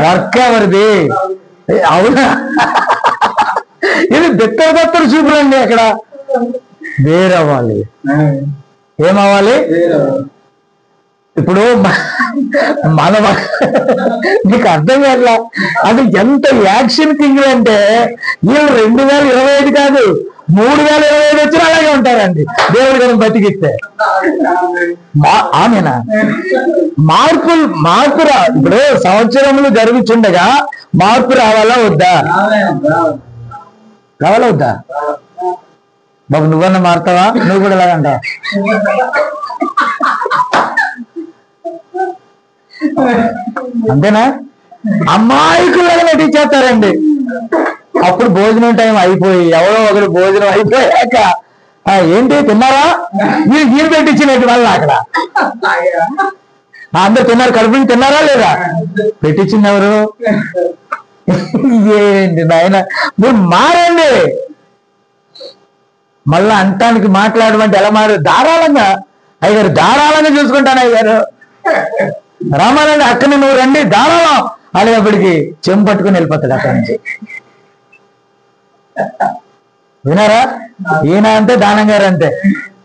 వర్క్ ఎవరిది? అవునా? ఇది దత్తరు చూపురండి. అక్కడ వేరవ్వాలి. ఏమవ్వాలి? ఇప్పుడు మన నీకు అర్థం కాట్లా, అది ఎంత యాక్షన్ కింగ్ అంటే వీళ్ళు 2025 కాదు 3025 వచ్చినా అలాగే ఉంటారండి దేవుడు గారిని బతికిస్తే. ఆమెనా మార్పు ఇప్పుడు సంవత్సరములు జరుగుతుండగా మార్పు రావాలా వద్దా? రావాలా వద్దా? బాబు నువ్వన్నా మారుతావా? నువ్వు కూడా ఇలాగంటావా? అంతేనా? అమాయకులుగా నటించేస్తారండి. అప్పుడు భోజనం టైం అయిపోయి ఎవరో ఒకరు భోజనం అయిపోయాక ఏంటి తిన్నారా మీరు గీరు పెట్టించినట్టు వాళ్ళు అక్కడ అందరు తిన్నారు, కడుపుని తిన్నారా లేదా? పెట్టించింది ఎవరు? ఏంటి నాయన మీరు మారండి. మళ్ళా అంటానికి మాట్లాడమంటే ఎలా మారు? ధారాళంగా అయ్యారు, ధారాళంగా చూసుకుంటాను అయ్యారు. రామానండి అక్కని నువ్వు రండి ధారాళం అనేప్పటికి చెంపు పట్టుకుని వెళ్ళిపోతాడు అక్కడి నుంచి. వినారా? ఈయన అంటే దానం గారు అంతే.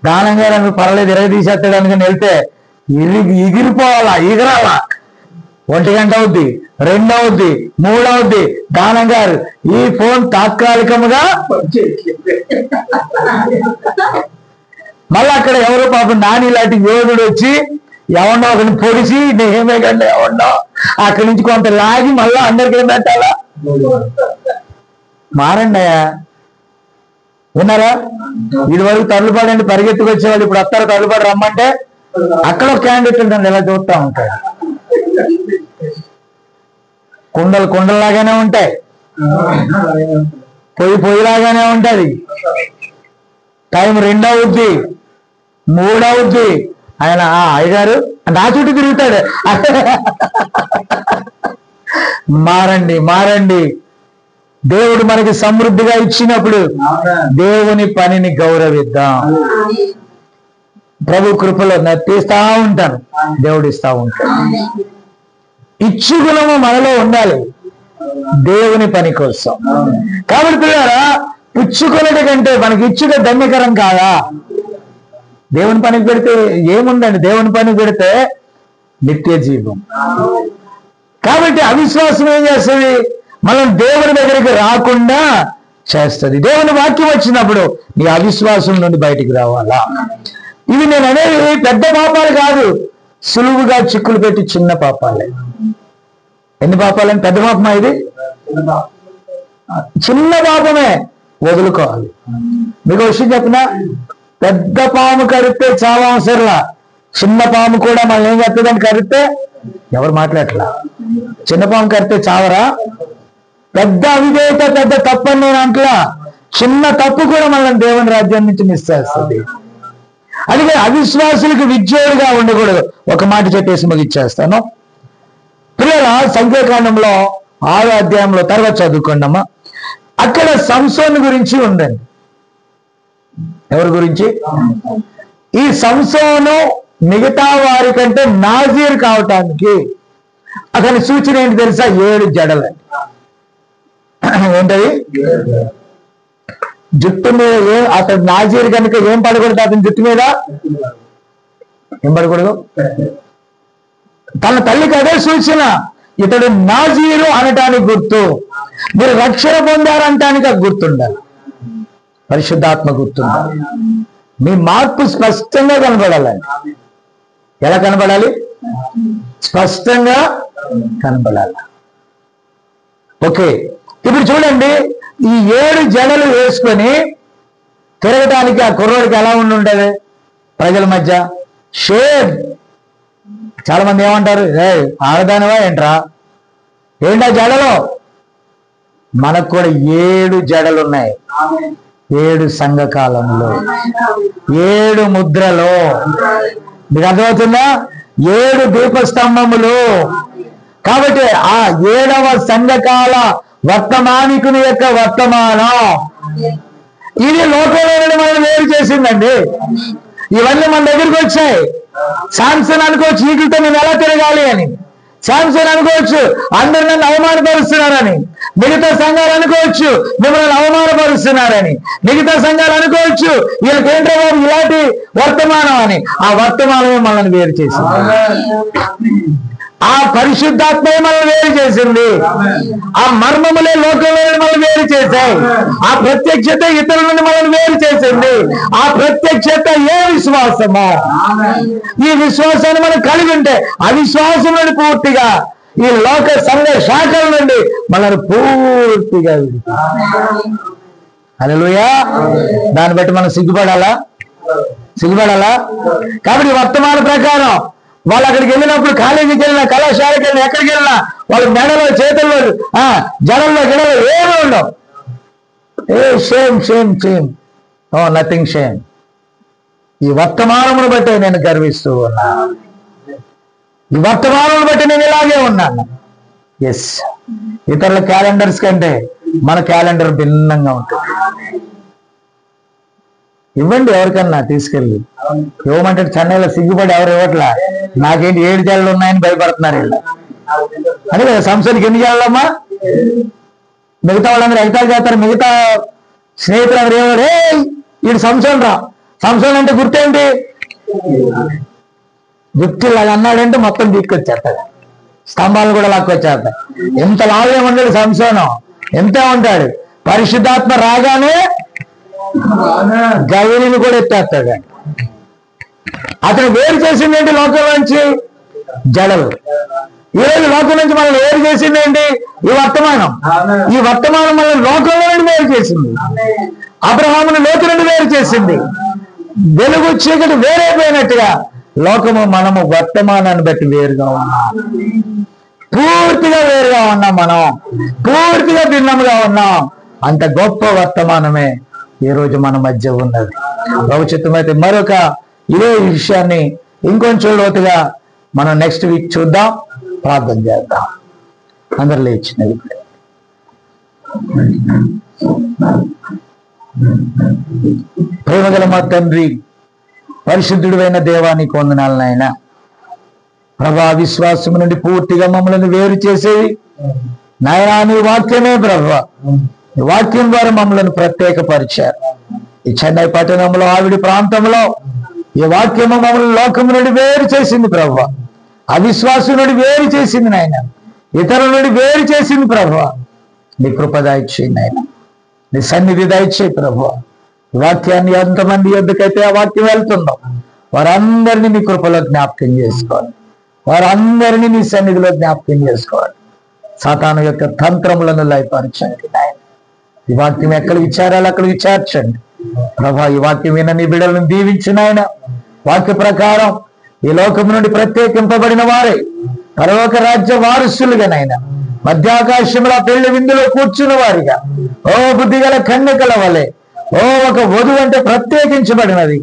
దానం గారు అని పర్లేదు 20 తీసేస్తాడు అనుకుని వెళ్తే ఎగిరిపోవాలా, ఎగరాలా. 1 గంట అవుద్ది, 2 అవుద్ది, 3 అవుద్ది. దానం గారు ఈ ఫోన్ తాత్కాలికముగా మళ్ళీ అక్కడ ఎవరో పాపం నాని లాంటి యోధుడు వచ్చి ఎవరినో ఒకరిని పొడిచి నేమే కంటే ఎవరినో అక్కడి నుంచి కొంత లాగి మళ్ళా అందరికి ఏం పెట్టాలా? మారండి అయ్యా. విన్నారా? ఇది వరకు తల్లుపాడండి పరిగెత్తుకు వచ్చేవాళ్ళు ఇప్పుడు వస్తారు తల్లుపాడు రమ్మంటే అక్కడ ఒక క్యాండిడేట్ ఉంటుంది ఇలా చూస్తూ ఉంటాడు. కుండలాగానే ఉంటాయి, పొయ్యిలాగానే ఉంటది. టైం 2 అవుద్ది, 3 అవుద్ది. ఆయన అయ్యగారు నా చుట్టూ తిరుగుతాడు. మారండి. దేవుడు మనకి సమృద్ధిగా ఇచ్చినప్పుడు దేవుని పనిని గౌరవిద్దాం. ప్రభు కృపలో తీస్తా ఉంటాను, దేవుడు ఇస్తా ఉంటాడు. ఇచ్చు గుణము మనలో ఉండాలి దేవుని పని కోసం. కాబట్టి పిల్లరా పుచ్చుకొనటి కంటే మనకి ఇచ్చుట ధన్యకరం కాదా? దేవుని పనికి పెడితే ఏముందండి? దేవుని పని పెడితే నిత్య జీవం. కాబట్టి అవిశ్వాసం ఏం చేస్తుంది? మనం దేవుని దగ్గరికి రాకుండా చేస్తుంది. దేవుని వాక్యం వచ్చినప్పుడు నీ అవిశ్వాసం నుండి బయటికి రావాలా? ఇవి నేను అనేది పెద్ద పాపాలు కాదు, సులువుగా చిక్కులు పెట్టి చిన్న పాపాలే. ఎన్ని పాపాలని? పెద్ద పాపమా ఇది? చిన్న పాపమే, వదులుకోవాలి. మీకు విషయం చెప్పినా, పెద్ద పాము కరిస్తే చాలా అవసరంలా, చిన్న పాము కూడా మనం ఏం చెప్తుందని కరిస్తే ఎవరు మాట్లాడట్లా. చిన్న పాము కరిస్తే చావరా? పెద్ద అవిధేయత పెద్ద తప్పని నేను అంటలా, చిన్న తప్పు కూడా మనం దేవుని రాజ్యం నుంచి మిస్ చేస్తుంది. అందుకే అవిశ్వాసులకు విజ్ఞులుగా ఉండకూడదు. ఒక మాట చెప్పేసి ముగిచ్చేస్తాను. పిల్లల సంఖ్యాకాండంలో 6వ అధ్యాయంలో తర్వాత చదువుకోండమ్మా. అక్కడ సంసోను గురించి ఉందండి. ఎవరి గురించి? ఈ సంసోను మిగతా వారి కంటే నాజీర్ కావటానికి అతని సూచన ఏంటి తెలుసా? 7 జడలండి. ఏంటది? జుట్టు మీద అతడు నాజీర్ కనుక ఏం పడకూడదు? అతని జుట్టు మీద ఏం పడకూడదు? తన తల్లికి అదే సూచన. ఇతడు నాజీరు అనటానికి గుర్తు, మీరు రక్షణ పొందారంటానికి అది గుర్తుండాలి. పరిశుద్ధాత్మ గుర్తుండాలి. మీ మార్పు స్పష్టంగా కనబడాలండి. ఎలా కనబడాలి? స్పష్టంగా కనబడాలి. ఓకే, ఇప్పుడు చూడండి, ఈ 7 జడలు వేసుకొని తిరగటానికి ఆ కుర్రోడికి ఎలా ఉండుంటది ప్రజల మధ్య? షేమ్. చాలా మంది ఏమంటారు, ఆడదానివా ఏంట్రా? ఏంటా జడలో? మనకు కూడా 7 జడలు ఉన్నాయి. 7 సంఘకాలంలో 7 ముద్రలో. మీకు అర్థమవుతుందా? 7 దీపస్తంభములు. కాబట్టి ఆ 7వ సంఘకాల వర్తమానికుని యొక్క వర్తమానం ఇది లోకంలో మనం వేరు చేసిందండి. ఇవన్నీ మన దగ్గరికి వచ్చాయి. సాంసన్ అనుకోవచ్చు, ఈగులతో నేను ఎలా తిరగాలి అని. శాంసన్ అనుకోవచ్చు అందరు నన్ను అవమానపరుస్తున్నారని, మిగతా సంఘాలు అనుకోవచ్చు మిమ్మల్ని అవమానపరుస్తున్నారని, మిగతా సంఘాలు అనుకోవచ్చు వీళ్ళకేంటో ఇలాంటి వర్తమానం అని. ఆ వర్తమానమే మనల్ని వేరు చేసింది. ఆ పరిశుద్ధాత్మే మనల్ని వేరు చేసింది. ఆ మర్మములే లోకంలో మనల్ని వేరు చేశాయి. ఆ ప్రత్యక్షత ఇతరుల నుండి మనల్ని వేరు చేసింది. ఆ ప్రత్యక్షత ఏ విశ్వాసమో, ఈ విశ్వాసాన్ని మనం కలిగి ఉంటే అవిశ్వాసం నుండి పూర్తిగా ఈ లోక సంఘ శాఖల నుండి మనల్ని పూర్తిగా హల్లెలూయా. దాన్ని బట్టి మనం సిగ్గుపడాలా? కాబట్టి వర్తమాన ప్రకారం వాళ్ళు అక్కడికి వెళ్ళినప్పుడు, కాలేజీకి వెళ్ళినా, కళాశాలకు వెళ్ళినా, ఎక్కడికి వెళ్ళినా వాళ్ళ మెడలో, చేతుల్లో, జనంలో గిడలో ఏమీ ఉండవు. Shame nothing shame. ఈ వర్తమానమును బట్టి నేను గర్విస్తూ ఉన్నా. ఈ వర్తమానమును బట్టి నేను ఇలాగే ఉన్నాను. ఎస్, ఇతరుల క్యాలెండర్స్ కంటే మన క్యాలెండర్ భిన్నంగా ఉంటుంది. ఇవ్వండి ఎవరికన్నా తీసుకెళ్ళి. ఇవ్వమంటే చెన్నైలో సిగ్గుపడి ఎవరు ఇవ్వట్లా. నాకేంటి 7 జల్లు ఉన్నాయని భయపడుతున్నారు వీళ్ళు. అదే కదా, సంస్థకి ఎన్ని జల్లమ్మా? మిగతా వాళ్ళందరూ ఎగతాలు చేస్తారు. మిగతా స్నేహితులందరూ ఏమో వీడు సంస్థలు రా, సంస్థలు అంటే గుర్తేంటి? గుర్తు ఇలా అన్నాడంటే మొత్తం తీసుకొచ్చేస్తాడు, స్తంభాలను కూడా లాక్కొచ్చేస్తాడు. ఎంత లాభం ఏమంటాడు సంస్థనం, ఎంత ఉంటాడు. పరిశుద్ధాత్మ రాగానే గవిని కూడా ఎత్తేస్తాడు. అతను వేరు చేసింది ఏంటి లోకంలోంచి? జడలు. ఈరోజు లోకం నుంచి మనల్ని వేరు చేసింది ఏంటి? ఈ వర్తమానం. ఈ వర్తమానం మనల్ని లోకంలో నుండి వేరు చేసింది. అబ్రహామును లోతు నుండి వేరు చేసింది. వెలుగు చీకటి వేరైపోయినట్టుగా లోకము మనము వర్తమానాన్ని బట్టి వేరుగా ఉన్నాం. పూర్తిగా వేరుగా ఉన్నాం. మనం పూర్తిగా భిన్నముగా ఉన్నాం. అంత గొప్ప వర్తమానమే ఈ రోజు మన మధ్య ఉన్నది. భవిష్యత్తు అయితే మరొక ఇదే విషయాన్ని ఇంకొంచెం లోతుగా మనం నెక్స్ట్ వీక్ చూద్దాం. ప్రార్థన చేద్దాం. అందరు లేచినది. ప్రేమగల మా తండ్రి, పరిశుద్ధుడైన దేవానికి వందనాలు నాయన. ప్రభా, విశ్వాసం నుండి పూర్తిగా మమ్మల్ని వేరు చేసేది నాయనా నీ వాక్యమే. ప్రభా, ఈ వాక్యం ద్వారా మమ్మల్ని ప్రత్యేకపరిచారు. ఈ చెన్నై పట్టణంలో, ఆవిడి ప్రాంతంలో ఈ వాక్యము మమ్మల్ని లోకం నుండి వేరు చేసింది. ప్రభా, అవిశ్వాసం నుండి వేరు చేసింది నాయన. ఇతరుల నుండి వేరు చేసింది. ప్రభా, నీ కృప దయచేయండి నాయన. నీ సన్నిధి దయచేయి ప్రభా. ఈ వాక్యాన్ని ఎంతమంది యొద్దకైతే ఆ వాక్యం వెళ్తుందో వారందరినీ నీ కృపలో జ్ఞాపకం చేసుకోవాలి. వారందరినీ నీ సన్నిధిలో జ్ఞాపకం చేసుకోవాలి. సాతాను యొక్క తంత్రములను లయపరచండి నాయన. ఈ వాక్యం ఎక్కడ విచారాలు అక్కడ విచారించండి ప్రభా. ఈ వాక్యం విన్న నీ బిడ్డలను దీవించిన ఆయన. వాక్య ప్రకారం ఈ లోకం నుండి ప్రత్యేకింపబడిన వారే పరలోక రాజ్య వారసులుగా నాయన, మధ్యాకాశంలో పెళ్లి విందులో కూర్చున్న వారిగా, ఓ బుద్ధిగల కన్యకల వలె, ఓ ఒక వధువు అంటే ప్రత్యేకించబడినది,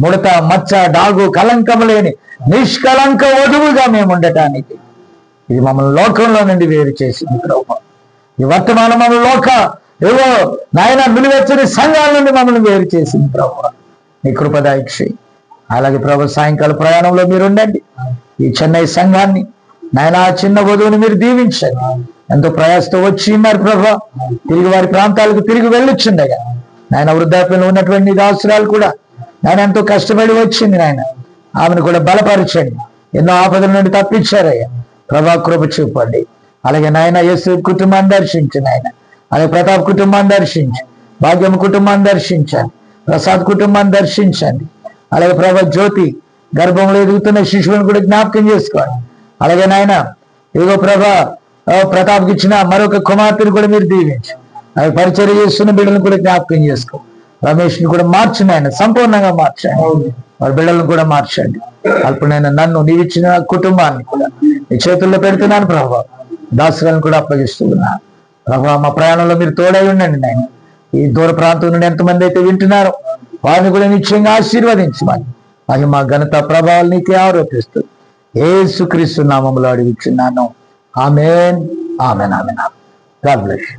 ముడత మచ్చ డాగు కలంకము లేని నిష్కలంక వధువుగా మేము ఉండటానికి ఇది మమ్మల్ని లోకంలో నుండి వేరు చేసింది ప్రభు. ఈ వర్తమానం మమ్మల్ని లోక ఏవో నాయన నిలువెచ్చని సంఘాల నుండి మమ్మల్ని వేరు చేసింది ప్రభు. నీ కృపదాయిక్షి. అలాగే ప్రభు, సాయంకాల ప్రయాణంలో మీరు ఉండండి. ఈ చెన్నై సంఘాన్ని నాయన, ఆ చిన్న వధువుని మీరు దీవించండి. ఎంతో ప్రయాసతో వచ్చి ఉన్నారు ప్రభు. తిరిగి వారి ప్రాంతాలకు తిరిగి వెళ్ళొచ్చుండగా నాయన, వృద్ధాప్యంలో ఉన్నటువంటి దాసురాలు కూడా నాయన ఎంతో కష్టపడి వచ్చింది నాయన. ఆమెను కూడా బలపరచండి. ఎన్నో ఆపదల నుండి తప్పించారయ్యా ప్రభా, కృప చూపండి. అలాగే నాయన, యేసు కుటుంబాన్ని దర్శించండి నాయన. అలాగే ప్రతాప్ కుటుంబాన్ని దర్శించి, భాగ్యం కుటుంబాన్ని దర్శించండి, ప్రసాద్ కుటుంబాన్ని దర్శించండి. అలాగే ప్రభా, జ్యోతి గర్భంలో ఎదుగుతున్న శిశువుని కూడా జ్ఞాపకం చేసుకోండి. అలాగే నాయన, ఇదిగో ప్రభా, ప్రతాప్కి ఇచ్చిన మరొక కుమార్తెను కూడా మీరు దీవించి, అవి పరిచర్య చేస్తున్న బిడ్డలను కూడా జ్ఞాపకం చేసుకో. రమేష్ని కూడా మార్చండి ఆయన, సంపూర్ణంగా మార్చండి. వారి బిడ్డలను కూడా మార్చండి. అల్పునైనా నన్ను, నీవిచ్చిన కుటుంబాన్ని కూడా నీ చేతుల్లో పెడుతున్నాను ప్రభా. దాసులను కూడా అప్పగిస్తున్నాను ప్రభా. మా ప్రయాణంలో మీరు తోడై ఉండండి నాయన. ఈ దూర ప్రాంతం నుండి ఎంతమంది అయితే వింటున్నారో వారిని కూడా నిశ్చయంగా ఆశీర్వదించమని మహిమ ఘనత ప్రభావాలు నీకే ఆరోపిస్తూ యేసుక్రీస్తు నామములో అడుగుచున్నాను. Amen, amen, amen. God bless.